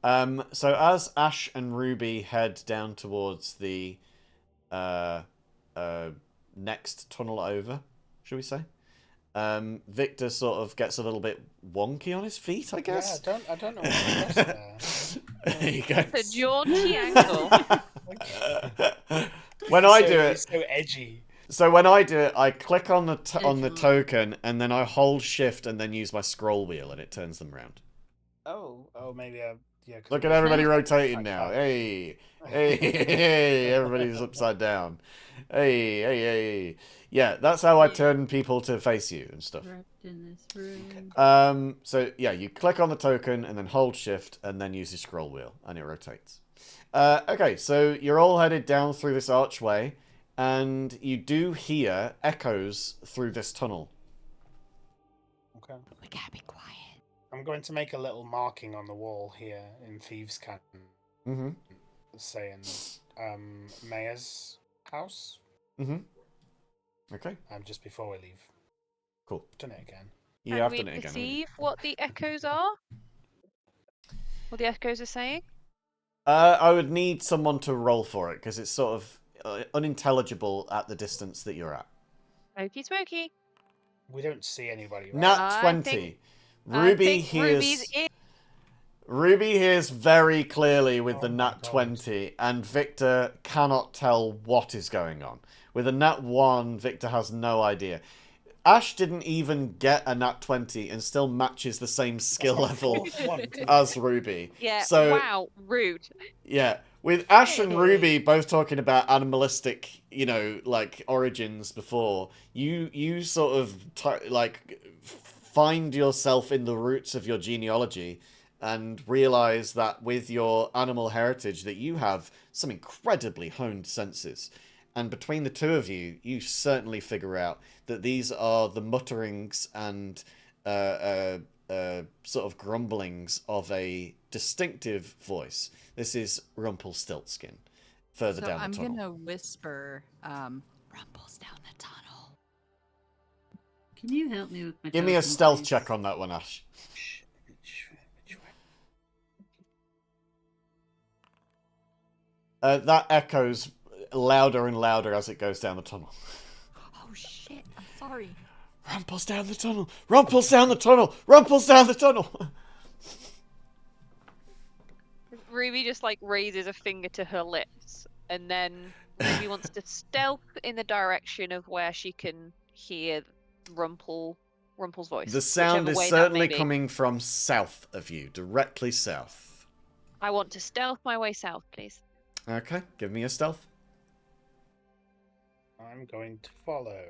true. So as Ash and Ruby head down towards the next tunnel over, shall we say? Viktor sort of gets a little bit wonky on his feet, I guess. Yeah, I don't know what he does there. There you go. The jaunty ankle. When I do He's it, so edgy. so when I do it, I click on the on the Excellent. token, and then I hold Shift, and then use my scroll wheel, and it turns them round. Oh, maybe yeah. 'cause Look it at was- everybody Nice. rotating I now. can't- Hey, hey, hey, everybody's upside down. Hey, hey, hey. Yeah, that's how I turn people to face you and stuff. Trapped in this room. So yeah, you click on the token and then hold Shift and then use your scroll wheel and it rotates. Okay, so you're all headed down through this archway and you do hear echoes through this tunnel. Okay. We gotta be quiet. I'm going to make a little marking on the wall here in Thieves' Canton Mm-hmm. saying Mayor's house. Mm-hmm. Okay, Just before we leave. cool. Done it again. You Can have we done it again. haven't you? perceive what the echoes are? What the echoes are saying? I would need someone to roll for it because it's sort of unintelligible at the distance that you're at. Okey smoky. We don't see anybody, right? Nat I 20. think- Ruby I think Ruby's hears. in. Ruby hears very clearly with Oh the my nat God. 20, and Viktor cannot tell what is going on. With a nat 1, Viktor has no idea. Ash didn't even get a nat 20 and still matches the same skill level as Ruby. Yeah. So, Wow. Rude. yeah. With Ash and Ruby both talking about animalistic, like origins before, you sort of find yourself in the roots of your genealogy and realize that with your animal heritage that you have some incredibly honed senses. And between the two of you, you certainly figure out that these are the mutterings and sort of grumblings of a distinctive voice. This is Rumpelstiltskin, further So down I'm the tunnel. gonna whisper, Rumple's down the tunnel. Can you help me with my Give me a token, stealth please? check on that one, Ash. That echoes louder and louder as it goes down the tunnel. Oh shit! I'm sorry. Rumpel's down the tunnel! Rumpel's down the tunnel! Rumpel's down the tunnel! Ruby just raises a finger to her lips, and then Ruby wants to stealth in the direction of where she can hear Rumpel's voice. The sound whichever is way that certainly may be. coming from south of you, directly south. I want to stealth my way south, please. Okay, give me a stealth. I'm going to follow.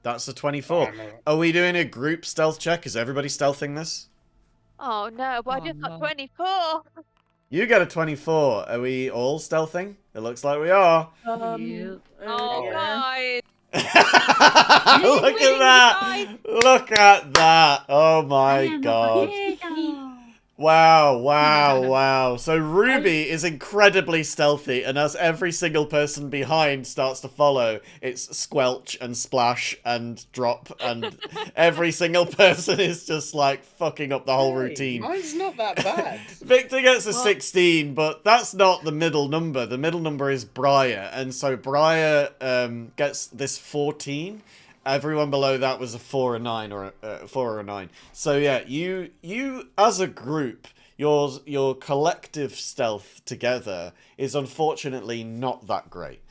That's a 24. I'm a- Are we doing a group stealth check? Is everybody stealthing this? Oh no, but I Oh, just got no. 24. You get a 24. Are we all stealthing? It looks like we are. Yep. Oh yeah. guys. Look at that! Look at that! Oh my god. Wow, wow, wow. So Ruby is incredibly stealthy, and as every single person behind starts to follow, it's squelch and splash and drop, and every single person is just like fucking up the whole Hey, routine. mine's not that bad. Victor gets a Well- 16, but that's not the middle number. The middle number is Briar, and so Briar gets this 14. Everyone below that was a 4 or 9 or 4 or a 9. So yeah, you as a group, your collective stealth together is unfortunately not that great,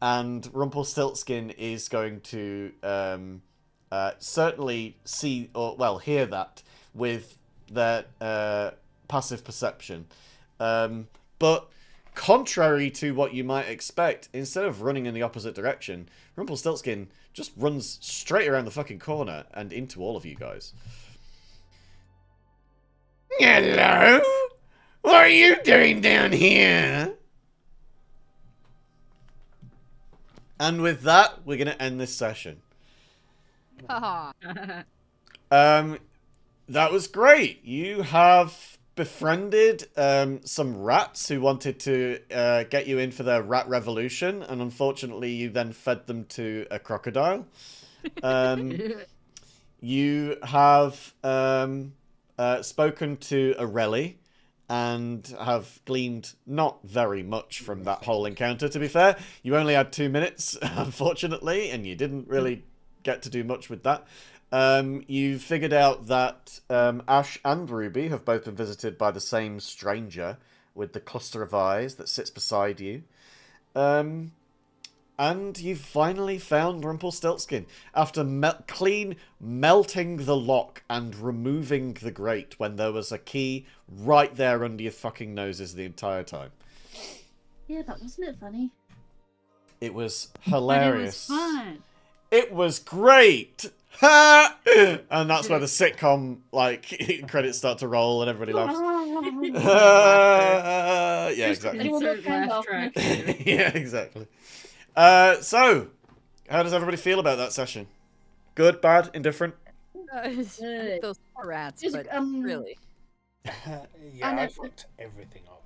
and Rumpelstiltskin is going to certainly see or well hear that with their passive perception, but contrary to what you might expect, instead of running in the opposite direction, Rumpelstiltskin just runs straight around the fucking corner and into all of you guys. Hello? What are you doing down here? And with that, we're going to end this session. Haha. That was great. You have befriended some rats who wanted to get you in for their rat revolution, and unfortunately you then fed them to a crocodile. You have spoken to Areli and have gleaned not very much from that whole encounter, to be fair. You only had 2 minutes, unfortunately, and you didn't really get to do much with that. You figured out that Ash and Ruby have both been visited by the same stranger with the cluster of eyes that sits beside you. And you've finally found Rumpelstiltskin after clean melting the lock and removing the grate when there was a key right there under your fucking noses the entire time. Yeah, but wasn't it funny? It was But hilarious. it was fun. It was great. Ha! And that's where the sitcom like credits start to roll and everybody laughs. Yeah, exactly. Anyone Insert got laugh laugh track track? here. Yeah, exactly. So, how does everybody feel about that session? Good, bad, indifferent? Good. Those poor rats, It's, but really. Yeah, And I it- fucked everything up.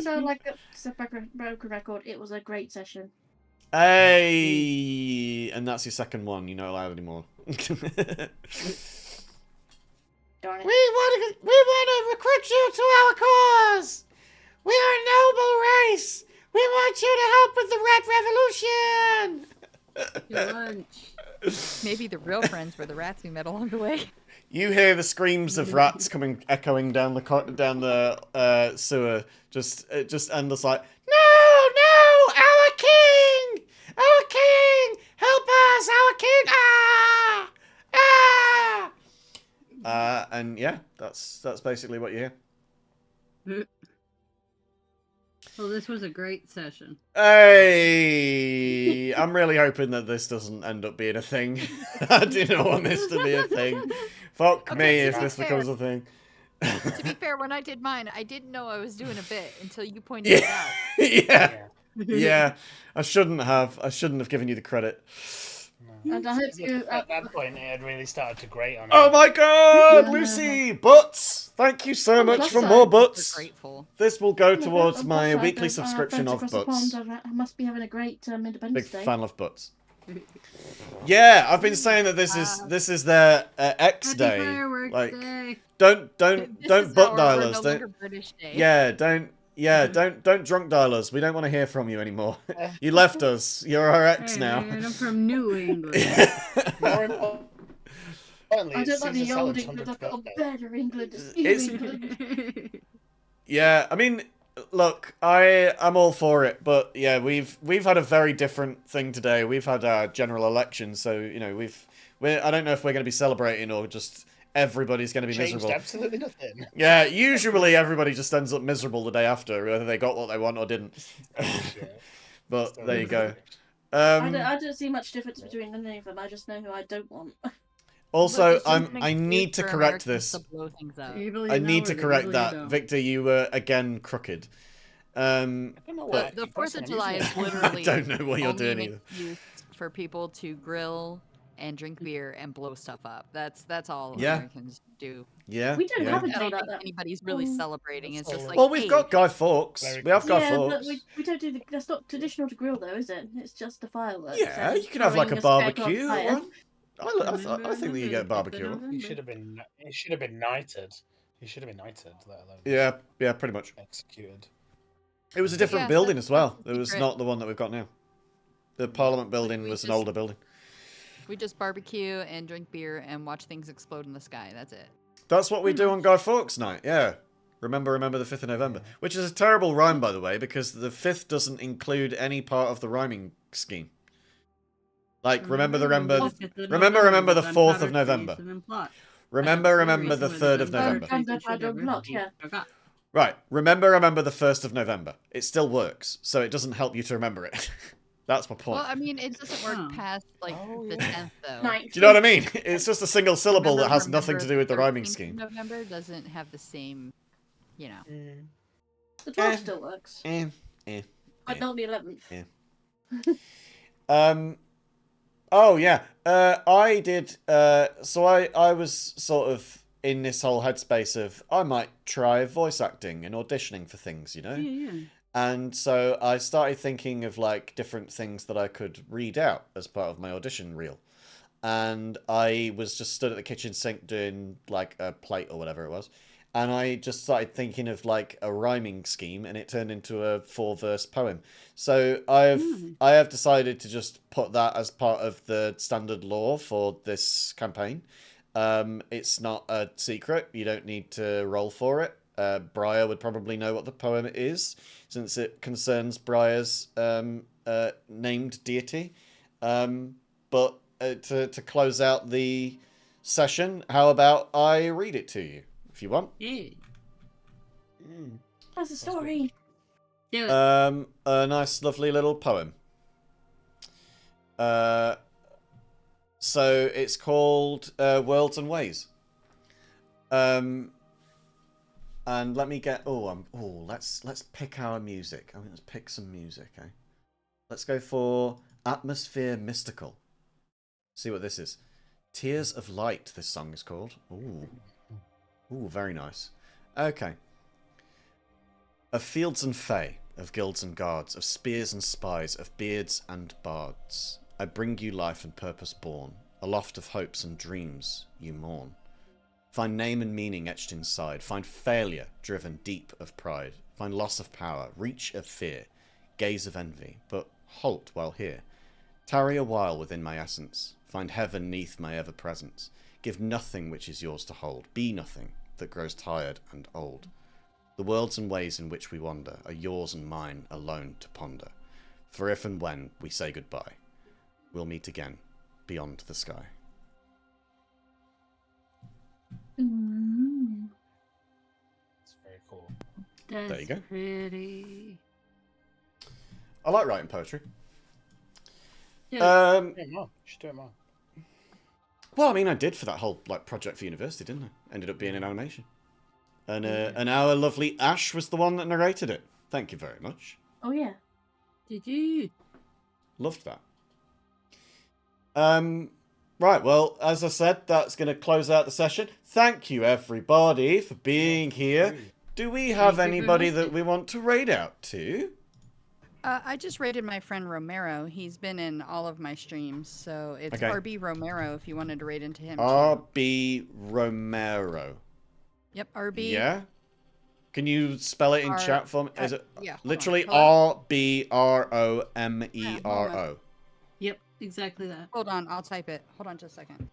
So, like, to broken record, it was a great session. Hey! And that's your second one. You're not allowed anymore. Darn it. We want to recruit you to our cause. We are a noble race. We want you to help with the rat revolution. Your lunch. Maybe the real friends were the rats we met along the way. You hear the screams of rats coming, echoing down the sewer. Just and it's like, no, our king, help us, our king, and yeah, that's basically what you hear. Well, this was a great session. Hey, I'm really hoping that this doesn't end up being a thing. I do not want this to be a thing. Fuck Okay, me to if be this fair- becomes a thing. To be fair, when I did mine, I didn't know I was doing a bit until you pointed it out. Yeah, Yeah. yeah. I shouldn't have given you the credit. No. And I hope you. At that point, it had really started to grate on Oh it. my god, Lucy! Butts! Thank you so much plus for side, more We're butts. grateful. This will go Yeah, towards on my plus side, weekly friends subscription of across the butts. pond I must be having a great Independence Big Day. fan of butts. Yeah, I've been saying that this is their X Happy day. fireworks Like, day. don't This is butt our dial we're us. no Don't longer British Day. don't drunk dial us. We don't want to hear from you anymore. You left us. You're our ex Hey, now. man, I'm from New England. More importantly, I it's don't like the Caesar old Salon's England. 100th I've got a birthday. better England. It's- England. Yeah, I mean, look, I'm all for it, but yeah, we've had a very different thing today. We've had our general election, so you know I don't know if we're going to be celebrating or just everybody's going to be Changed miserable. absolutely nothing. Yeah, usually everybody just ends up miserable the day after, whether they got what they want or didn't. Yeah. But So- there you go. I don't see much difference between any of them. I just know who I don't want. Also, Look, it's just an I need excuse to for correct Americans this. to blow things up. You believe I in need to it, you correct believe that. don't. Victor, you were again crooked. I don't know why I The keep 4th of pressing on July these is ones. literally I don't know what you're only doing an either. excuse for people to grill and drink beer and blow stuff up. That's all Yeah. Americans do. Yeah. We don't yeah. have a I day don't like think that. anybody's really Mm. celebrating. It's just like, Well, we've hey, got Guy Fawkes. Very We have Guy Yeah, Fawkes. but we don't do the. That's not traditional to grill, though, is it? It's just the fireworks. Yeah, and you can have like a throwing scarecrow barbecue. fire. One. I think that you get a barbecue. He should have been. He should have been knighted. He should have been knighted, let alone Yeah, pretty much. executed. It was a different Yeah, building that's- as well. that's the It was secret. not the one that we've got now. The Parliament building we was an just- older building. we just barbecue and drink beer and watch things explode in the sky. That's it. That's what we do on Guy Fawkes Night, yeah. Remember the 5th of November. Which is a terrible rhyme, by the way, because the 5th doesn't include any part of the rhyming scheme. Like, remember the 4th of November. Remember the 3rd of November. Yeah. Right, remember the 1st of November. It still works, so it doesn't help you to remember it. That's my point. Well, I mean, it doesn't work past like the 10th though. Do you know what I mean? It's just a single syllable that has nothing to do with the rhyming 13th of scheme. November doesn't have the same, you know. The 12th still works. But not the 11th. Oh yeah. I did. So I was sort of in this whole headspace of I might try voice acting and auditioning for things, you know. Yeah. And so I started thinking of like different things that I could read out as part of my audition reel. And I was just stood at the kitchen sink doing like a plate or whatever it was. And I just started thinking of like a rhyming scheme, and it turned into a 4-verse poem. So I have decided to just put that as part of the standard law for this campaign. It's not a secret. You don't need to roll for it. Briar would probably know what the poem is, since it concerns Briar's named deity. But to close out the session, how about I read it to you, if you want? Yeah. That's a story. Do it. A nice, lovely little poem. So it's called Worlds and Ways. And let me get. Let's pick our music. I mean, let's pick some music. Eh? Let's go for Atmosphere Mystical. See what this is. Tears of Light. This song is called. Ooh, very nice. Okay. Of fields and fey, of guilds and guards, of spears and spies, of beards and bards, I bring you life and purpose born. Aloft of hopes and dreams you mourn. Find name and meaning etched inside. Find failure driven deep of pride. Find loss of power, reach of fear, gaze of envy, but halt while here. Tarry a while within my essence. Find heaven neath my ever-presence. Give nothing which is yours to hold. Be nothing that grows tired and old. The worlds and ways in which we wander are yours and mine alone to ponder. For if and when we say goodbye, we'll meet again beyond the sky. It's very cool. That's There you go. Pretty. I like writing poetry. Yeah. Do it more. You should do it more. Well, I mean, I did for that whole like project for university, didn't I? Ended up being an animation. And our lovely Ash was the one that narrated it. Thank you very much. Oh, yeah. Did you? Loved that. Right, well, as I said, that's going to close out the session. Thank you, everybody, for being here. Do we have Thank you for anybody that listening. we want to raid out to? I just rated my friend Romero. He's been in all of my streams, so it's Okay. RB Romero if you wanted to raid into him. too. RB Romero. Yep, RB. Yeah? Can you spell it in R- chat for me? Is it yeah, hold on, literally hold on. RBROMERO? Yep, exactly that. Hold on, I'll type it. Hold on just a second.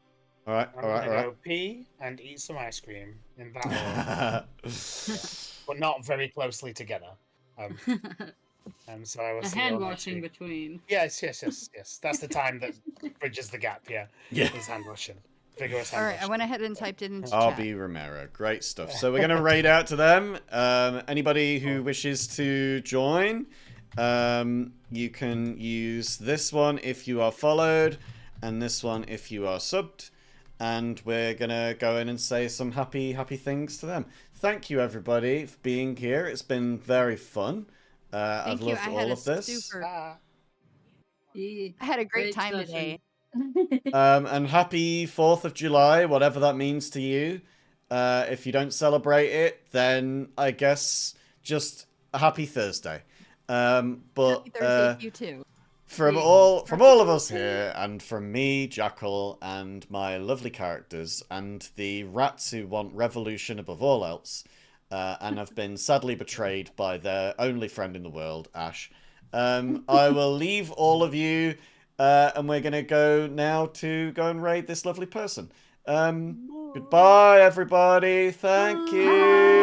All right, I'm all right, gonna all go pee and eat some ice cream in that order, right. but not very closely together. So I will A see you hand all next washing week. between. Yes. That's the time that bridges the gap. Yeah, Yeah. is hand washing, vigorous All hand right, I washing. went ahead and typed it into chat. RB Romero. Great stuff. So we're going to raid out to them. Anybody who wishes to join, you can use this one if you are followed, and this one if you are subbed. And we're going to go in and say some happy things to them. Thank you, everybody, for being here. It's been very fun. I've Thank you. loved I all had a of this. super. Ah, Yeah. I had a great Great time session. today. And happy 4th of July, whatever that means to you. If you don't celebrate it, then I guess just a happy Thursday. Happy But Thursday to you too. from Sweet. all of us here, and from me, Jackal, and my lovely characters, and the rats who want revolution above all else, and have been sadly betrayed by their only friend in the world, Ash, I will leave all of you, and we're going to go now to go and raid this lovely person. Goodbye, everybody. Thank you.